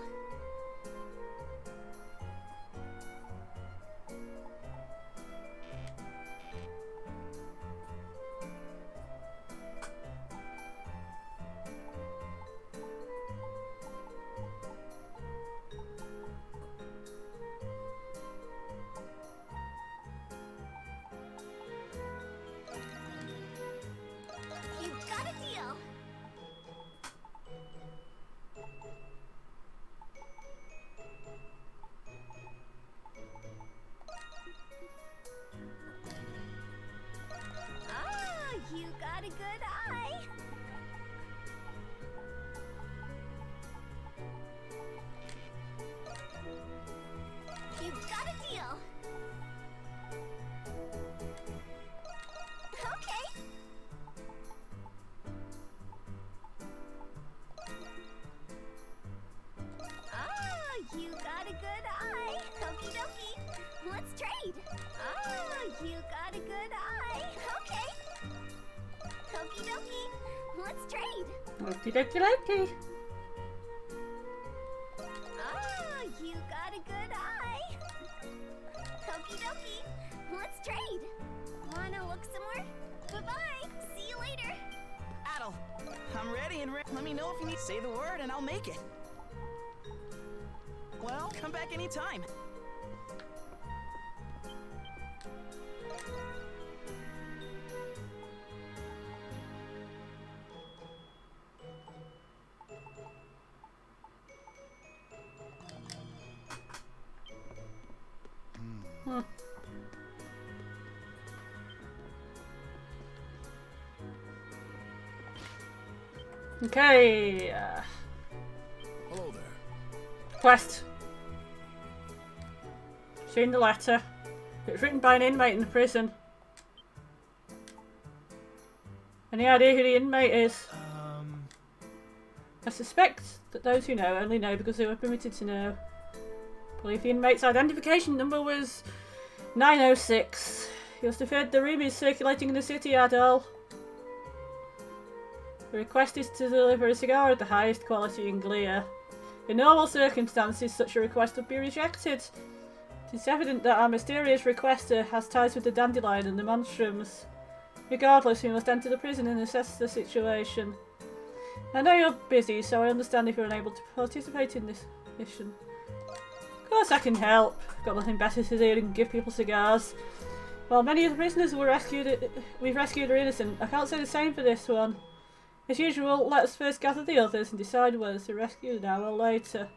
let's trade. Oh, you got a good eye. Okay. Okie dokie, let's trade. Okie dokie dokie. Oh, you got a good eye. Okie dokie, let's trade. Wanna look some more? Bye-bye. See you later. Adel, I'm ready and let me know if you need. Say the word and I'll make it. Well, come back anytime. Okay. Hello there. Quest. Seen the letter. It was written by an inmate in the prison. Any idea who the inmate is? I suspect that those who know only know because they were permitted to know. I believe the inmate's identification number was 906. He must have heard the rumours circulating in the city, Adol. The request is to deliver a cigar of the highest quality in Glia. In normal circumstances, such a request would be rejected. It is evident that our mysterious requester has ties with the Dandelion and the Monstroms. Regardless, we must enter the prison and assess the situation. I know you're busy, so I understand if you're unable to participate in this mission. Of course I can help. I've got nothing better to do than give people cigars. While many of the prisoners we've rescued are innocent, I can't say the same for this one. As usual, let us first gather the others and decide whether to rescue now or later.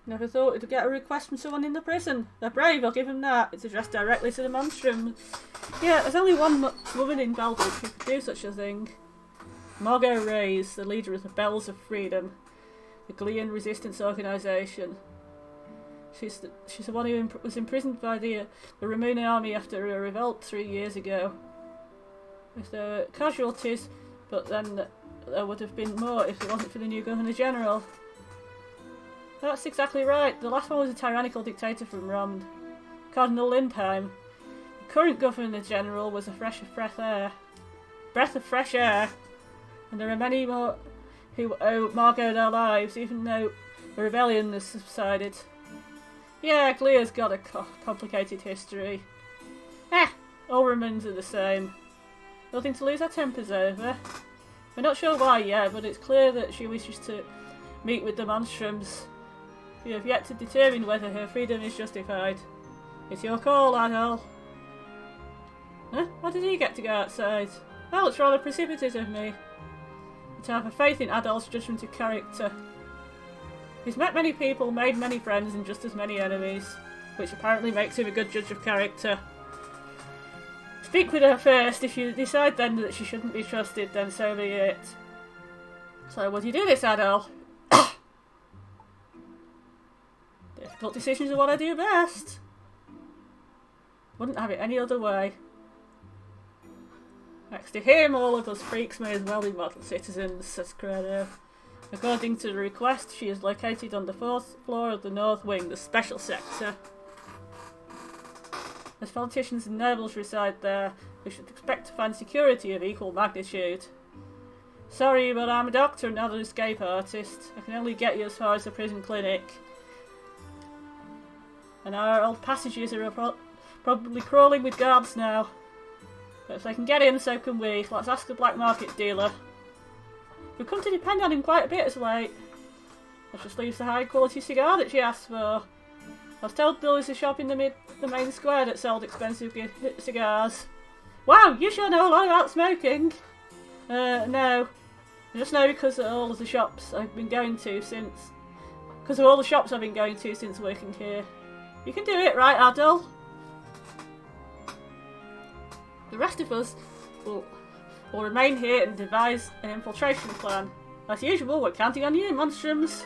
Never thought we'd get a request from someone in the prison. They're brave, I'll give them that. It's addressed directly to the Monstrum. Yeah, there's only one woman in Belgium who could do such a thing. Margot Reyes, the leader of the Bells of Freedom, the Glean Resistance Organisation. She's the one who was imprisoned by the Romulan army after a revolt 3 years ago. There were casualties, but then there would have been more if it wasn't for the new Governor General. That's exactly right. The last one was a tyrannical dictator from Rond, Cardinal Lindheim. The current Governor General was a breath of fresh air, and there are many more who owe Margot their lives, even though the rebellion has subsided. Yeah, Glia's got a complicated history. All Romans are the same. Nothing to lose our tempers over. We're not sure why yet, but it's clear that she wishes to meet with the Monstroms. We have yet to determine whether her freedom is justified. It's your call, Adol. Huh? Why did he get to go outside? Well, it's rather precipitate of me. But I have a faith in Adol's judgment of character. He's met many people, made many friends, and just as many enemies, which apparently makes him a good judge of character. Speak with her first. If you decide then that she shouldn't be trusted, then so be it. So, would you do this, Adol? Difficult decisions are what I do best. Wouldn't have it any other way. Next to him, all of us freaks may as well be model citizens, says Credo. According to the request, she is located on the 4th floor of the North Wing, the special sector. As politicians and nobles reside there, we should expect to find security of equal magnitude. Sorry, but I'm a doctor and not an escape artist. I can only get you as far as the prison clinic. And our old passages are probably crawling with guards now. But if they can get in, so can we. Let's ask the black market dealer. We've come to depend on him quite a bit as late. That just leaves the high quality cigar that she asked for. I was told there was a shop in the main square that sold expensive cigars. Wow, you sure know a lot about smoking. No. I just know because of all of the shops I've been going to since... Because of all the shops I've been going to since working here. You can do it, right, Adol? The rest of us will remain here and devise an infiltration plan. As usual, we're counting on you, Monstroms.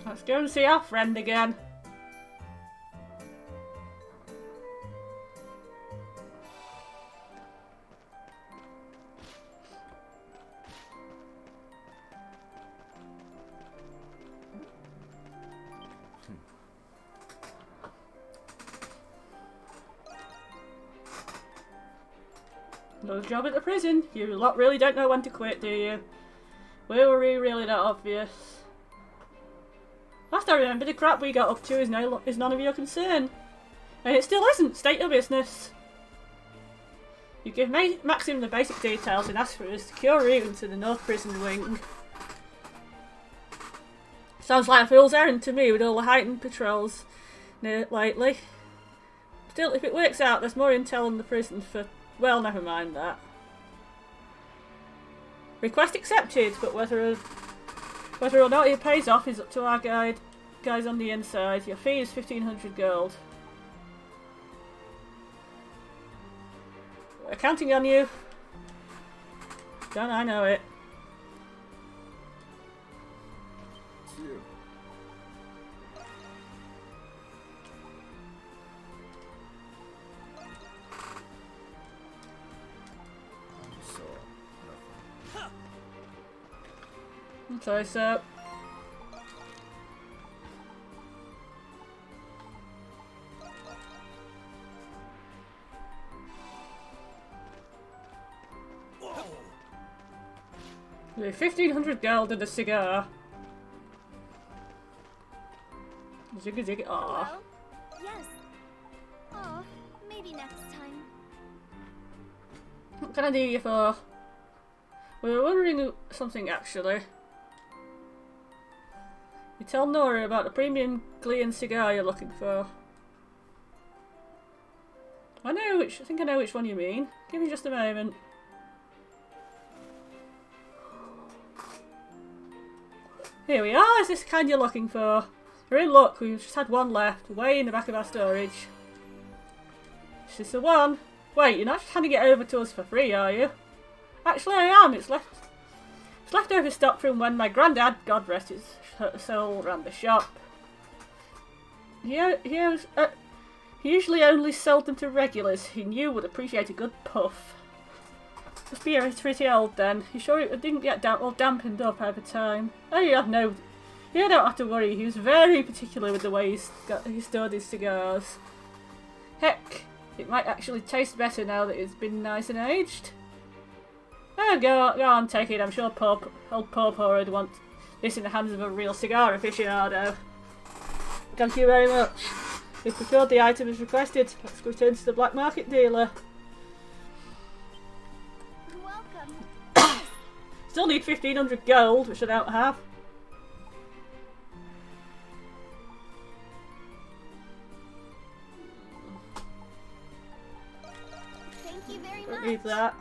Let's go and see our friend again. Another job at the prison. You lot really don't know when to quit, do you? Were we really that obvious? Last I remember, the crap we got up to is none of your concern. And it still isn't. State your business. You give Maxim the basic details and ask for a secure route into the North Prison Wing. Sounds like a fool's errand to me with all the heightened patrols lately. Still, if it works out, there's more intel in the prison for... Well, never mind that. Request accepted, but whether or not it pays off is up to our guys on the inside. Your fee is 1,500 gold. We're counting on you. Don't I know it. It's you. Okay, so... With 1,500 gold and a cigar. Zigga zigga. Aww. Well, yes. Oh, maybe next time. What can I do you for? We were wondering something actually. You tell Nora about the premium Glean cigar you're looking for. I think I know which one you mean. Give me just a moment. Here we are, is this the kind you're looking for? You're in luck, we've just had one left, way in the back of our storage. This is the one. Wait, you're not just handing it over to us for free, are you? Actually I am, it's leftover stock from when my granddad, God rest his soul, ran the shop. He usually only sold them to regulars he knew would appreciate a good puff. Must be pretty old then. You sure it didn't get all dampened up over time? Oh, you don't have to worry. He was very particular with the way he stored his cigars. Heck, it might actually taste better now that it's been nice and aged. Oh, go on, take it. I'm sure old Pawpaw would want this in the hands of a real cigar aficionado. Thank you very much. We've procured the item as requested. Let's return to the black market dealer. Welcome. Still need 1,500 gold, which I don't have. Thank you very Don't much. need that.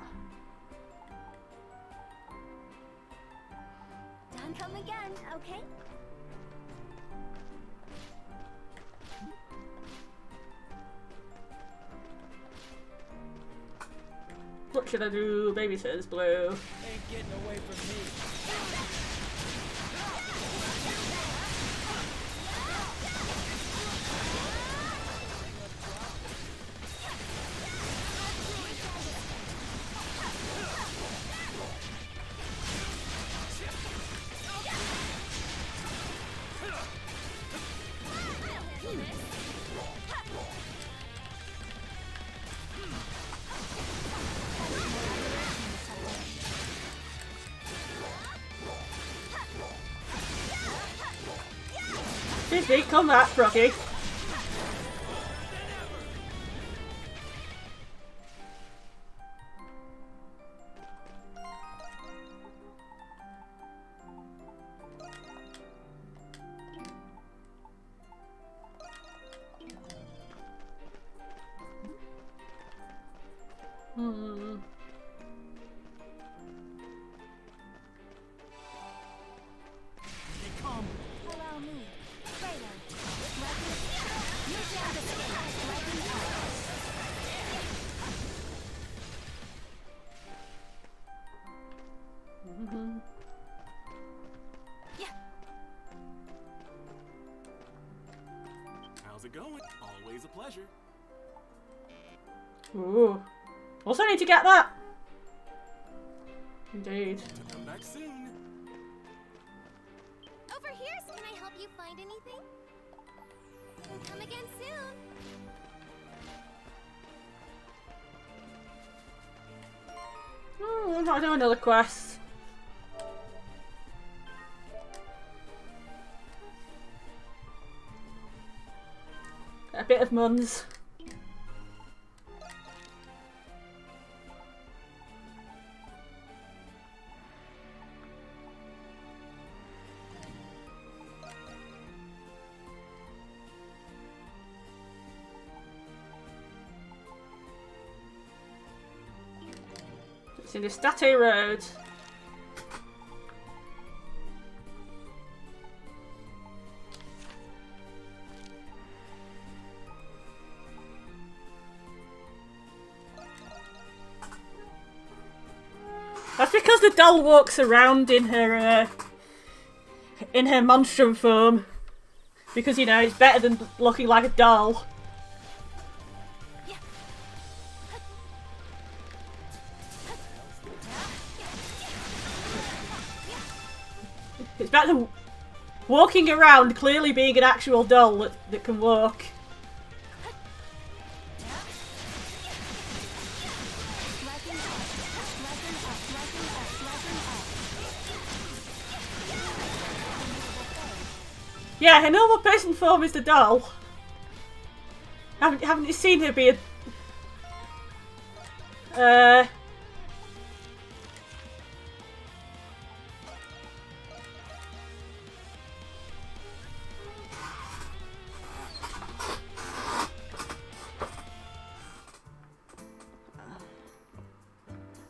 Don't come again, okay? What should I do? Babysitter's blue. Ain't getting away from me. Disney, come back, Rocky. Allow me. Freya. it going? Always a pleasure. Ooh. Also need to get that. Indeed. Come back soon. Over here, can I help you find anything? Come again soon. Oh, I'll do another quest. A bit of Muns. It's in the State Road. That's because the doll walks around in her monstrum form. Because, you know, it's better than looking like a doll. It's better than walking around clearly being an actual doll that can walk. Yeah, her normal person form is the doll. Haven't you seen her be a...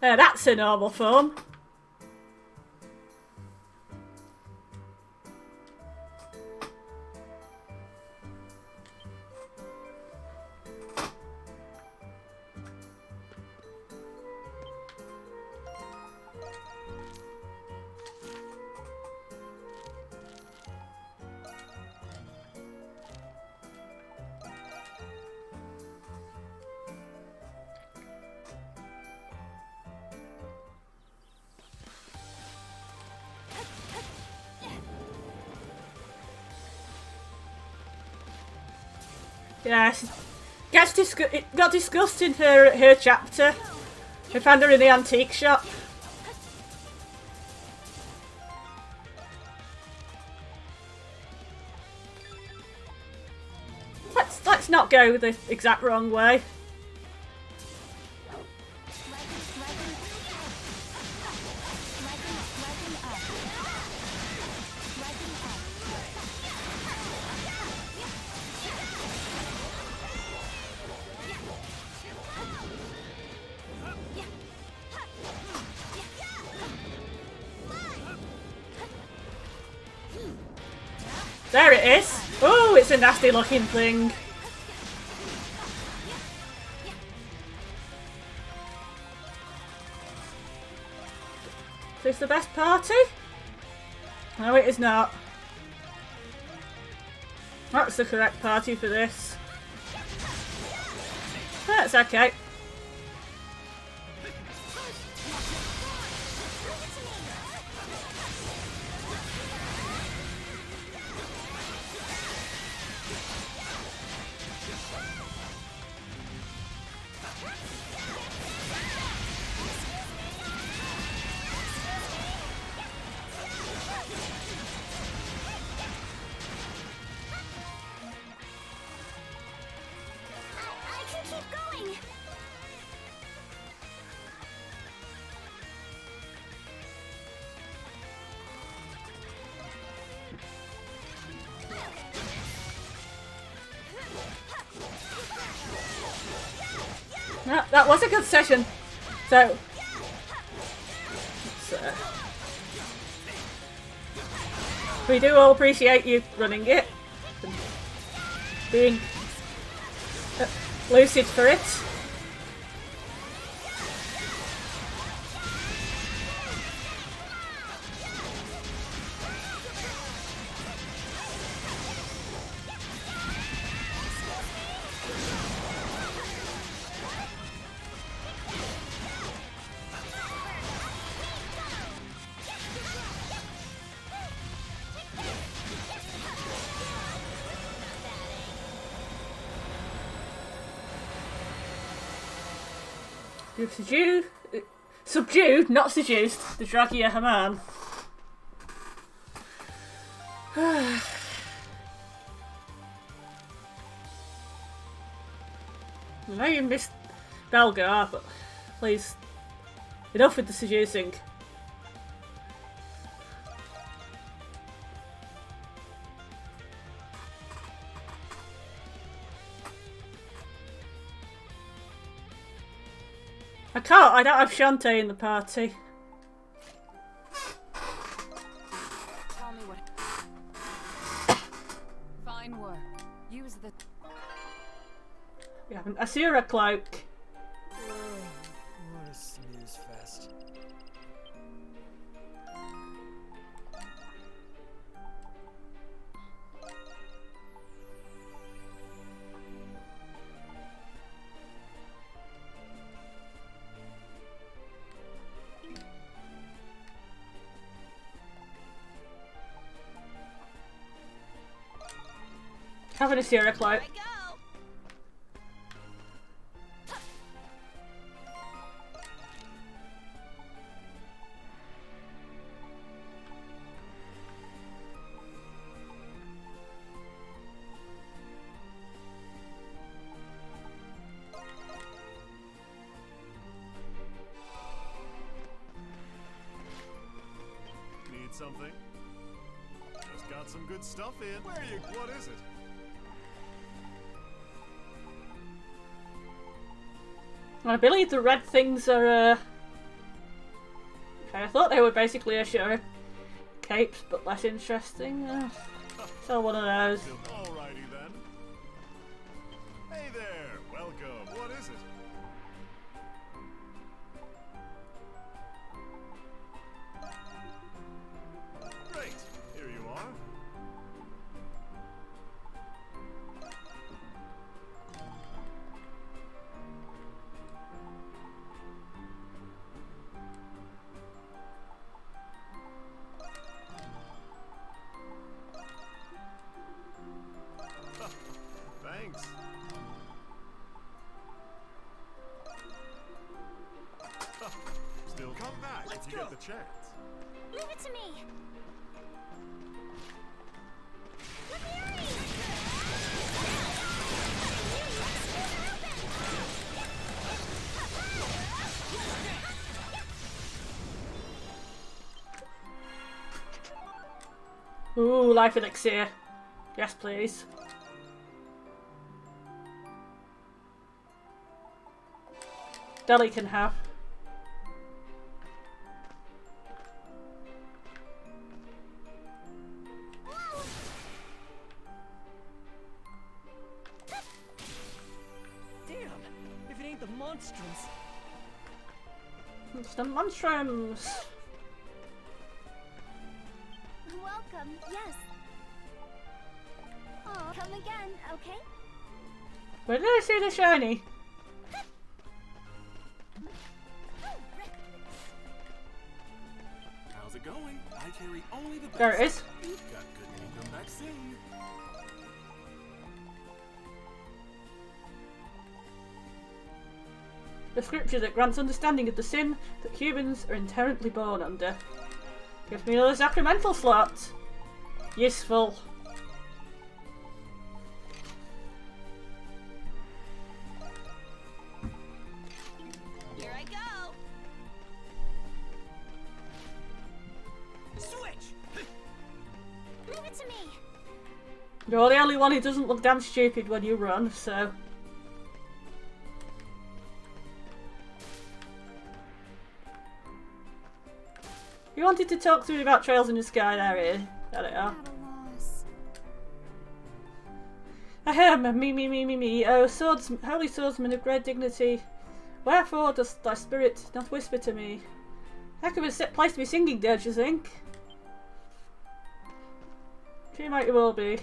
that's a normal form. Yes, it got discussed in her chapter. I found her in the antique shop. Let's not go the exact wrong way. There it is! Oh, it's a nasty looking thing. Is this the best party? No, it is not. That's the correct party for this. That's okay. That was a good session. So, we do all appreciate you running it, and being lucid for it. You've subdued, not seduced, the Dragia Haman. I know you missed Belgar, but please, enough with the seducing. I don't have Shantae in the party. Tell me what. Fine work. Use the. Yeah, I see her a cloak. What a snooze fest. Having a Sierra cloak. Need something? Just got some good stuff in. Where are you? What is it? I believe the red things are, okay, I thought they were basically Ashura capes, but less interesting. So one of those. Alrighty then. Hey there, welcome. What is it? Great, here you are. Thanks. Still come back if you get the chance. Leave it to me. Ooh, life elixir. Yes, please. Deli can have. Damn! If it ain't the monstrums. It's the monstrums. Welcome, yes. Oh, come again, okay? Where did I see the shiny? How's it going? I carry only the best. There it is. Got good news. Come back soon. The scripture that grants understanding of the sin that humans are inherently born under. Gives me another sacramental slot. Useful. Here I go. Switch! Leave it to me. You're the only one who doesn't look damn stupid when you run, so... You wanted to talk to me about trails in the sky, there it is. There they are. Ahem, me, oh holy swordsman of great dignity, wherefore does thy spirit not whisper to me? Heck of a set place to be singing, don't you think? She might well be.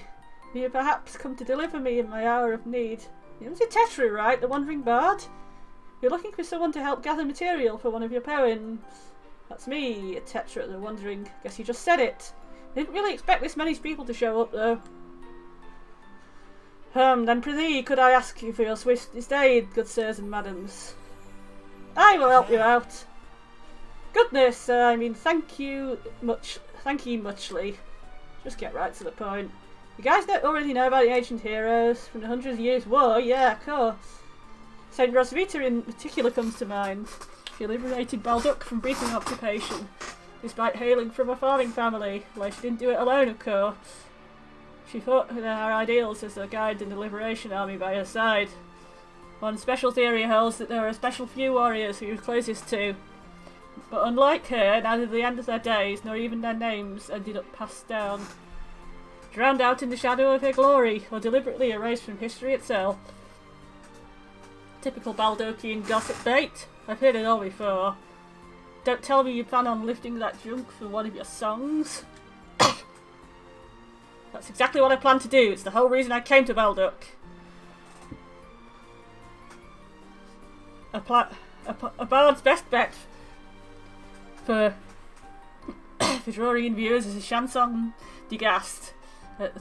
You perhaps come to deliver me in my hour of need. It was Tetra, right? The wandering bard? You're looking for someone to help gather material for one of your poems. That's me, Tetra the Wandering. Guess you just said it. Didn't really expect this many people to show up, though. Then prithee, could I ask you for your swiftest aid, good sirs and madams? I will help you out. Goodness, I mean, thank you muchly. Just get right to the point. You guys already know about the ancient heroes from the Hundred Years' War? Yeah, of course. Saint Rosvita in particular comes to mind. She liberated Balduck from Breton occupation, despite hailing from a farming family, although she didn't do it alone, of course. She fought for her ideals as a guide in the Liberation Army by her side. One special theory holds that there are a special few warriors who are closest to. But unlike her, neither the end of their days nor even their names ended up passed down. Drowned out in the shadow of her glory, or deliberately erased from history itself. Typical Baldokian gossip bait. I've heard it all before. Don't tell me you plan on lifting that junk for one of your songs. That's exactly what I plan to do. It's the whole reason I came to Balduck. A bard's best bet for drawing in viewers is a chanson de Gast. A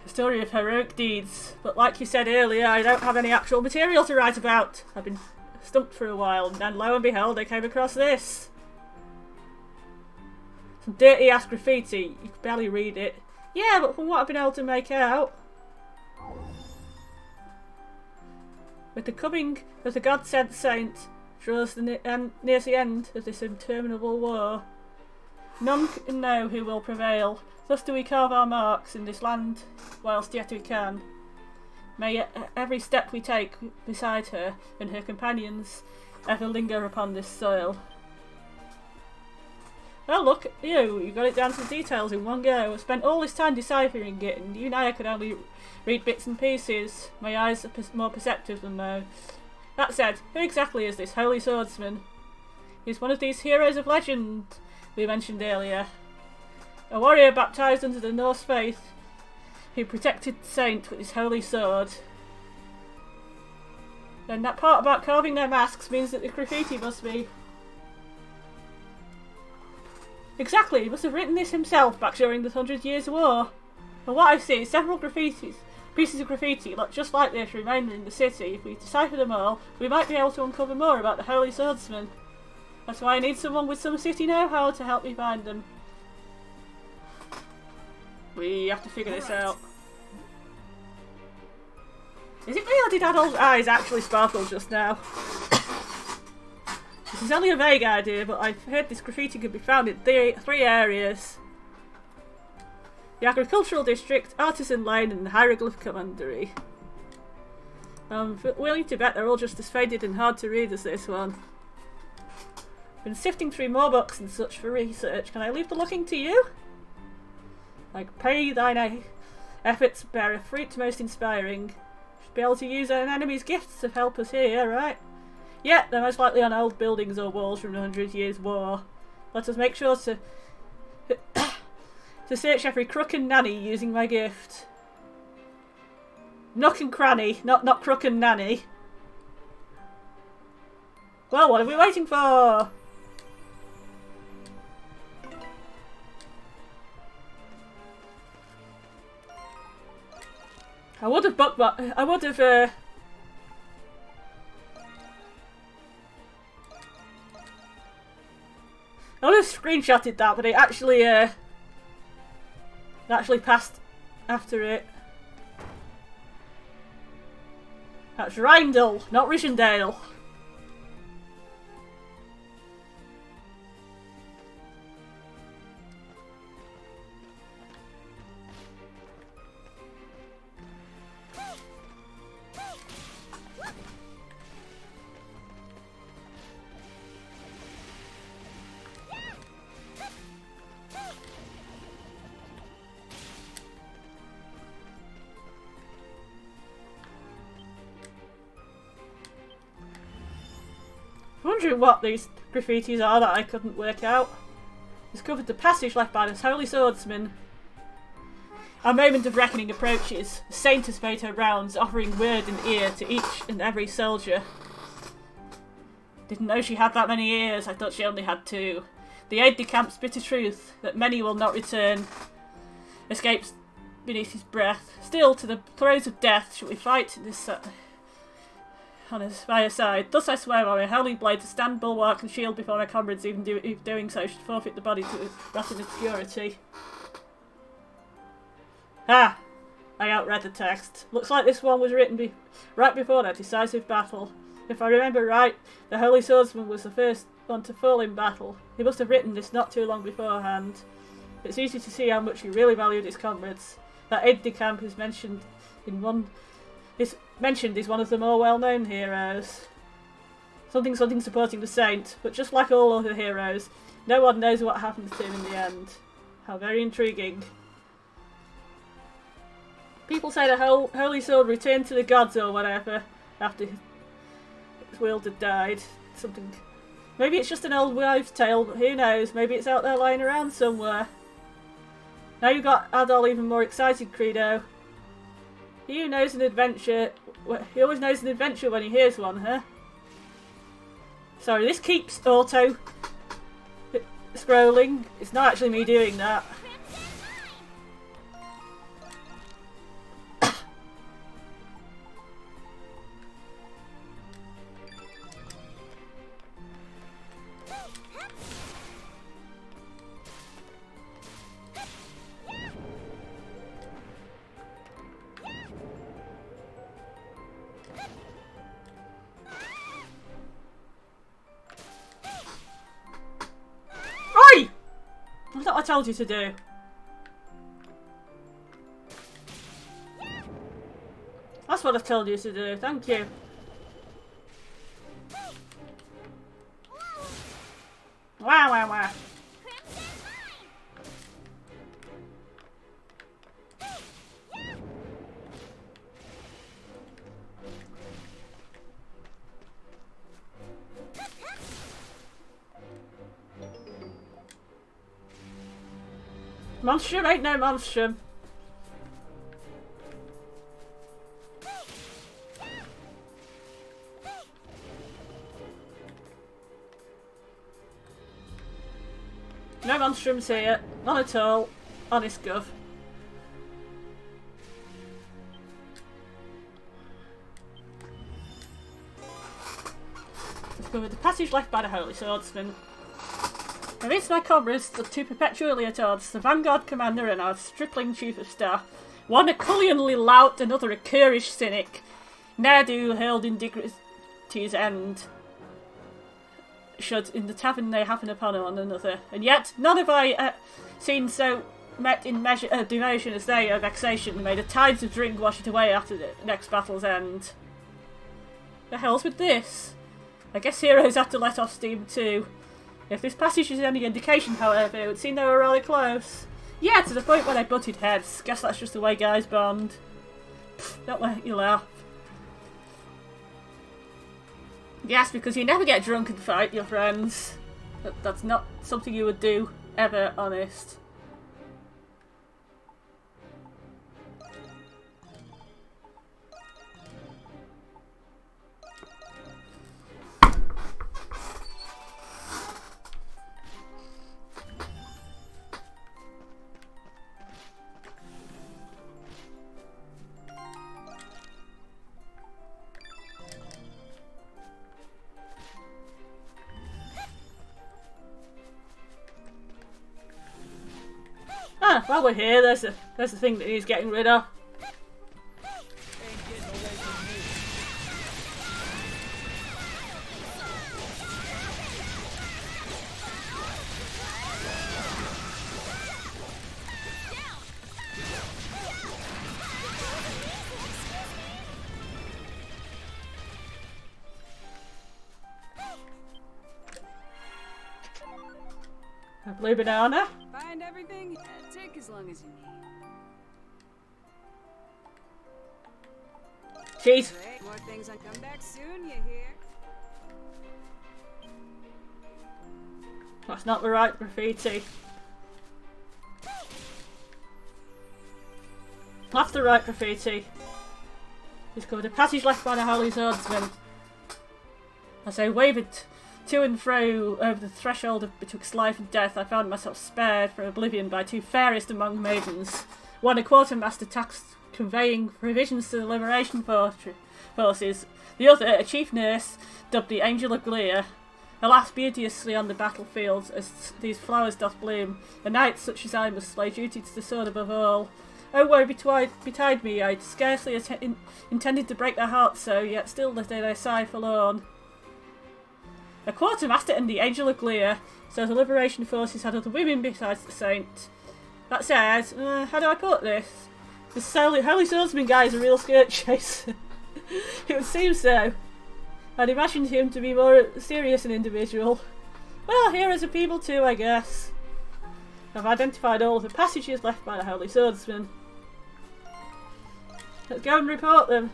story of heroic deeds. But like you said earlier, I don't have any actual material to write about. I've been stumped for a while, and then lo and behold, I came across this. Some dirty ass graffiti. You could barely read it. Yeah, but from what I've been able to make out, with the coming of the God-sent saint draws nears the end of this interminable war. None can know who will prevail. Thus do we carve our marks in this land whilst yet we can. May every step we take beside her and her companions ever linger upon this soil. Well, look at you. You got it down to the details in one go. I spent all this time deciphering it, and you and I could only read bits and pieces. My eyes are more perceptive than those. That said, who exactly is this holy swordsman? He's one of these heroes of legend we mentioned earlier. A warrior baptised under the Norse faith who protected the saint with his holy sword. And that part about carving their masks means that the graffiti must be... Exactly, he must have written this himself back during the 100 Years' War. From what I've seen, several pieces of graffiti just like this remain in the city. If we decipher them all, we might be able to uncover more about the Holy Swordsman. That's why I need someone with some city know-how to help me find them. We have to figure this out. Is it me or did Adol's eyes actually sparkle just now? This is only a vague idea, but I've heard this graffiti could be found in three areas. The Agricultural District, Artisan Lane and the Hieroglyph Commandery. I'm willing to bet they're all just as faded and hard to read as this one. Been sifting through more books and such for research. Can I leave the looking to you? Like, pray thine efforts bear a fruit most inspiring. Should be able to use an enemy's gifts to help us here, right? Yeah, they're most likely on old buildings or walls from the 100 Years' War. Let us make sure to search every crook and nanny using my gift. Nook and cranny, not crook and nanny. Well, what are we waiting for? I would have screenshotted that, but it actually passed after it. That's Rindle, not Rishindale. Wondering what these graffitis are that I couldn't work out. Discovered the passage left by this holy swordsman. Our moment of reckoning approaches. The saint has made her rounds, offering word and ear to each and every soldier. Didn't know she had that many ears. I thought she only had two. The aide-de-camp's bitter truth that many will not return escapes beneath his breath. Still, to the throes of death, should we fight this on his fireside. Thus I swear by my holy blade to stand, bulwark and shield before my comrades, even if doing so should forfeit the body to rot in obscurity. Ah! I outread the text. Looks like this one was written right before that decisive battle. If I remember right, the Holy Swordsman was the first one to fall in battle. He must have written this not too long beforehand. It's easy to see how much he really valued his comrades. That aide-de-camp is mentioned is one of the more well-known heroes. Something supporting the saint, but just like all other heroes, no one knows what happens to him in the end. How very intriguing. People say the Holy Sword returned to the gods or whatever after its wielder died. Something. Maybe it's just an old wives' tale, but who knows? Maybe it's out there lying around somewhere. Now you've got Adol even more excited, Credo. He knows an adventure. He always knows an adventure when he hears one, huh? Sorry, this keeps auto scrolling. It's not actually me doing that. That's what I told you to do. That's what I told you to do. Thank you. Wow, wow, wow. Monstrum ain't no monstrum. No monstrums here. None at all. Honest Gov. Let's go with the passage left by the Holy Swordsman. Amidst my comrades stood two perpetual leotards, the Vanguard Commander and our stripling Chief of Staff. One a cullionly lout, another a currish cynic. Ne'er-do hurled indignity's end. Should in the tavern they happen upon one another. And yet, none have I seen so met in devotion as they, of vexation, made a tides of drink wash it away after the next battle's end. The hell's with this? I guess heroes have to let off steam too. If this passage is any indication, however, it would seem they were rather close. Yeah, to the point where they butted heads. Guess that's just the way guys bond. Pfft, don't let you laugh. Yes, because you never get drunk and fight your friends. That's not something you would do, ever, honest. Ah, while we're here, there's the thing that he's getting rid of. A blue banana. Find everything? Take as long as you need. Jeez. Great. More things on come back soon, you hear? That's not the right graffiti. That's the right graffiti. Discovered a passage left by the Holy Swordsman. As I wavered to and fro over the threshold of betwixt life and death, I found myself spared from oblivion by two fairest among maidens. One a quartermaster tax conveying provisions to the Liberation forces. The other, a chief nurse, dubbed the Angel of Gleer, alas beauteously on the battlefields as these flowers doth bloom. A knight such as I must lay duty to the sword above all. Oh, woe betide me, I'd scarcely intended to break their hearts so, yet still did they sigh forlorn. A quartermaster and the Angel of Gleer, so the Liberation Forces had other women besides the Saint. That said, how do I put this? This Holy Swordsman guy is a real skirt chaser. It would seem so. I'd imagined him to be more serious an individual. Well, heroes are people too, I guess. I've identified all of the passages left by the Holy Swordsman. Let's go and report them.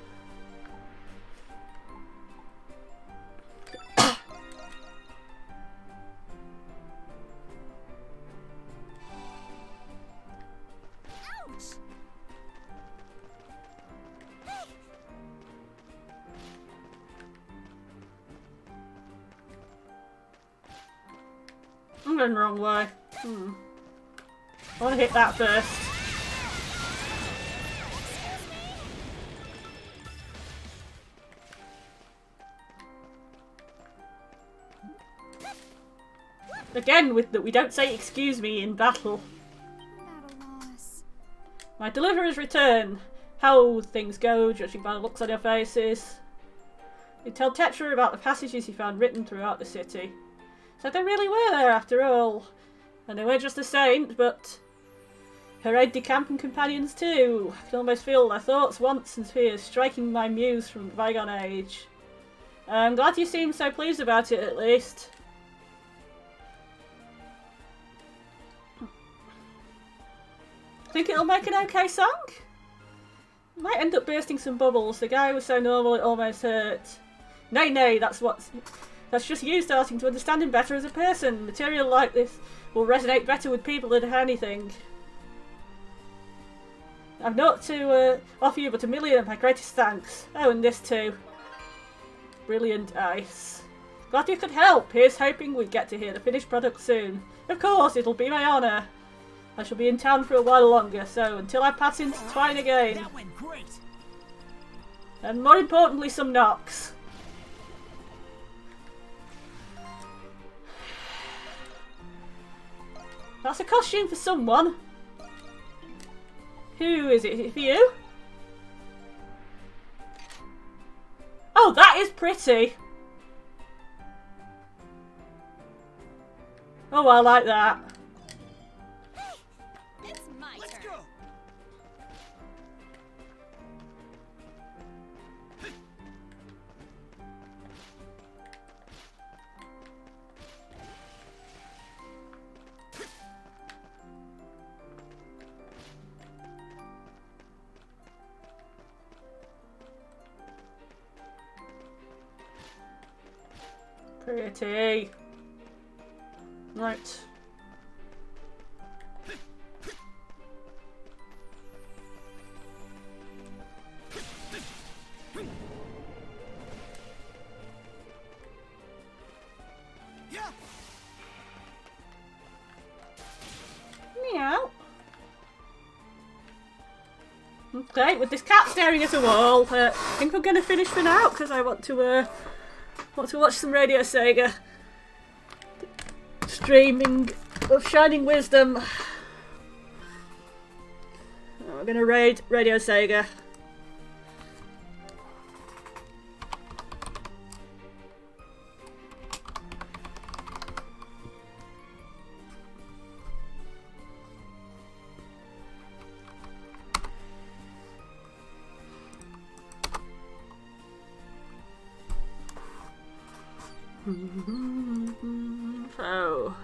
I'm going the wrong way. I want to hit that first. Again, with that we don't say excuse me in battle. My deliverers return. How things go, judging by the looks on your faces. You tell Tetra about the passages he found written throughout the city. So they really were there after all. And they weren't just a saint, but her aide-de-camp and companions too. I can almost feel their thoughts, wants and fears striking my muse from the bygone age. I'm glad you seem so pleased about it at least. Think it'll make an okay song? Might end up bursting some bubbles. The guy was so normal it almost hurt. Nay, that's just you starting to understand him better as a person. Material like this will resonate better with people than anything. I've naught to offer you but a million of my greatest thanks. Oh, and this too. Brilliant ice. Glad you could help. Here's hoping we get to hear the finished product soon. Of course, it'll be my honour. I shall be in town for a while longer, so until I pass into Twine again. That went great. And more importantly, some knocks. That's a costume for someone. Who is it? Is it for you? Oh, that is pretty. Oh, I like that. It's my turn. Go. Pretty. Right. Meow. Okay, with this cat staring at a wall, I think I'm going to finish for now because I want to watch some Radio Sega streaming of Shining Wisdom. We're going to raid Radio Sega. So